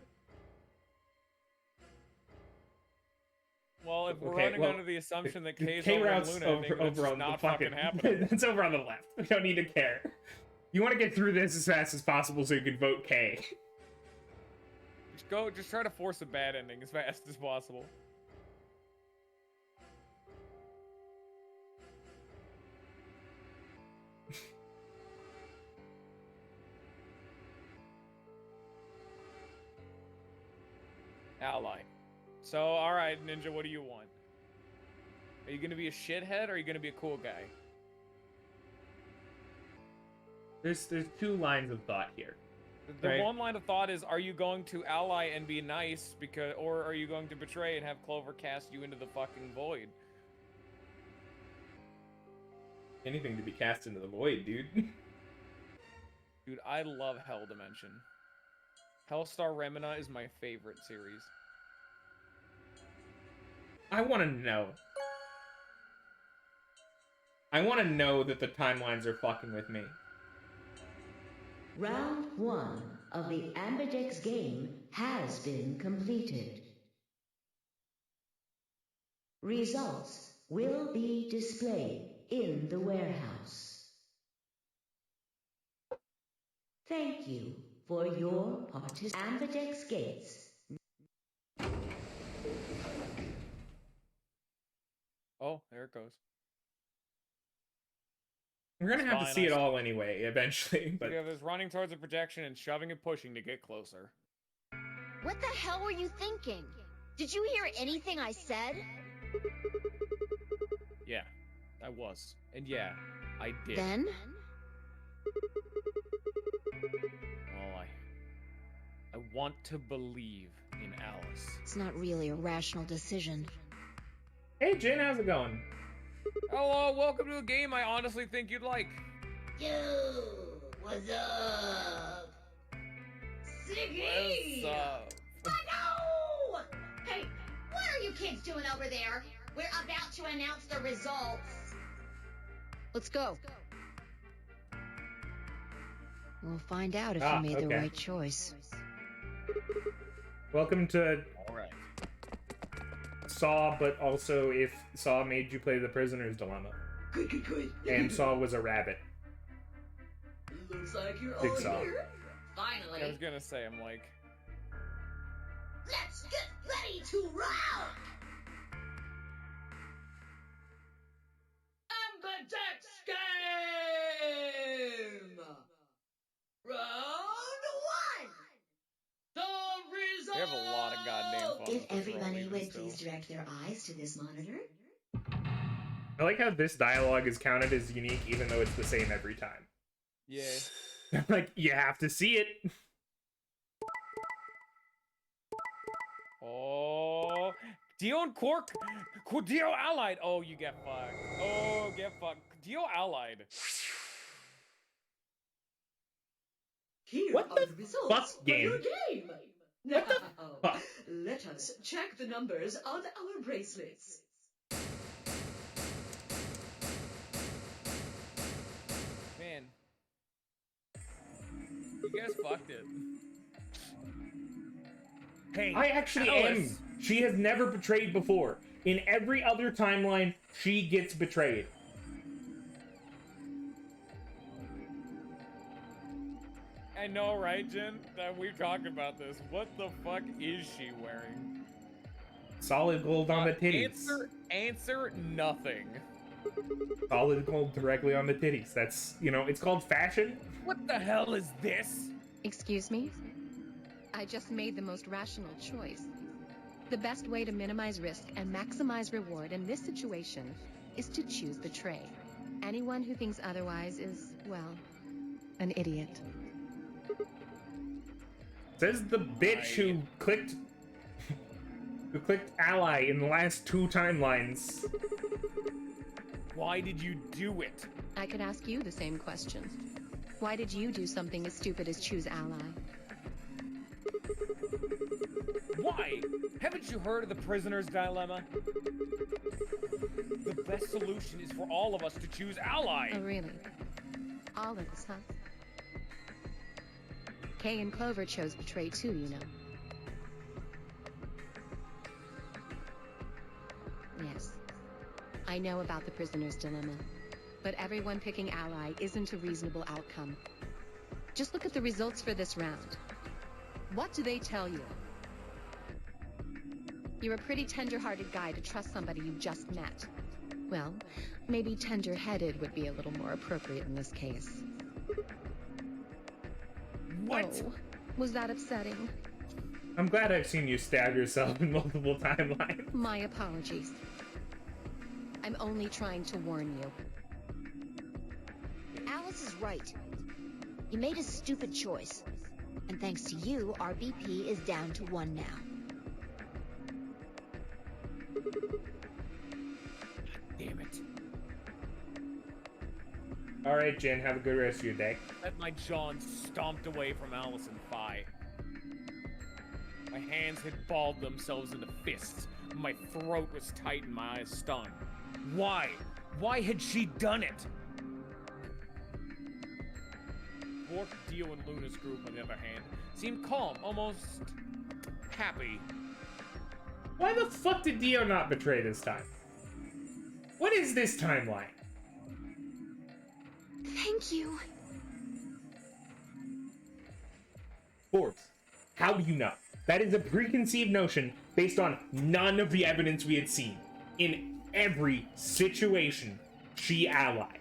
Well, if we're running under the assumption that K's K over route's Luna, I think that's over on not the fucking happening. That's over on the left. We don't need to care. You want to get through this as fast as possible so you can vote K. Just try to force a bad ending as fast as possible. Ally. So, alright, Ninja, what do you want? Are you gonna be a shithead or are you gonna be a cool guy? There's two lines of thought here. The Right. one line of thought is, are you going to ally and be nice, or are you going to betray and have Clover cast you into the fucking void? Anything to be cast into the void, dude. Dude, I love Hell Dimension. Hellstar Remina is my favorite series. I want to know. I want to know that the timelines are fucking with me. Round 1 of the Ambidex game has been completed. Results will be displayed in the warehouse. Thank you for your participation. Ambidex gates. Oh, there it goes. We're gonna It's have to fine, see it all anyway, eventually. But Think of it as running towards a projection and shoving and pushing to get closer. What the hell were you thinking? Did you hear anything I said? Yeah, I was. And yeah, I did. Then? Well, I want to believe in Alice. It's not really a rational decision. hey, Jen, how's it going? Hello, welcome to a game I honestly think you'd like. Yo, what's up? Siggy! What's up? No! Hey, what are you kids doing over there? We're about to announce the results. Let's go. We'll find out if Ah, you made the okay. right choice. Welcome to All right. Saw, but also if Saw made you play the Prisoner's Dilemma. Good. And Saw was a rabbit. Looks like you're Big all Saw. here. I was Finally. gonna say, I'm like, Let's get ready to rock! Ambidex game! Round 1! The results! they have a lot of goddamn fun. If with this role everybody even would still. please direct their eyes to this monitor. I like how this dialogue is counted as unique, even though it's the same every time. Yeah. Like, you have to see it. Oh, Dio and Quark, Dio allied. Oh, you get fucked. Oh, get fucked. Dio allied. Here What are the the results fuck for game? your game. What the Now, fuck? let us check the numbers on our bracelets. Man, you guys fucked it. Hey, I actually Alice. am. She has never betrayed before. In every other timeline, she gets betrayed. I know, right, Jen? That we've talked about this. What the fuck is she wearing? Solid gold on the titties. Answer nothing. Solid gold directly on the titties. That's, you know, it's called fashion. What the hell is this? Excuse me? I just made the most rational choice. The best way to minimize risk and maximize reward in this situation is to choose betray. Anyone who thinks otherwise is, well, an idiot. Says the bitch who clicked ally in the last two timelines. Why did you do it? I could ask you the same question. Why did you do something as stupid as choose ally? Why? Haven't you heard of the prisoner's dilemma? The best solution is for all of us to choose ally. Oh, really? All of us, huh? Kay and Clover chose betray too, you know. Yes. I know about the prisoner's dilemma. But everyone picking ally isn't a reasonable outcome. Just look at the results for this round. What do they tell you? You're a pretty tender-hearted guy to trust somebody you just met. Well, maybe tender-headed would be a little more appropriate in this case. What? Oh, was that upsetting? I'm glad I've seen you stab yourself in multiple timelines. My apologies. I'm only trying to warn you. Alice Alice is right. You made a stupid choice. And thanks to you, our BP is down to 1 now. Damn it. Alright, Jen, have a good rest of your day. Let my John stomped away from Alice and Phi. My hands had balled themselves into fists. My throat was tight and my eyes stunned. Why? Why had she done it? Quark, Dio, and Luna's group, on the other hand, seemed calm, almost happy. Why the fuck did Dio not betray this time? What is this timeline? Thank you. Forbes, how do you know? That is a preconceived notion based on none of the evidence we had seen. In every situation, she allied.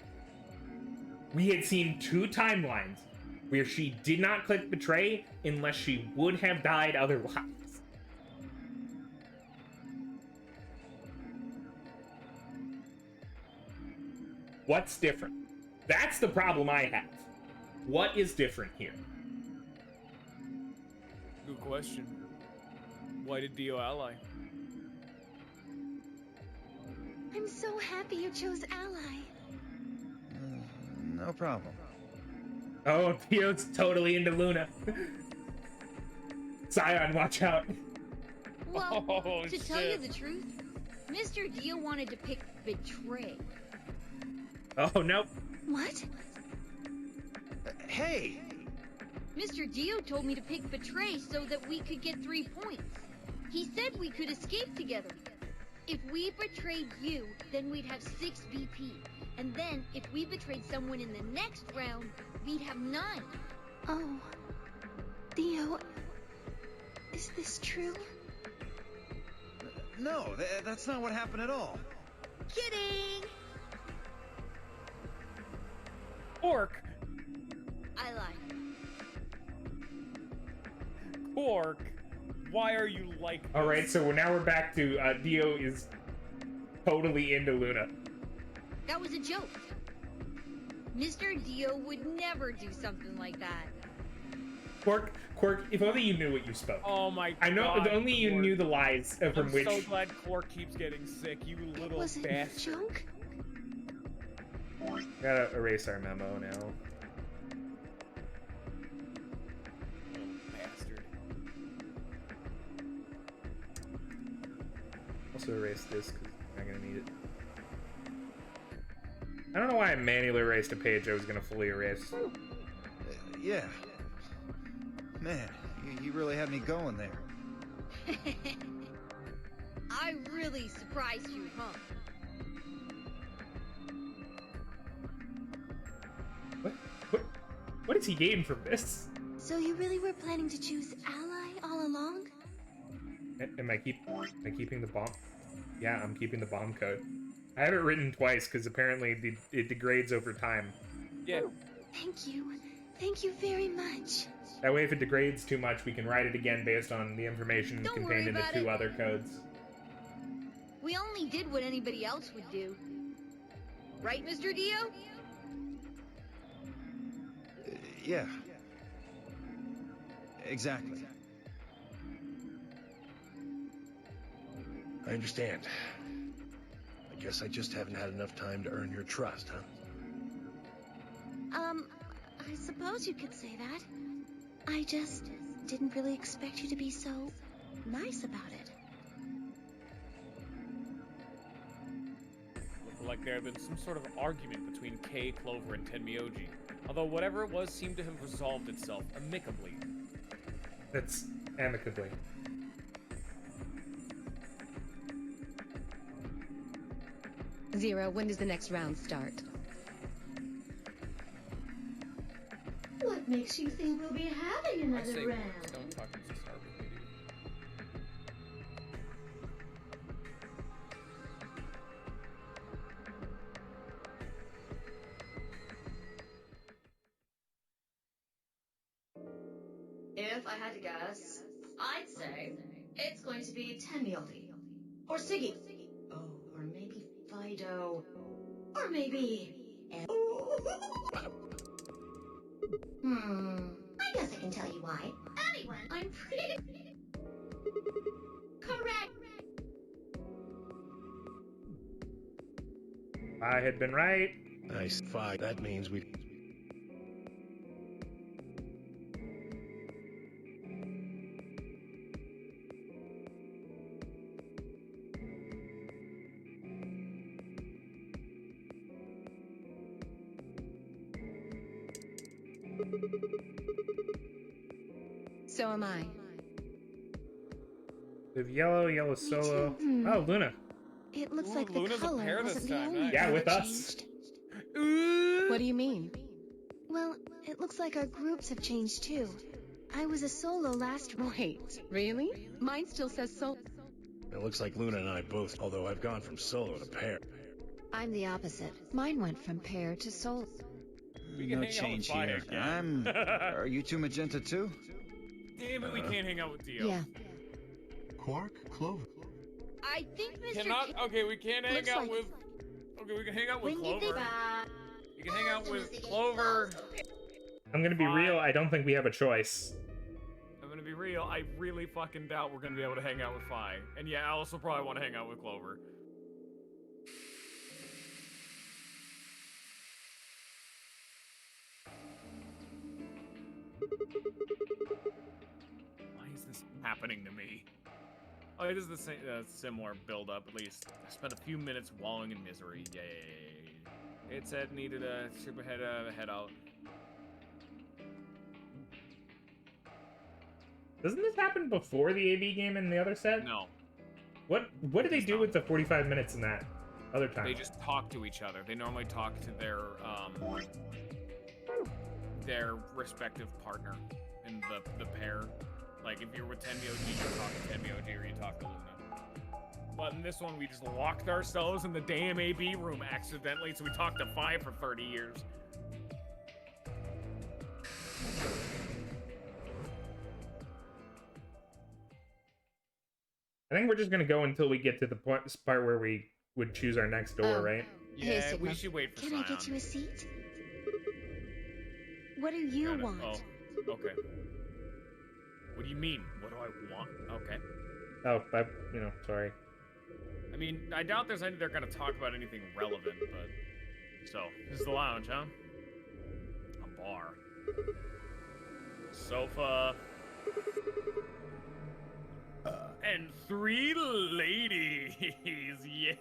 We had seen 2 timelines where she did not click betray unless she would have died otherwise. What's different? That's the problem I have. What is different here? Good question. Why did Dio ally? I'm so happy you chose Ally. No problem. Oh, Dio's totally into Luna. Scion, watch out. Well, Oh, to tell you shit. the truth, Mr. Dio wanted to pick Betray. Oh, nope. What? Hey! Mr. Dio told me to pick Betray so that we could get 3 points. He said we could escape together. If we betrayed you, then we'd have 6 BP. And then, if we betrayed someone in the next round, we'd have 9. Oh. Dio... Is this true? No, that's not what happened at all. Kidding! Quark! I lied. Quark! Why are you like this? Alright, so now we're back to Dio is totally into Luna. That was a joke. Mr. Dio would never do something like that. Quark, if only you knew what you spoke. Oh my god. I know, if only you Quark. knew the lies from I'm which... so glad Quark keeps getting sick, you little Was it bastard. a joke? Gotta erase our memo now. Little bastard. Also erase this, because I'm not gonna need it. I don't know why I manually erased a page I was gonna fully erase. Yeah. Man, you really had me going there. I really surprised you, huh? What does he gain from this? So you really were planning to choose Ally all along? Am I keeping the bomb? Yeah, I'm keeping the bomb code. I have it written twice because apparently it degrades over time. Yeah. Thank you. Thank you very much. That way, if it degrades too much, we can write it again based on the information Don't contained worry in the about 2 it. other codes. We only did what anybody else would do. Right, Mr. Dio? Yeah. Exactly. I understand. I guess I just haven't had enough time to earn your trust, huh? I suppose you could say that. I just didn't really expect you to be so nice about it. Looked like there had been some sort of argument between Kay, Clover, and Tenmyoji. Although whatever it was seemed to have resolved itself amicably. That's amicably. Zero, when does the next round start? What makes you think we'll be having I say another round? don't fucking start with me, dude. If I had to guess, I'd say it's going to be Tenmyoji. Or Siggy. Oh, or maybe Fido. Or maybe... I guess I can tell you why. Anyone, I'm pretty... Correct. I had been right. Nice. Fine. That means we... So am I. With yellow solo. Oh, Luna. It looks Ooh, like the Luna's a color pair this wasn't the time, only nice. Yeah, thing with that us. changed. What do you mean? Well, it looks like our groups have changed too. I was a solo last Wait, really? Mine still says so. It looks like Luna and I both, although I've gone from solo to pair. I'm the opposite. Mine went from pair to solo. We can No hang out with change Fi here. again. Are you two magenta too? Damn it, we can't hang out with Dio. Yeah. Quark, Clover. I think Mr. Cannot. Okay, we can't hang Looks out like- with. Okay, we can hang out with When did they- Clover. You can hang out with Clover. I'm gonna be Fine. real, I don't think we have a choice. I'm gonna be real. I really fucking doubt we're gonna be able to hang out with Fi. And yeah, Alice will probably want to hang out with Clover. Why is this happening to me? Oh, it is the same, similar build-up, at least. I spent a few minutes wallowing in misery. Yay. It said needed a super head out. Doesn't this happen before the AV game in the other set? No. What do they do with the 45 minutes in that other time? They just talk to each other. They normally talk to their respective partner in the pair. Like if you're with Tenmyoji, you talk to Tenmyoji or you talk to Luna. But in this one, we just locked ourselves in the damn AB room accidentally, so we talked to Fi for 30 years. I think we're just gonna go until we get to the part where we would choose our next door, right? Hey, Yeah, Sigma. we should wait for Can Scion. I get you a seat? What do you Kinda- want? Oh, okay. What do you mean? What do I want? Okay. Oh, sorry. I mean, I doubt they're gonna talk about anything relevant, but... So, this is the lounge, huh? A bar. Sofa. And 3 ladies! Yeah!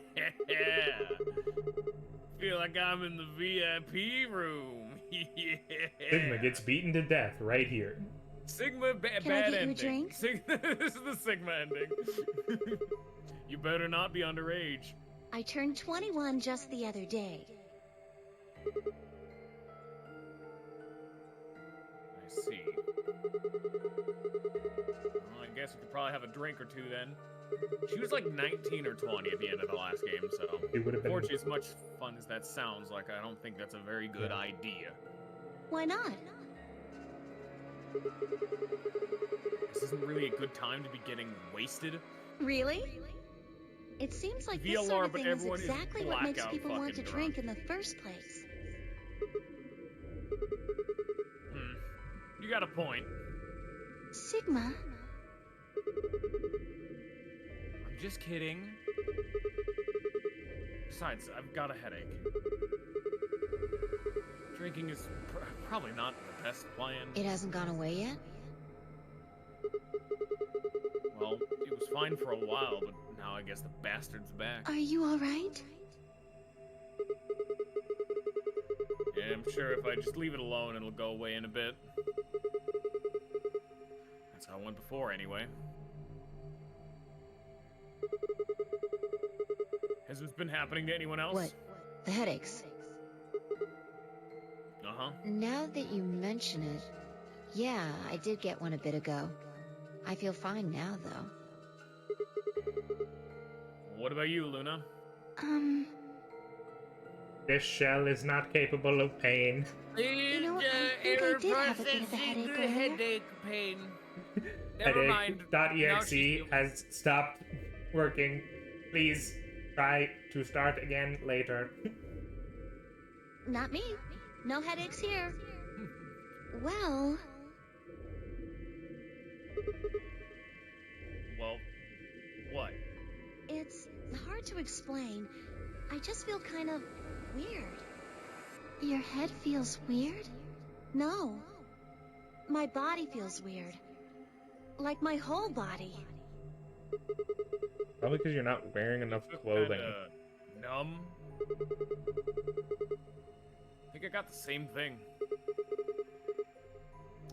Feel like I'm in the VIP room! Yeah! Sigma gets beaten to death right here. Sigma Can I bad get you a ending. drink? This is the Sigma ending. You better not be underage. I turned 21 just the other day. I see. Well, I guess we could probably have a drink or two then. She was like 19 or 20 at the end of the last game, so... It would have been. Unfortunately, as much fun as that sounds like, I don't think that's a very good idea. Why not? This isn't really a good time to be getting wasted. Really? It seems like this VLR, sort of but thing is everyone is exactly what makes blackout people want to fucking drink drunk. in the first place. You got a point. Sigma? I'm just kidding. Besides, I've got a headache. Drinking is probably not the best plan. It hasn't gone away yet? Well, it was fine for a while, but now I guess the bastard's back. Are you alright? Yeah, I'm sure if I just leave it alone, it'll go away in a bit. That's how it went before, anyway. Has this been happening to anyone else? What? The headaches? Uh-huh. Now that you mention it, yeah, I did get one a bit ago. I feel fine now, though. What about you, Luna? This shell is not capable of pain. You know, I think I did have a bit of a headache earlier. Headache pain. Never mind. Now Headache.exe she's- has stopped working. Please try to start again later. Not me. No headaches here. Well, Well, what? it's hard to explain. I just feel kind of weird. Your head feels weird? No. My body feels weird. Like my whole body. Probably because you're not wearing enough clothing. Kinda numb. I think I got the same thing.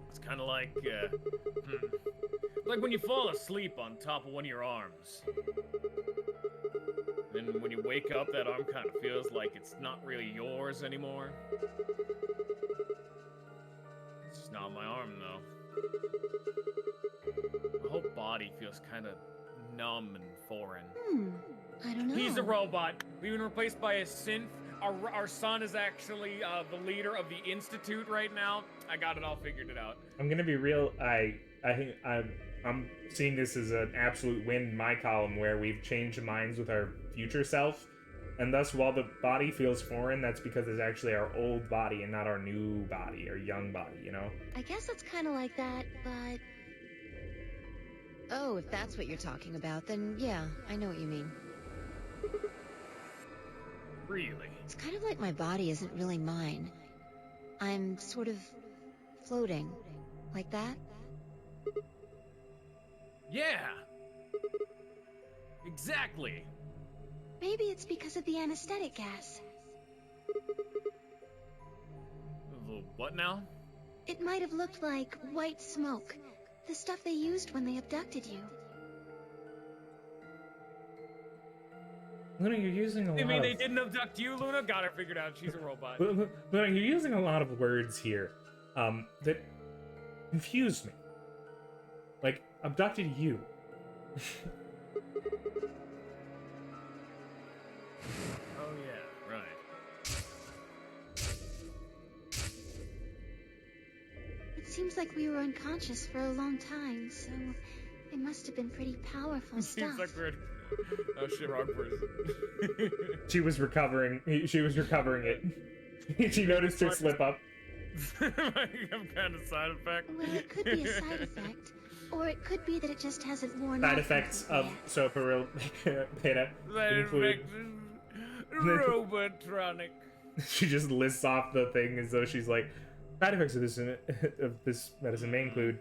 It's kind of like when you fall asleep on top of one of your arms. Then when you wake up, that arm kind of feels like it's not really yours anymore. It's just not my arm, though. My whole body feels kind of numb and foreign. I don't know. He's a robot. We've been replaced by a synth. Our son is actually the leader of the Institute right now. I got it all figured out. I'm gonna be real. I think I'm seeing this as an absolute win in my column, where we've changed minds with our future self, and thus while the body feels foreign, that's because it's actually our old body and not our new body or young body. You know. I guess it's kind of like that, but... Oh, if that's what you're talking about, then yeah, I know what you mean. Really? It's kind of like my body isn't really mine. I'm sort of floating. Like that? Yeah. Exactly. Maybe it's because of the anesthetic gas. What now? It might have looked like white smoke. The stuff they used when they abducted you. Luna, you're using a lot. You mean they didn't abduct you, Luna? Got her figured out. She's a robot. Luna, you're using a lot of words here that confuse me. Like, abducted you. Oh, yeah, right. It seems like we were unconscious for a long time, so it must have been pretty powerful stuff. Seems like we're... Oh shit, wrong person. She was recovering it. She noticed her slip up. Some kind of side effect. Well, it could be a side effect. Or it could be that it just hasn't worn Side off effects yet. of soparil beta include... Robotronic. She just lists off the thing as though she's like, side effects of this medicine may include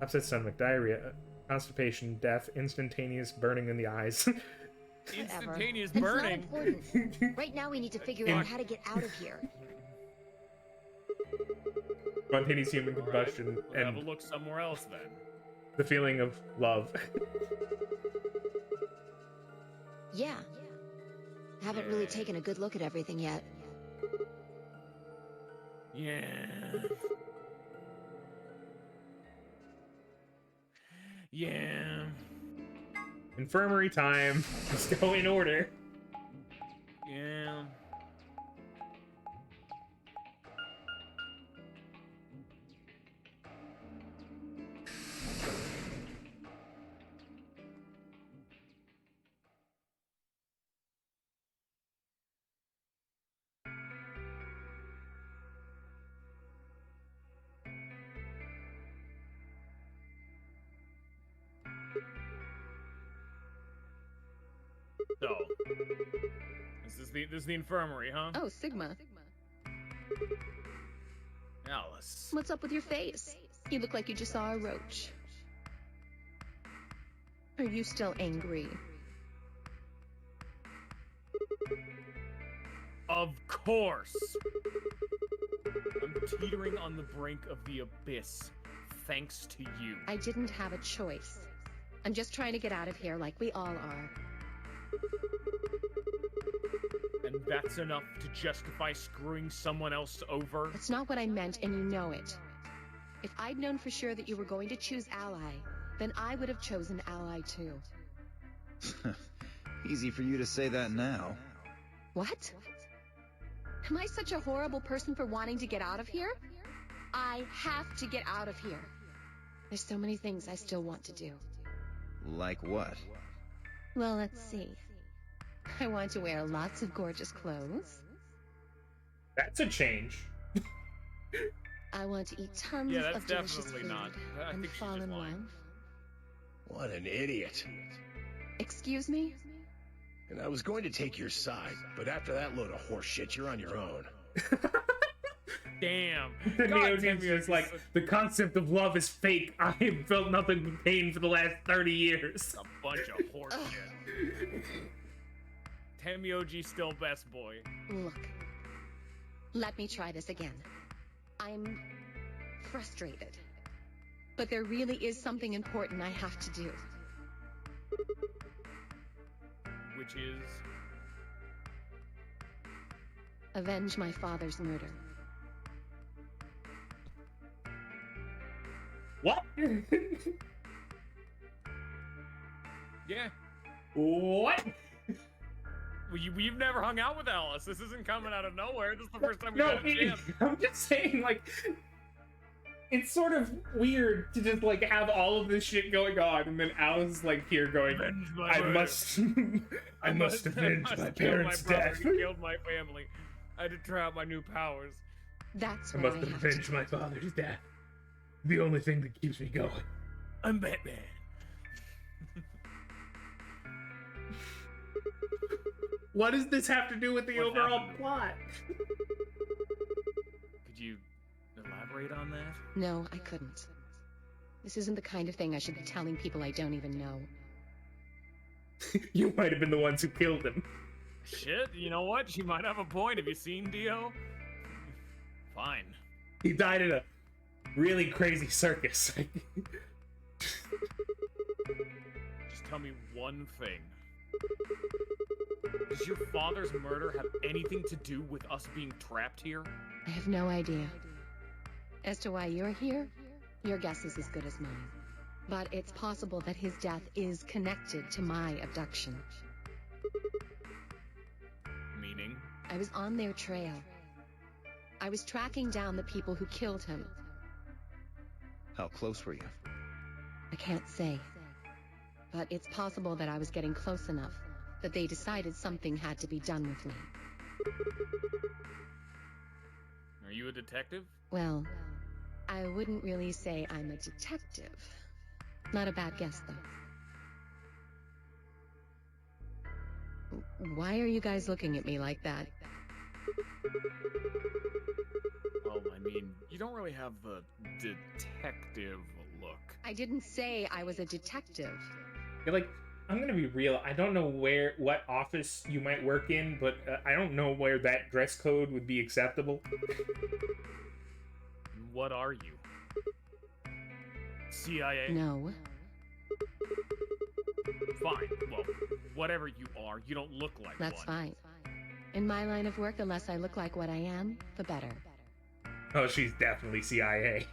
upset stomach, diarrhea, constipation, death, instantaneous burning in the eyes. Instantaneous That's burning. not important. Right now we need to figure out how to get out of here. Spontaneous human combustion, We'll have a and look somewhere else then. the feeling of love. Yeah. Haven't really taken a good look at everything yet. Yeah. Yeah. Infirmary time. Let's go in order. Yeah. So, this is the infirmary, huh? Oh, Sigma. Alice. What's up with your face? You look like you just saw a roach. Are you still angry? Of course. I'm teetering on the brink of the abyss, thanks to you. I didn't have a choice. I'm just trying to get out of here like we all are. And that's enough to justify screwing someone else over? That's not what I meant, and you know it. If I'd known for sure that you were going to choose Ally, then I would have chosen Ally too. Easy for you to say that now. What? Am I such a horrible person for wanting to get out of here? I have to get out of here. There's so many things I still want to do. Like what? Well, let's see. I want to wear lots of gorgeous clothes. That's a change. I want to eat tons Yeah, that's of delicious definitely food not. I and think she's fall just in lying. love. What an idiot. Excuse me? And I was going to take your side, but after that load of horse shit, you're on your own. Damn. Then God, Mioji's Tim, just like, the concept of love is fake. I have felt nothing but pain for the last 30 years. a bunch of horse shit. Temyoji's still best boy. Look, let me try this again. I'm frustrated. But there really is something important I have to do. Which is... Avenge my father's murder. What? Yeah. What? We've never hung out with Alice. This isn't coming out of nowhere. This is the first time we've No, had a chance. I'm just saying, like, it's sort of weird to just, like, have all of this shit going on, and then Alice is, like, here going, I must avenge my parents' death. He killed my family. I had to try out my new powers. That's I what must I have to avenge do. my father's death. The only thing that keeps me going. I'm Batman. What does this have to do with the What overall happened? plot? Could you elaborate on that? No, I couldn't. This isn't the kind of thing I should be telling people I don't even know. You might have been the ones who killed him. Shit, you know what? She might have a point. Have you seen Dio? Fine. He died in a really crazy circus. Just tell me one thing. Does your father's murder have anything to do with us being trapped here? I have no idea. As to why you're here, your guess is as good as mine. But it's possible that his death is connected to my abduction. Meaning? I was on their trail. I was tracking down the people who killed him. How close were you? I can't say. But it's possible that I was getting close enough that they decided something had to be done with me. Are you a detective? Well, I wouldn't really say I'm a detective. Not a bad guess, though. Why are you guys looking at me like that? Well, I mean, you don't really have the detective look. I didn't say I was a detective. You're like, I'm gonna be real. I don't know what office you might work in, but I don't know where that dress code would be acceptable. What are you? CIA? No. Fine. Well, whatever you are, you don't look like That's one. fine. In my line of work, the less I look like what I am, the better. Oh, she's definitely CIA.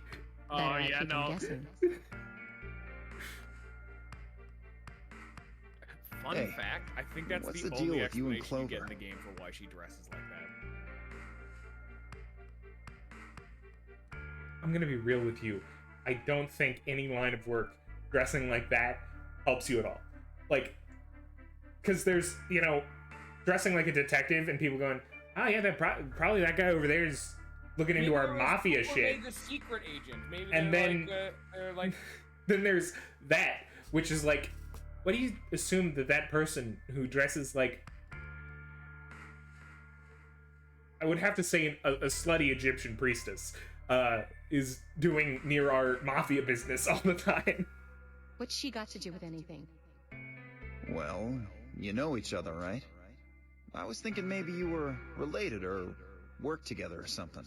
Oh, Better I yeah, keep no. guessing. Fun Hey, fact, I think that's what's the the deal only with you and explanation you get in Clover? the game for why she dresses like that. I'm gonna be real with you. I don't think any line of work dressing like that helps you at all. Like, because there's, you know, dressing like a detective and people going, oh yeah, that probably that guy over there is looking into our mafia shit. The secret agent. Maybe And they're then- they're like Then there's that, which is like, what do you assume that person who dresses like, I would have to say a slutty Egyptian priestess, is doing near our mafia business all the time? What's she got to do with anything? Well, you know each other, right? I was thinking maybe you were related or worked together or something.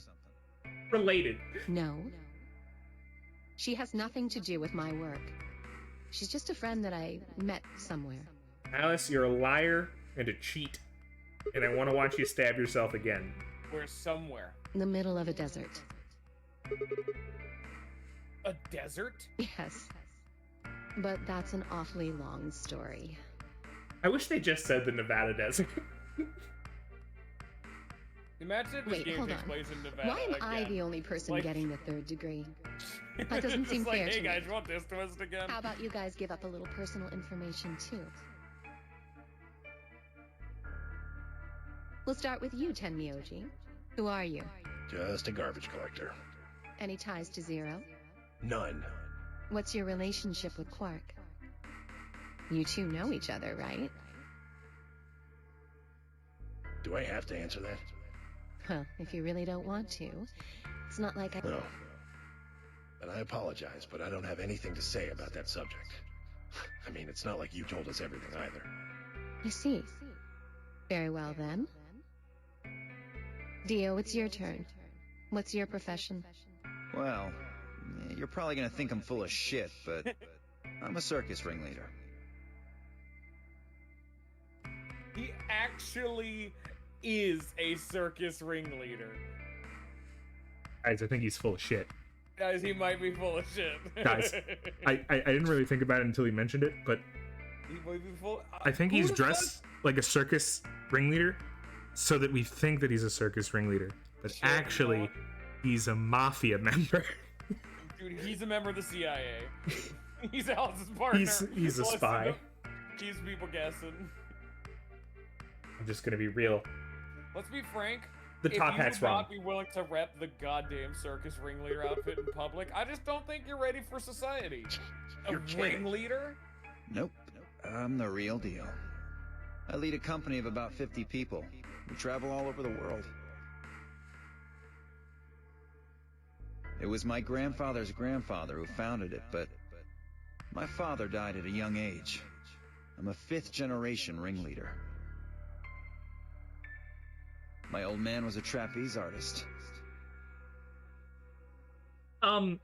Related. No. She has nothing to do with my work. She's just a friend that I met somewhere. Alice, you're a liar and a cheat, and I want to watch you stab yourself again. we're somewhere. In the middle of a desert. A desert? Yes. But that's an awfully long story. I wish they just said the Nevada desert. Imagine if this Wait, game hold takes on. place in Nevada. Why am I again. the only person Like- getting the third degree? That doesn't Just seem like, fair hey to me. guys, you want this twist again? How about you guys give up a little personal information too? We'll start with you, Tenmyoji. Who are you? Just a garbage collector. Any ties to Zero? None. What's your relationship with Quark? You two know each other, right? Do I have to answer that? Well, if you really don't want to. It's not like I... No. And I apologize, but I don't have anything to say about that subject. I mean, it's not like you told us everything either. I see. Very well, then. Dio, it's your turn. What's your profession? Well, you're probably gonna think I'm full of shit, but I'm a circus ringleader. He actually is a circus ringleader. Guys, I think he's full of shit. Guys, he might be full of shit. Guys, I didn't really think about it until he mentioned it, but He might be full. I think he's dressed like a circus ringleader so that we think that he's a circus ringleader. But actually, he's a mafia member. Dude, he's a member of the CIA. He's Alice's partner. He's a spy. Keeps people guessing. I'm just gonna be real. Let's be frank. The top hat's If you would wrong. not be willing to rep the goddamn circus ringleader outfit in public, I just don't think you're ready for society. A ringleader? Nope. I'm the real deal. I lead a company of about 50 people. We travel all over the world. It was my grandfather's grandfather who founded it, but my father died at a young age. I'm a 5th-generation ringleader. My old man was a trapeze artist. Wouldn't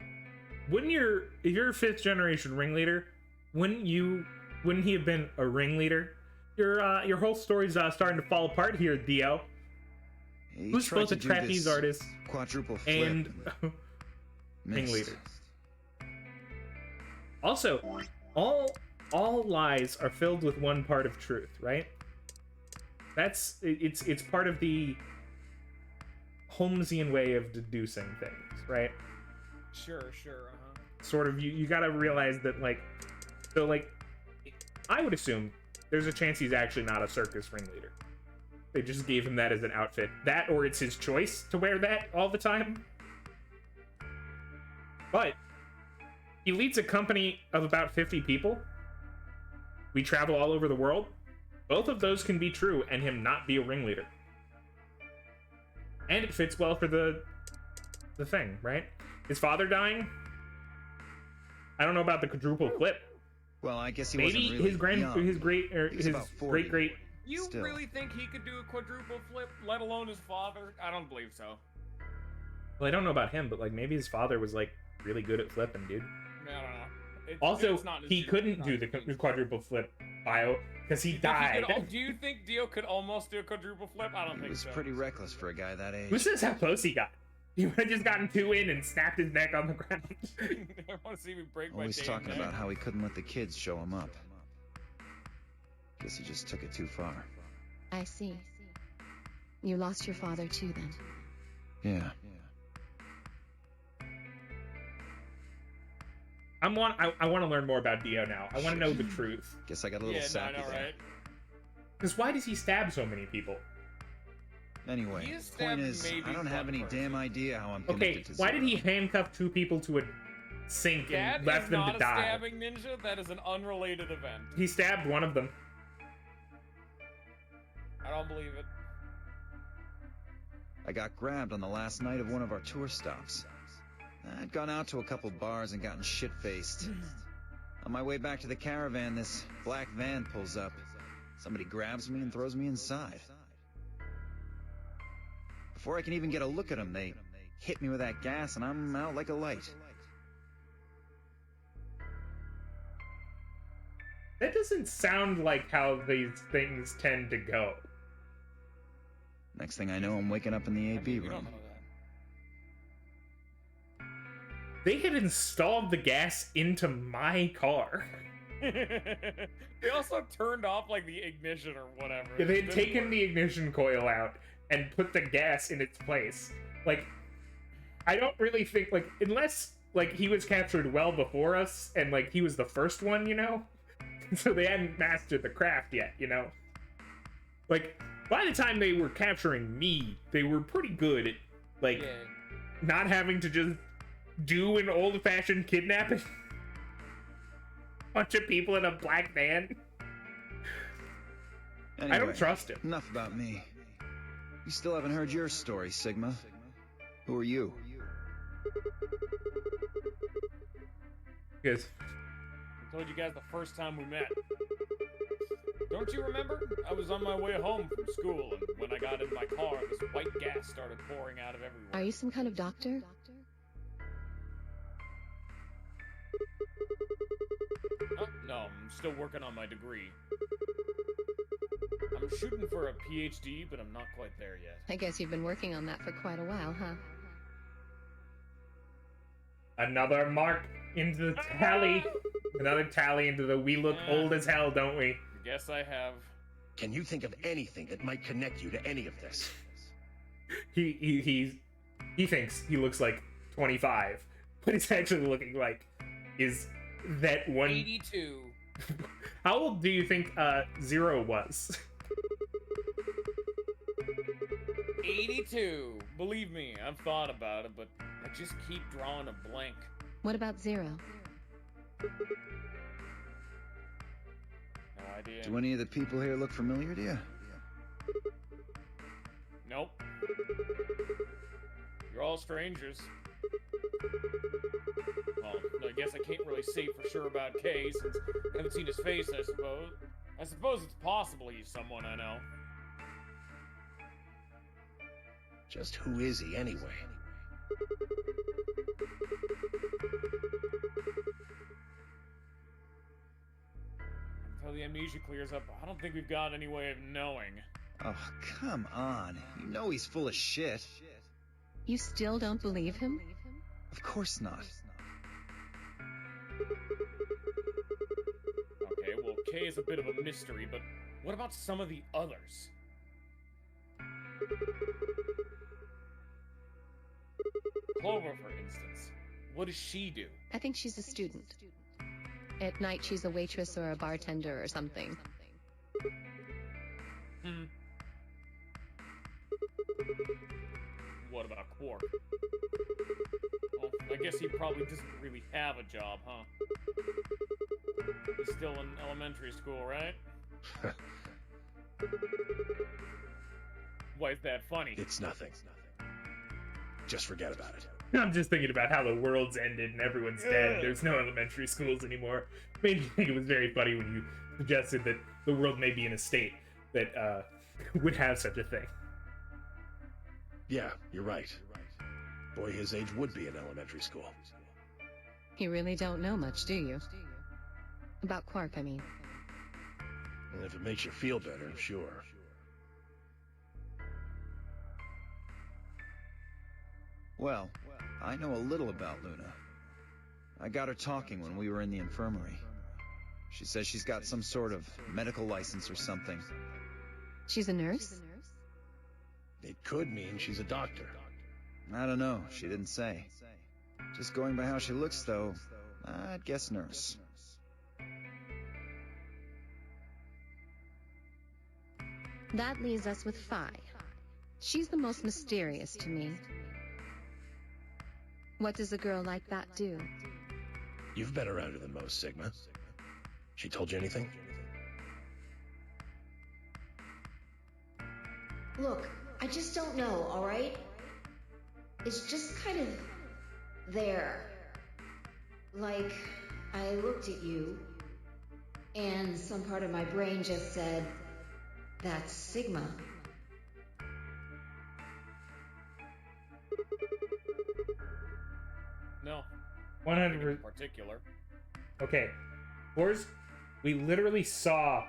if you're a 5th-generation ringleader, wouldn't he have been a ringleader? Your whole story's starting to fall apart here, Dio. Who's both a trapeze artist quadruple flip and ringleader? Also, all lies are filled with one part of truth, right? It's part of the Holmesian way of deducing things, right? Sure, Sort of, you gotta realize that, I would assume there's a chance he's actually not a circus ringleader. They just gave him that as an outfit. That, or it's his choice to wear that all the time. But he leads a company of about 50 people. We travel all over the world. Both of those can be true and him not be a ringleader. And it fits well for the thing, right? His father dying? I don't know about the quadruple flip. Well, I guess he maybe wasn't really his great. You Still. really think he could do a quadruple flip, let alone his father? I don't believe so. Well, I don't know about him, but maybe his father was really good at flipping, dude. I don't know. Also, he couldn't do the quadruple flip because he died. Do you think Dio could almost do a quadruple flip? I don't think so. It was pretty reckless for a guy that age. Who says how close he got? He would have just gotten 2 in and snapped his neck on the ground. I want to see me break my Always damn talking neck. about how he couldn't let the kids show him up. Guess he just took it too far. I see. You lost your father too, then. Yeah. I want to learn more about Dio now. I want to know the truth. Guess I got a little sappy there. Right? Because why does he stab so many people? Anyway, point is, I don't have any damn idea how I'm connected to why did he Zero. handcuff 2 people to a sink That and left is them not to a die? stabbing ninja. That is an unrelated event. He stabbed one of them. I don't believe it. I got grabbed on the last night of one of our tour stops. I'd gone out to a couple bars and gotten shit-faced. On my way back to the caravan, this black van pulls up. Somebody grabs me and throws me inside. Before I can even get a look at them, they hit me with that gas and I'm out like a light. That doesn't sound like how these things tend to go. Next thing I know, I'm waking up in the AB room. They had installed the gas into my car. They also turned off the ignition or whatever. Yeah, they had taken the ignition coil out and put the gas in its place. I don't really think, unless, he was captured well before us, and, he was the first one, so they hadn't mastered the craft yet, by the time they were capturing me, they were pretty good at Like, Yeah. not having to just do an old-fashioned kidnapping. Bunch of people in a black van. Anyway, I don't trust him. Enough about me. You still haven't heard your story, Sigma. Who are you? Because I told you guys the first time we met. Don't you remember? I was on my way home from school, and when I got in my car, this white gas started pouring out of everywhere. Are you some kind of doctor? Oh, no, I'm still working on my degree. I'm shooting for a PhD, but I'm not quite there yet. I guess you've been working on that for quite a while, huh? another mark into the tally. Another tally into the we look old as hell, don't we? Guess I have. Can you think of anything that might connect you to any of this? He thinks he looks like 25, but he's actually looking like is that one 82. How old do you think Zero was? 82. Believe me, I've thought about it, but I just keep drawing a blank. What about Zero? No idea. Do any of the people here look familiar to you? Nope. You're all strangers. Well, I guess I can't really say for sure about Kay since I haven't seen his face, I suppose. I suppose it's possible he's someone I know. Just who is he anyway? Until the amnesia clears up, I don't think we've got any way of knowing. Oh, come on. You know he's full of shit. You still don't believe him? Of course not. Okay, well, Kay is a bit of a mystery, but what about some of the others? Clover, for instance. What does she do? I think she's a student. At night, she's a waitress or a bartender or something. What about Quark? Well, I guess he probably doesn't really have a job, huh? He's still in elementary school, right? Why is that funny? It's nothing. Just forget about it. I'm just thinking about how the world's ended and everyone's dead. There's no elementary schools anymore. Made me think it was very funny when you suggested that the world may be in a state that would have such a thing. Yeah, you're right. Boy his age would be in elementary school. You really don't know much, do you? About Quark, I mean. And if it makes you feel better, sure. Well, I know a little about Luna. I got her talking when we were in the infirmary. She says she's got some sort of medical license or something. She's a nurse? It could mean she's a doctor. I don't know, she didn't say. Just going by how she looks, though, I'd guess nurse. That leaves us with Phi. She's the most mysterious to me. What does a girl like that do? You've been around her than most, Sigma. She told you anything? Look, I just don't know, alright? It's just kind of there. Like, I looked at you, and some part of my brain just said, that's Sigma. No. 100%. In particular. Okay. First, we literally saw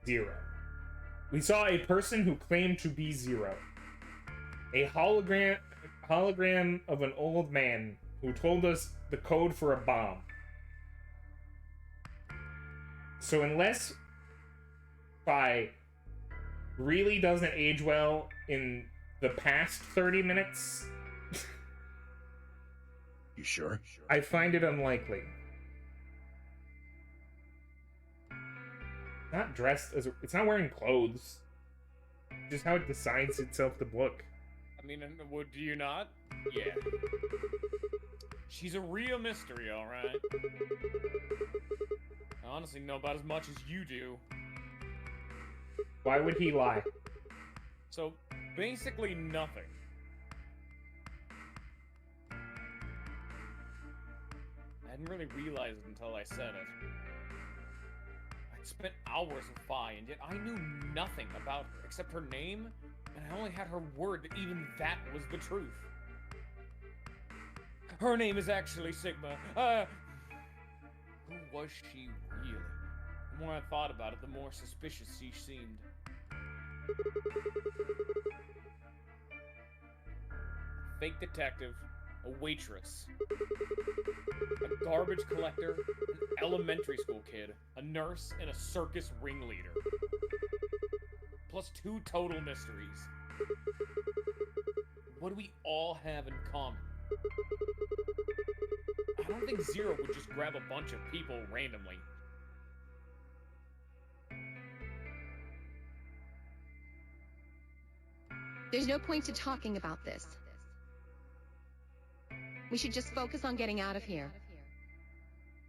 Zero. We saw a person who claimed to be Zero. A hologram of an old man who told us the code for a bomb. So unless Phi really doesn't age well in the past 30 minutes, You sure? I find it unlikely. Not dressed as it's not wearing clothes. Just how it decides itself to look. I I mean, would you not? Yeah. She's a real mystery, alright? I honestly know about as much as you do. Why would he lie? So, basically nothing. I hadn't really realized it until I said it. I'd spent hours with Phi, and yet I knew nothing about her except her name, and I only had her word that even that was the truth. Her name is actually Sigma. Who was she really? The more I thought about it, the more suspicious she seemed. Fake detective, a waitress, a garbage collector, an elementary school kid, a nurse, and a circus ringleader. Plus 2 total mysteries. What do we all have in common? I don't think Zero would just grab a bunch of people randomly. There's no point to talking about this. We should just focus on getting out of here.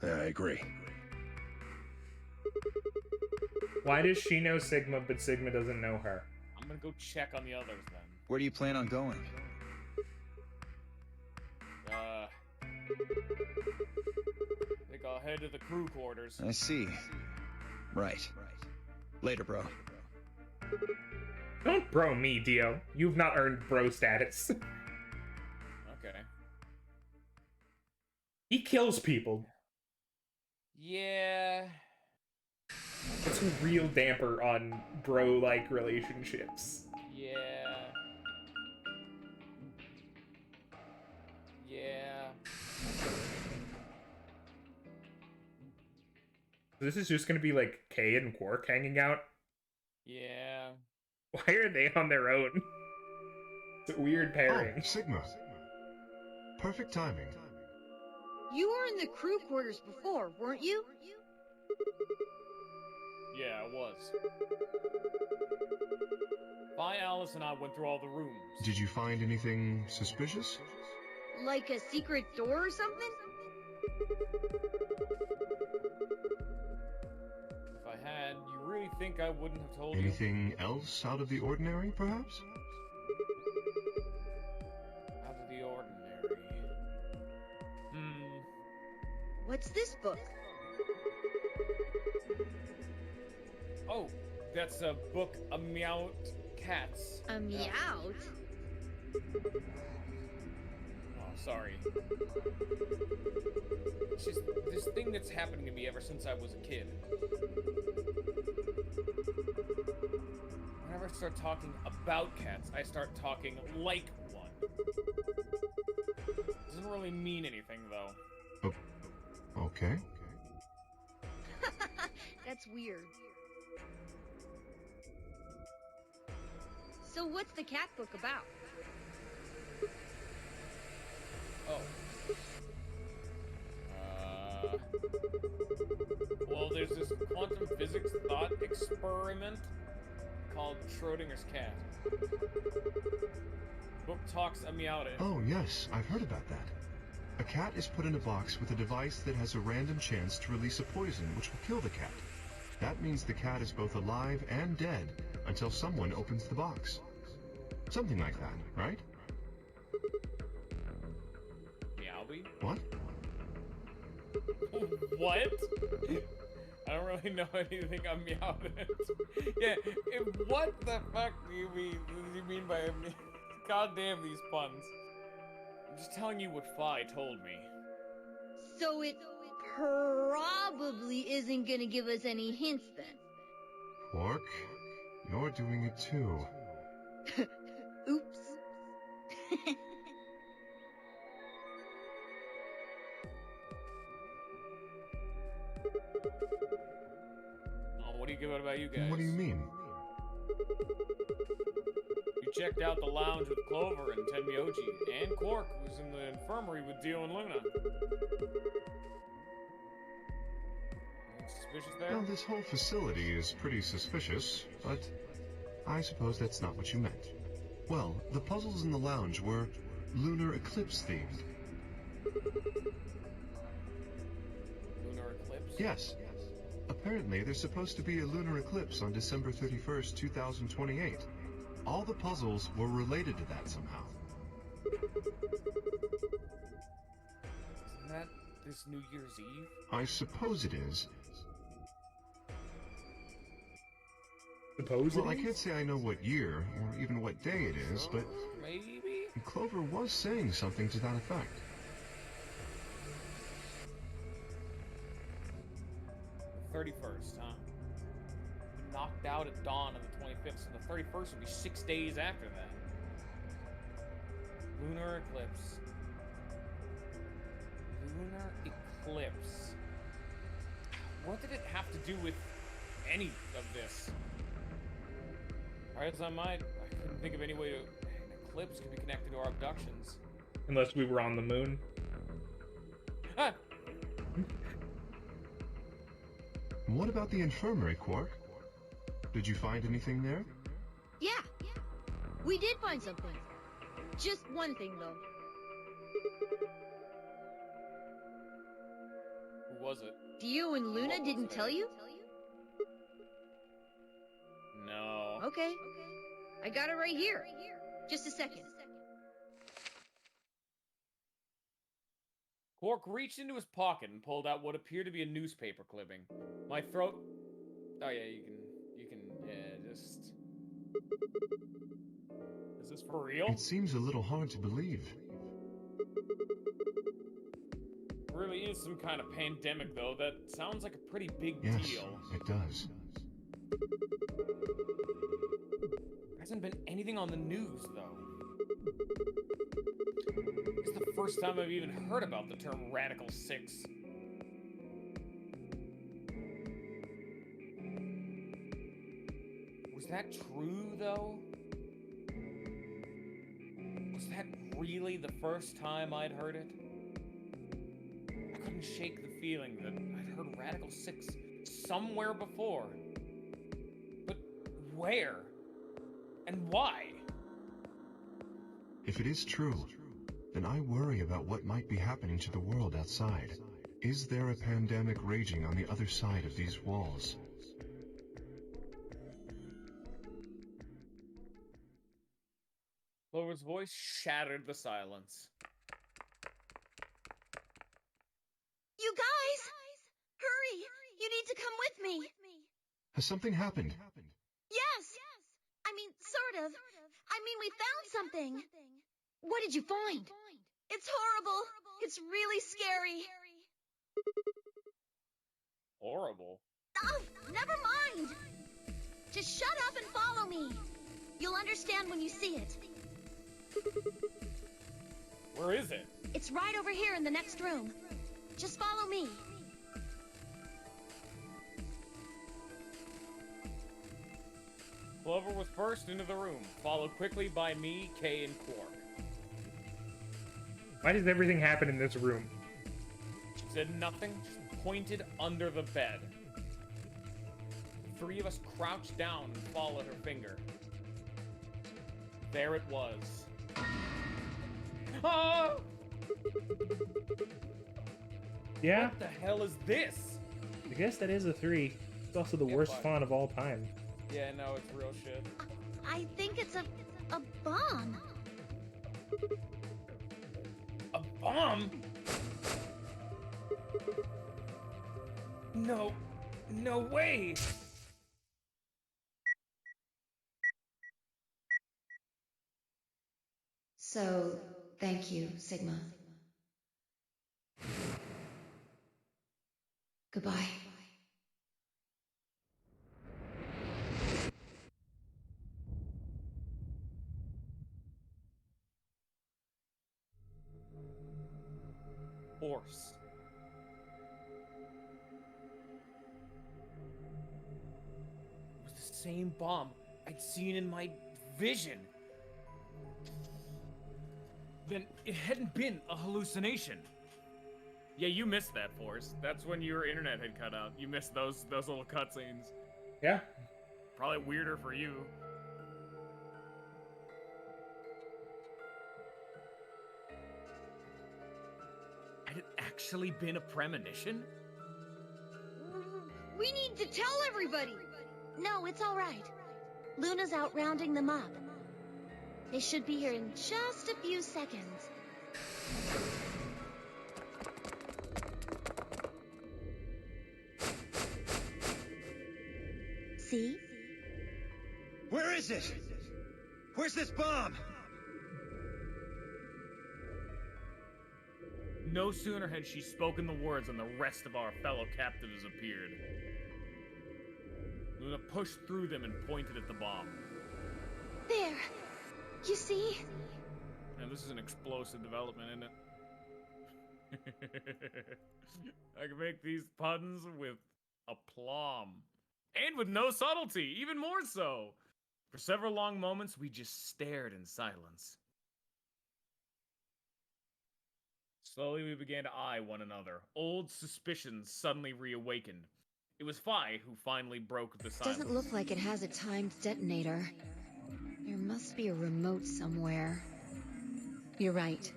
I agree. Why does she know Sigma, but Sigma doesn't know her? I'm gonna go check on the others then. Where do you plan on going? I think I'll head to the crew quarters. I see. Right. Later, bro. Don't bro me, Dio. You've not earned bro status. Okay. He kills people. Yeah. It's a real damper on bro-like relationships. Yeah. Yeah. This is just gonna be like Kay and Quark hanging out. Yeah. Why are they on their own? It's a weird pairing. Oh, Sigma. Perfect timing. You were in the crew quarters before, weren't you? Yeah, it was. Phi, Alice, and I went through all the rooms. Did you find anything suspicious? Like a secret door or something? If I had, you really think I wouldn't have told you? Anything else out of the ordinary, perhaps? Out of the ordinary. What's this book? Oh, that's a book about cats. A meowt? Oh, sorry. It's just this thing that's happening to me ever since I was a kid. Whenever I start talking about cats, I start talking like one. Doesn't really mean anything, though. Okay. That's weird. So what's the cat book about? Oh. Well, there's this quantum physics thought experiment called Schrodinger's cat. Book talks about it. Oh, yes, I've heard about that. A cat is put in a box with a device that has a random chance to release a poison which will kill the cat. That means the cat is both alive and dead until someone opens the box. Something like that, right? Meowby? What? What? I don't really know anything about it. Yeah, what the fuck do you mean by goddamn these puns? I'm just telling you what Phi told me. So it probably isn't gonna give us any hints then. Quark, you're doing it too. Oops. Oh, what do you give out about you guys? What do you mean? You checked out the lounge with Clover and Tenmyoji, and Quark was in the infirmary with Dio and Luna. Anything suspicious there? Well, this whole facility is pretty suspicious, but I suppose that's not what you meant. Well, the puzzles in the lounge were lunar eclipse themed. Lunar eclipse? Yes. Apparently, there's supposed to be a lunar eclipse on December 31st, 2028. All the puzzles were related to that somehow. Isn't that this New Year's Eve? I suppose it is. Suppose Well, it I is? can't say I know what year or even what day it is, but Maybe? Clover was saying something to that effect. 31st, huh? Knocked out at dawn on the 25th, so the 31st would be 6 days after that. Lunar eclipse. Lunar eclipse. What did it have to do with any of this? Try as I might, I couldn't think of any way to... An eclipse could be connected to our abductions. Unless we were on the moon. Ah! What about the infirmary, Quark? Did you find anything there? Yeah. We did find something. Just one thing, though. Who was it? Dio and Luna didn't tell you? No. Okay. I got it right here. Just a second. Quark reached into his pocket and pulled out what appeared to be a newspaper clipping. My throat... Oh yeah, yeah, just... Is this for real? It seems a little hard to believe. Really is some kind of pandemic, though. That sounds like a pretty big Yes, deal. it does. There hasn't been anything on the news, though. It's the first time I've even heard about the term Radical 6. Was that true, though? Was that really the first time I'd heard it? I couldn't shake the feeling that I'd heard Radical 6 somewhere before. But where? And why? If it is true, then I worry about what might be happening to the world outside. Is there a pandemic raging on the other side of these walls? Clover's voice shattered the silence. You guys! Hurry! You need to come with me! Has something happened? Yes! I mean, sort of. I mean, we found something. What did you find? It's horrible. It's really scary. Horrible. Oh, never mind. Just shut up and follow me. You'll understand when you see it. Where is it? It's right over here in the next room. Just follow me. Clover was first into the room, followed quickly by me, Kay, and Quark. Why does everything happen in this room? She said nothing, just pointed under the bed. The three of us crouched down and followed her finger. There it was. Ah! Yeah, What the hell is this? I guess that is a 3. It's also the Yeah, worst fine. font of all time. Yeah, no, it's real shit. I think it's a bomb. A bomb? No. No way! So, thank you, Sigma. Goodbye. Horse. It was the same bomb I'd seen in my vision. Then it hadn't been a hallucination. Yeah, you missed that, Forrest. That's when your internet had cut out. You missed those little cutscenes. Yeah. Probably weirder for you. Had it actually been a premonition? We need to tell everybody! No, it's all right. Luna's out rounding them up. They should be here in just a few seconds. See? Where is it? Where's this bomb? No sooner had she spoken the words than the rest of our fellow captives appeared. Luna pushed through them and pointed at the bomb. There. You see? And this is an explosive development, isn't it? I can make these puns with aplomb. And with no subtlety, even more so. For several long moments, we just stared in silence. Slowly, we began to eye one another. Old suspicions suddenly reawakened. It was Fi who finally broke the silence. Doesn't look like it has a timed detonator. There must be a remote somewhere. You're right.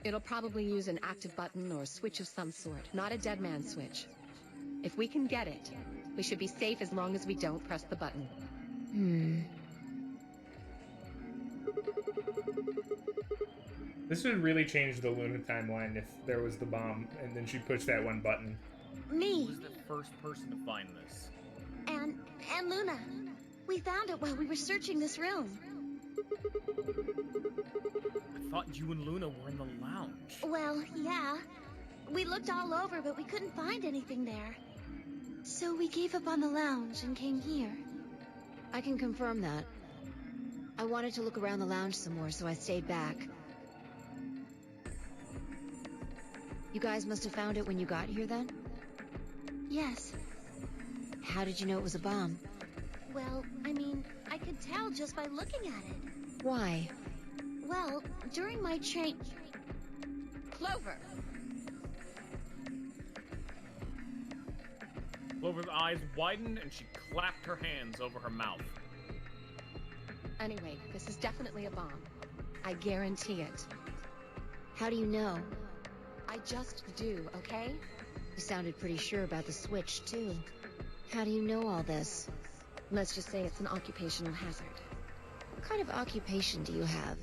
It'll probably use an active button or switch of some sort, not a dead man switch. If we can get it, we should be safe as long as we don't press the button. This would really change the Luna timeline if there was the bomb and then she pushed that one button. Me. Who was the first person to find this? And Luna. We found it while we were searching this room. I thought you and Luna were in the lounge. Well, yeah. We looked all over, but we couldn't find anything there. So we gave up on the lounge and came here. I can confirm that. I wanted to look around the lounge some more, so I stayed back. You guys must have found it when you got here, then? Yes. How did you know it was a bomb? Well, I mean, I could tell just by looking at it. Why? Well, during my train... Clover! Clover's eyes widened and she clapped her hands over her mouth. Anyway, this is definitely a bomb. I guarantee it. How do you know? I just do, okay? You sounded pretty sure about the switch, too. How do you know all this? Let's just say it's an occupational hazard. What kind of occupation do you have?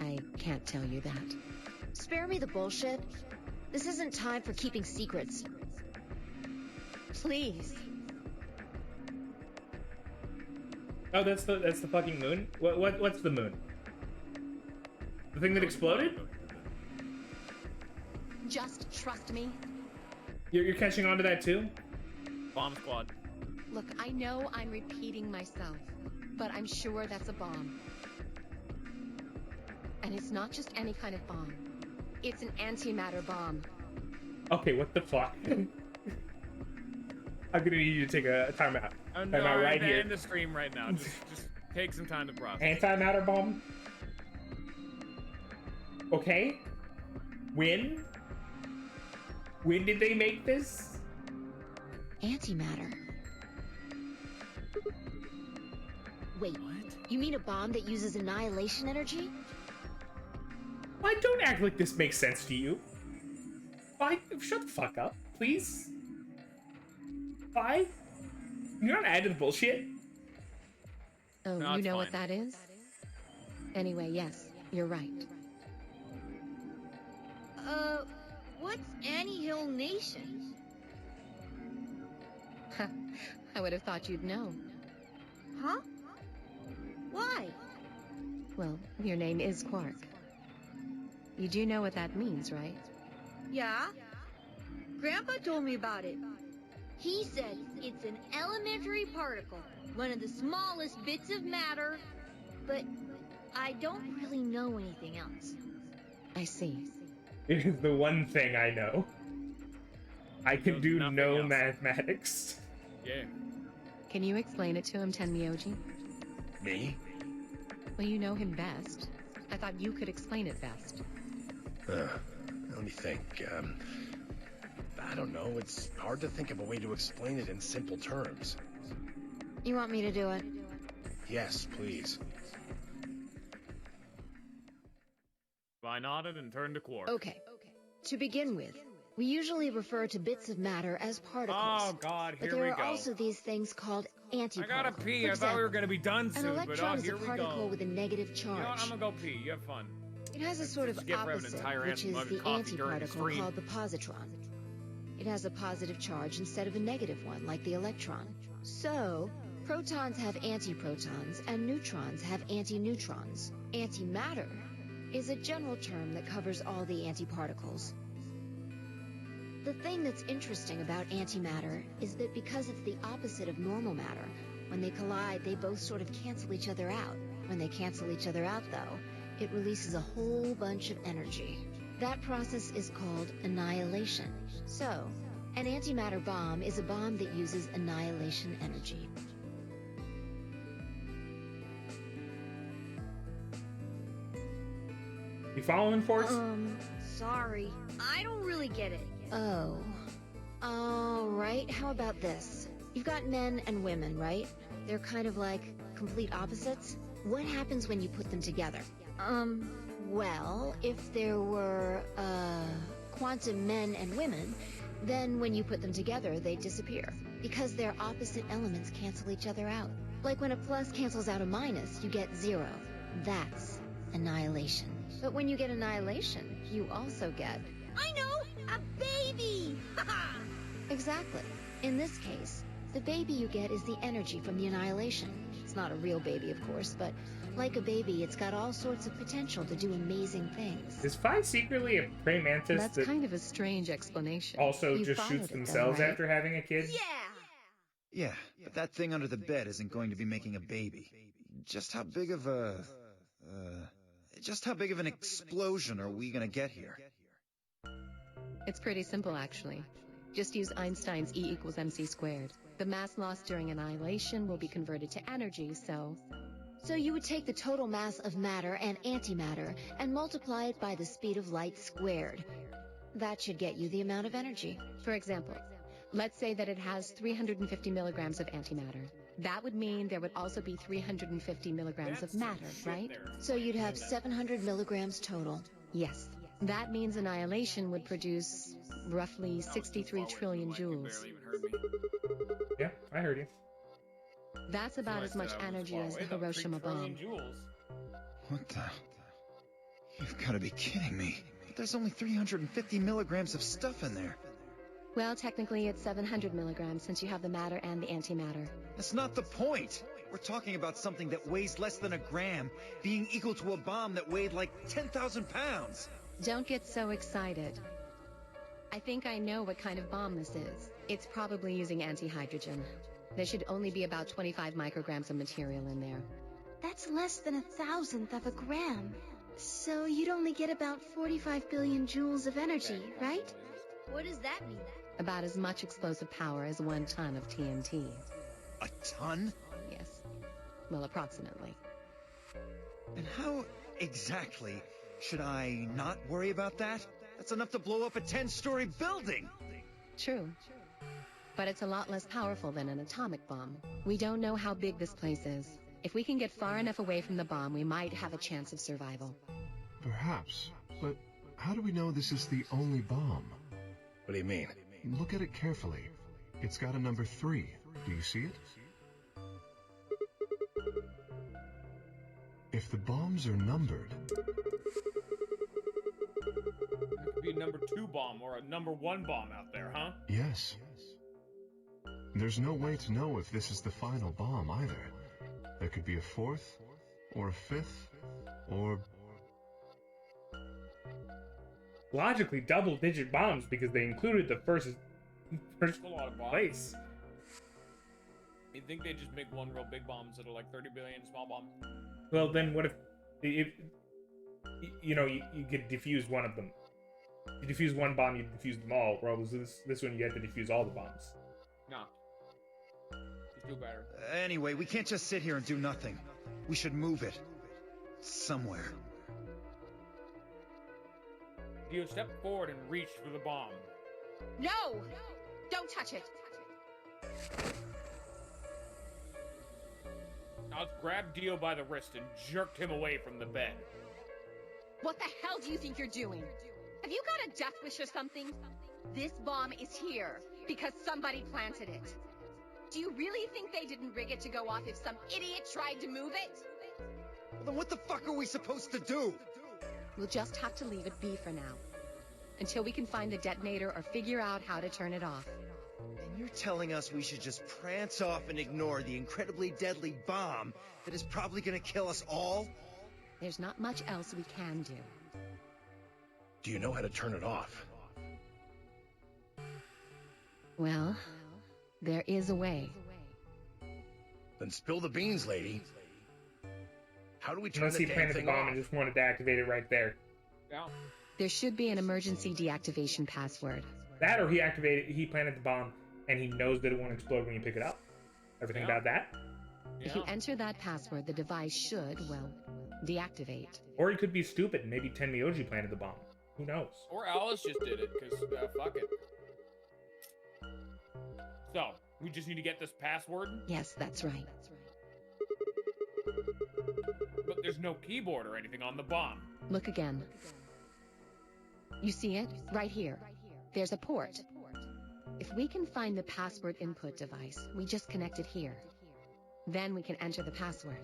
I can't tell you that. Spare me the bullshit. This isn't time for keeping secrets. Please. Oh, that's the fucking moon? What's the moon? The thing that exploded? Just trust me. You're catching on to that too? Bomb squad. Look, I know I'm repeating myself, but I'm sure that's a bomb. And it's not just any kind of bomb. It's an antimatter bomb. Okay, what the fuck? I'm gonna need you to take a timeout. Oh, no, Timeout right here. End the stream right now. Just take some time to process. Antimatter bomb? Okay. When? When did they make this? Antimatter. Wait, What? you mean a bomb that uses annihilation energy? Why, don't act like this makes sense to you. Why, shut the fuck up, please. Why? You're not adding to the bullshit. Oh, No, you it's know what fine. that is? Anyway, yes, you're right. What's Annie Hill Nation? I would have thought you'd know. Huh? Why? Well, your name is Quark. You do know what that means, right? Yeah? Grandpa told me about it. He said it's an elementary particle, one of the smallest bits of matter, but I don't really know anything else. I see. It is the one thing I know. I can Knows do nothing no else. mathematics. Yeah. Can you explain it to him, Tenmyoji? Me? Well, you know him best. I thought you could explain it best. Let me think. I don't know. It's hard to think of a way to explain it in simple terms. You want me to do it? Yes, please. I nodded and turned to Quark. Okay. To begin with, we usually refer to bits of matter as particles. Oh God, but here there we are go. also these things called antiparticles. I gotta pee. For I thought we were example, gonna be done an soon, but oh, electron is a here we particle go. with a negative charge. You know what? I'm gonna go pee. You have fun. It has a That's sort what of you get for having an opposite, entire which is mug of the coffee during the antiparticle stream. called the positron. It has a positive charge instead of a negative one, like the electron. So, protons have antiprotons, and neutrons have antineutrons. Antimatter is a general term that covers all the antiparticles. The thing that's interesting about antimatter is that because it's the opposite of normal matter, when they collide, they both sort of cancel each other out. When they cancel each other out, though, it releases a whole bunch of energy. That process is called annihilation. So, an antimatter bomb is a bomb that uses annihilation energy. You following, Force? Sorry. I don't really get it. Oh. Alright, how about this? You've got men and women, right? They're kind of like complete opposites. What happens when you put them together? Well, if there were, quantum men and women, then when you put them together, they disappear. Because their opposite elements cancel each other out. Like when a plus cancels out a minus, you get 0. That's annihilation. But when you get annihilation, you also get... I know! A baby! Exactly. In this case, the baby you get is the energy from the annihilation. It's not a real baby, of course, but like a baby, it's got all sorts of potential to do amazing things. Is Phi secretly a praying mantis That's that kind of a strange explanation. also You just followed shoots it, though, themselves right? after having a kid? Yeah, but that thing under the bed isn't going to be making a baby. Just how big of a... just how big of an explosion are we gonna get here? It's pretty simple, actually. Just use Einstein's E equals mc squared. The mass lost during annihilation will be converted to energy, so... So you would take the total mass of matter and antimatter and multiply it by the speed of light squared. That should get you the amount of energy. For example, let's say that it has 350 milligrams of antimatter. That would mean there would also be 350 milligrams of matter, right? So you'd have 700 milligrams total. Yes. That means annihilation would produce roughly 63 trillion joules. Yeah, I heard you. That's about as much energy as the Hiroshima bomb. What the... You've got to be kidding me. There's only 350 milligrams of stuff in there. Well, technically it's 700 milligrams since you have the matter and the antimatter. That's not the point. We're talking about something that weighs less than a gram being equal to a bomb that weighed like 10,000 pounds. Don't get so excited. I think I know what kind of bomb this is. It's probably using antihydrogen. There should only be about 25 micrograms of material in there. That's less than 1,000th of a gram. So you'd only get about 45 billion joules of energy, right? What does that mean? About as much explosive power as 1 ton of TNT. A ton? Yes. Well, approximately. And how exactly should I not worry about that? That's enough to blow up a 10-story building! True. But it's a lot less powerful than an atomic bomb. We don't know how big this place is. If we can get far enough away from the bomb, we might have a chance of survival. Perhaps. But how do we know this is the only bomb? What do you mean? Look at it carefully. It's got a number 3. Do you see it? If the bombs are numbered... It could be a number 2 bomb or a number 1 bomb out there, huh? Yes. There's no way to know if this is the final bomb either. There could be a 4th, or a 5th, or... Logically, double-digit bombs because they included the first That's a lot of bombs. place. You'd think they'd just make one real big bomb instead of like 30 billion small bombs. Well, then what if you know, you could defuse one of them. You defuse one bomb, you defuse them all. Whereas this one, you have to defuse all the bombs. No. Just do better. Anyway, we can't just sit here and do nothing. We should move it. Somewhere. You step forward and reach for the bomb. No! Don't touch it! Now grab Dio by the wrist and jerked him away from the bed. What the hell do you think you're doing? Have you got a death wish or something? This bomb is here because somebody planted it. Do you really think they didn't rig it to go off if some idiot tried to move it? Well, then what the fuck are we supposed to do? We'll just have to leave it be for now. Until we can find the detonator or figure out how to turn it off. And you're telling us we should just prance off and ignore the incredibly deadly bomb that is probably gonna kill us all? There's not much else we can do. Do you know how to turn it off? Well, there is a way. Then spill the beans, lady. How do we turn Unless the he damn planted the thing bomb off? and just wanted to activate it right there. Yeah. There should be an emergency deactivation password. That, or he planted the bomb and he knows that it won't explode when you pick it up. Ever think about that? If you enter that password, the device should, well, deactivate. Or he could be stupid and maybe Tenmyoji planted the bomb. Who knows? Or Alice just did it, because fuck it. So, we just need to get this password? Yes, that's right. But there's no keyboard or anything on the bomb. Look again. You see it? Right here. There's a port. If we can find the password input device, we just connect it here. Then we can enter the password.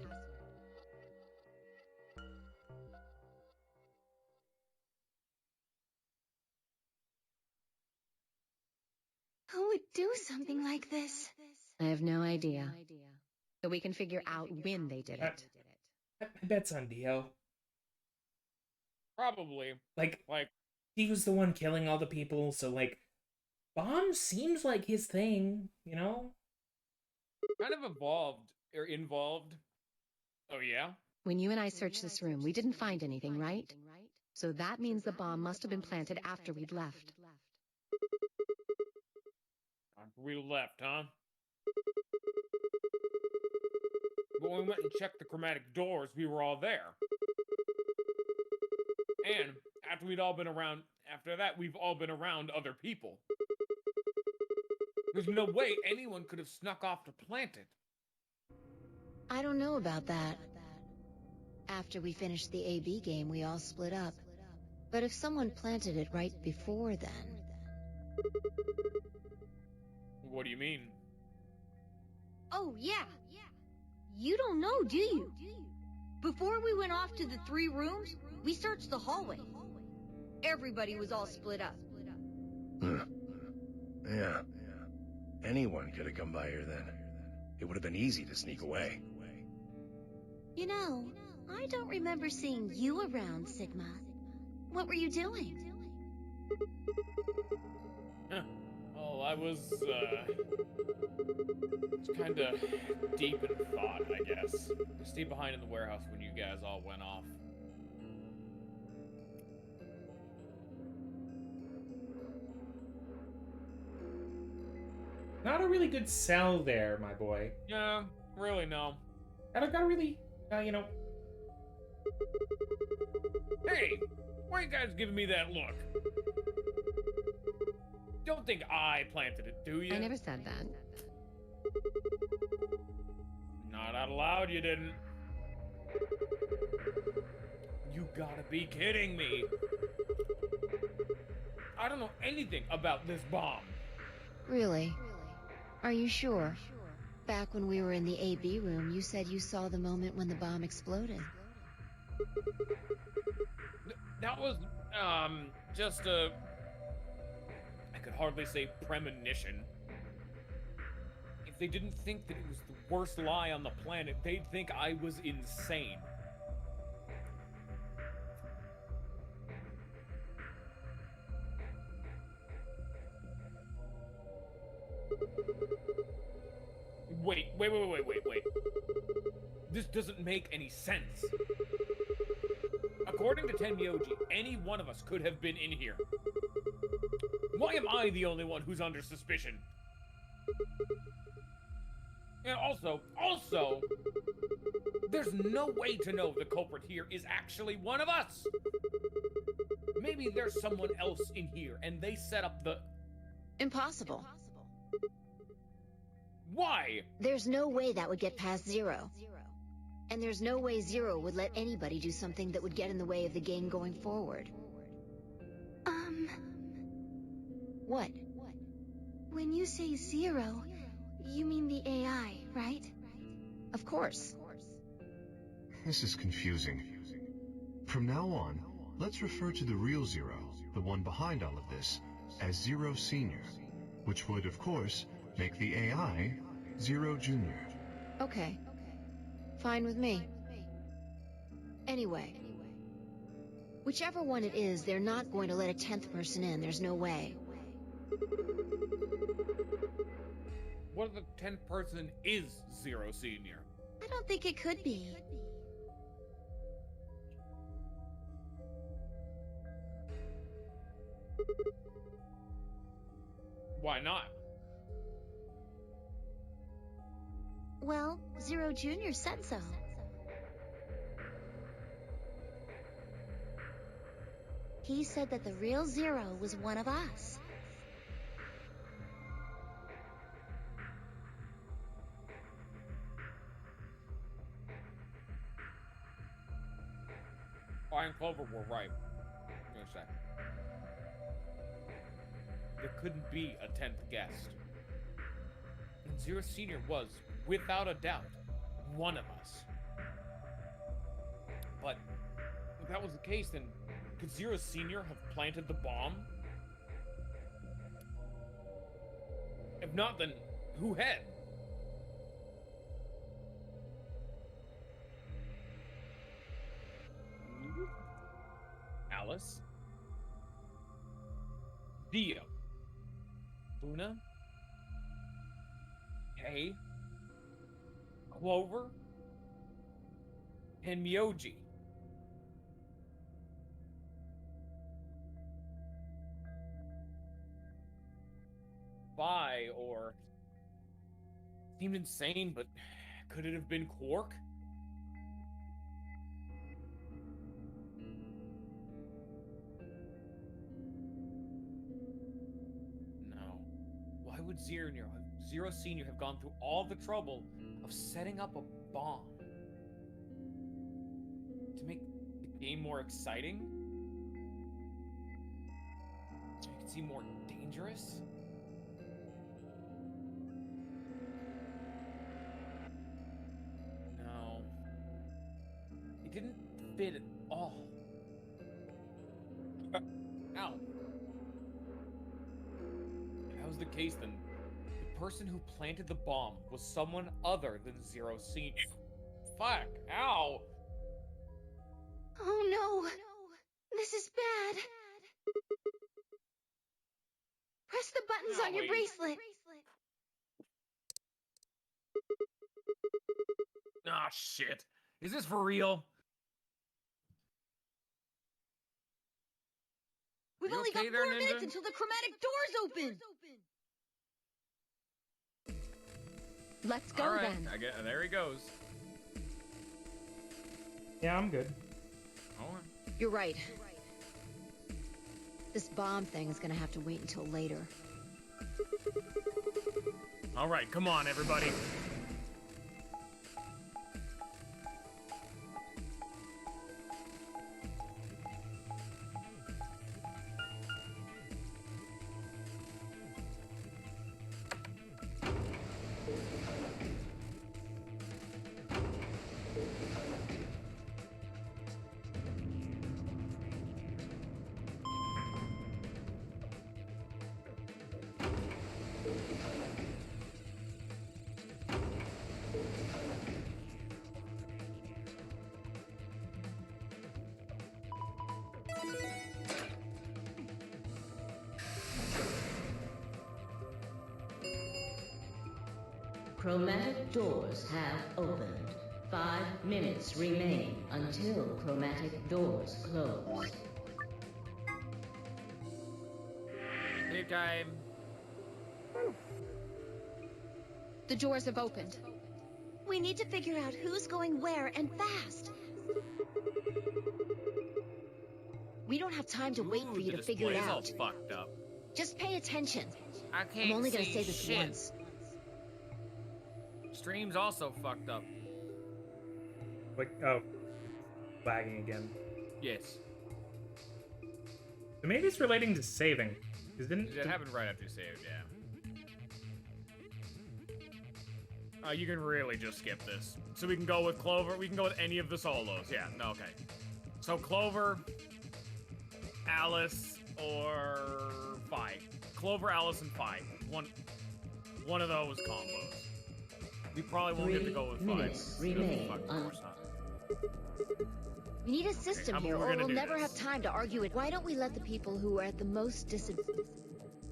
Who would do something like this? I have no idea. So we can figure out when they did it. I bet it's on Dio. Probably. Like, Like, he was the one killing all the people, so, like, bomb seems like his thing, you know? kind of involved. Oh, yeah? When you and I searched this room, we didn't find anything, right? So that means the bomb must have been planted after we'd left. We left, huh? But when we went and checked the chromatic doors, we were all there. And after we've all been around other people. There's no way anyone could have snuck off to plant it. I don't know about that. After we finished the AB game, we all split up. But if someone planted it right before then... What do you mean? Oh, yeah. You don't know, do you? Before we went off to the 3 rooms, we searched the hallway. Everybody was all split up. Yeah. Anyone could have come by here then. It would have been easy to sneak away. You know, I don't remember seeing you around, Sigma. What were you doing? Well, I was kind of deep in thought, I guess. I stayed behind in the warehouse when you guys all went off. Not a really good sell there, my boy. Yeah, really, no. Gotta really, you know... Hey! Why are you guys giving me that look? Don't think I planted it, do you? I never said that. Not out loud, you didn't. You gotta be kidding me. I don't know anything about this bomb. Really? Are you sure? Back when we were in the AB room, you said you saw the moment when the bomb exploded. That was, just a... I could hardly say premonition. If they didn't think that it was the worst lie on the planet, they'd think I was insane. Wait. This doesn't make any sense. According to Tenmyoji, any one of us could have been in here. Why am I the only one who's under suspicion? And also, there's no way to know the culprit here is actually one of us. Maybe there's someone else in here and they set up the... Impossible. Why? There's no way that would get past Zero. And there's no way Zero would let anybody do something that would get in the way of the game going forward. What? When you say zero, you mean the AI, right? Of course. This is confusing. From now on, let's refer to the real Zero, the one behind all of this, as Zero Senior, which would, of course, make the AI Zero Junior. Okay. Fine with me. Anyway, whichever one it is, they're not going to let a 10th person in. There's no way. What if the 10th person is Zero Senior? I don't think it could be. Why not? Well, Zero Junior said so. He said that the real Zero was one of us. Fire and Clover were right. I'm gonna say. There couldn't be a 10th guest. And Zero Senior was, without a doubt, one of us. But if that was the case, then could Zero Senior have planted the bomb? If not, then who had? Alice? Dio? Luna? Kay? Clover? And Myoji? Phi, or... Seemed insane, but could it have been Quark? No. Why would Zero Senior have gone through all the trouble of setting up a bomb? To make the game more exciting? To make it seem more dangerous? No. It didn't fit at all. Ow. If that was the case, then the person who planted the bomb was someone other than Zero Senior. Fuck! Ow! Oh no! This is bad! Press the buttons on your Owie. bracelet! Ah, shit. Is this for real? We've You only okay got there, 4 Ninja? minutes until the chromatic doors open! Let's go All right, then. there he goes. Yeah, I'm good. Hold on. You're right. This bomb thing is gonna have to wait until later. All right, come on, everybody. Chromatic doors have opened. 5 minutes remain until chromatic doors close. Save time. The doors have opened. We need to figure out who's going where and fast. We don't have time to wait for Ooh, you the to figure it display's all out. fucked up. Just pay attention. I can't I'm only gonna see say this shit. once. Stream's also fucked up. Like, oh, lagging again. Yes. So maybe it's relating to saving. 'Cause didn't It happened right after you saved, yeah. You can really just skip this. So we can go with Clover. We can go with any of the solos. Yeah, no, okay. So Clover, Alice, or Fi. Clover, Alice, and Fi. One of those combos. We probably won't get to go with 3 minutes remain on. We need a system how about here, we're or gonna we'll do never this? have time to argue it. Why don't we let the people who are at the most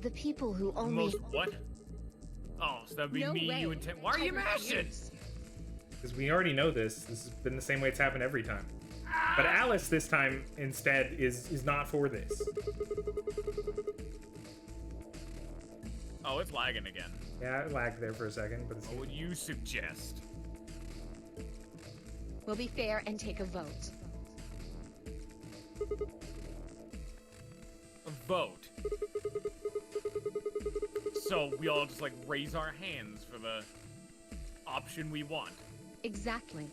the people who only... Most what? Oh, so that'd be No me, way. you, and Tim. Why are you Tiger mashing? Woods. Because we already know this. This has been the same way it's happened every time. But Alice this time instead is not for this. Oh, it's lagging again. Yeah, it lagged there for a second, but it's What would you suggest? We'll be fair and take a vote. A vote. So we all just like raise our hands for the option we want. Exactly.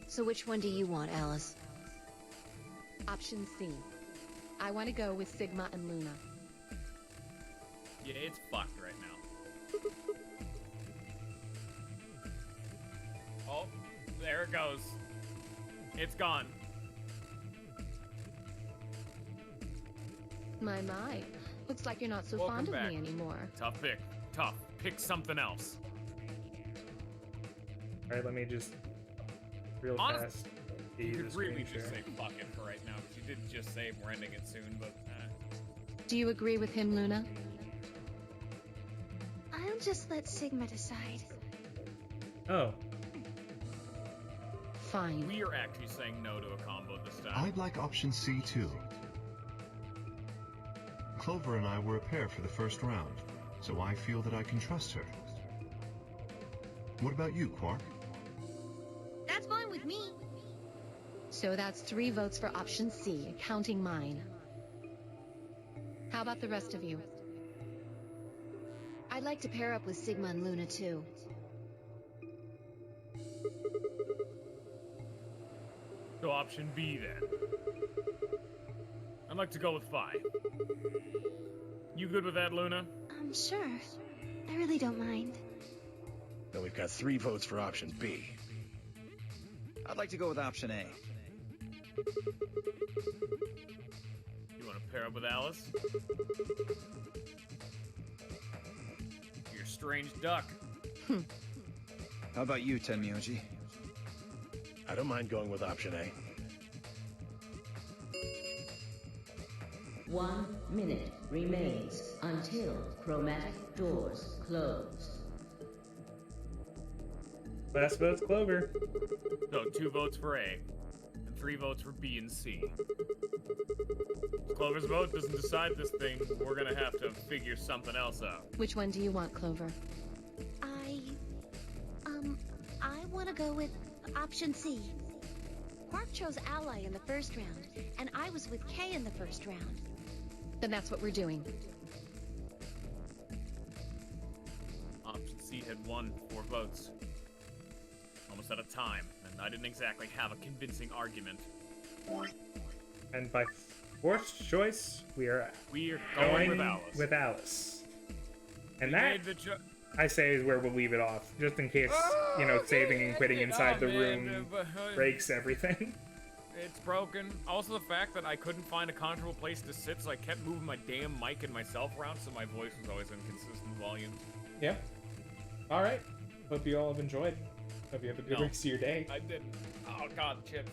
So which one do you want, Alice? Option C. I want to go with Sigma and Luna. Yeah, it's fucked right now. Oh, there it goes. It's gone. My. Looks like you're not so Welcome fond of back. me anymore. Tough pick. Tough. Pick something else. Alright, let me just real Honest- fast. You see could the really screen just share. say fuck it for right now, because you did just say we're ending it soon, but Do you agree with him, Luna? I'll just let Sigma decide. Oh, Fine. we are actually saying no to a combo this time. I'd like option C too. Clover and I were a pair for the first round, so I feel that I can trust her. What about you, Quark? That's fine with me. So that's 3 votes for option C, counting mine. How about the rest of you? I'd like to pair up with Sigma and Luna, too. So option B then. I'd like to go with Phi. You good with that, Luna? Sure. I really don't mind. Then we've got 3 votes for option B. I'd like to go with option A. You want to pair up with Alice? You're a strange duck. How about you, Tenmyoji? I don't mind going with option A. 1 minute remains until chromatic doors close. last vote's Clover. So 2 votes for A, and 3 votes for B and C. If Clover's vote doesn't decide this thing, we're gonna have to figure something else out. Which one do you want, Clover? I want to go with option C. Quark chose Ally in the first round, and I was with Kay in the first round. Then that's what we're doing. Option C had won 4 votes. Almost out of time, and I didn't exactly have a convincing argument. And by forced choice, we are going with Alice. with Alice. And We that, made the cho- I say, is where we'll leave it off, just in case, you know, saving and quitting inside the room breaks everything. It's broken. Also, the fact that I couldn't find a comfortable place to sit, so I kept moving my damn mic and myself around, so my voice was always inconsistent volumes. Yeah. All right. Hope you all have enjoyed. Hope you have a good rest of your day. I didn't. Oh, God, Chip.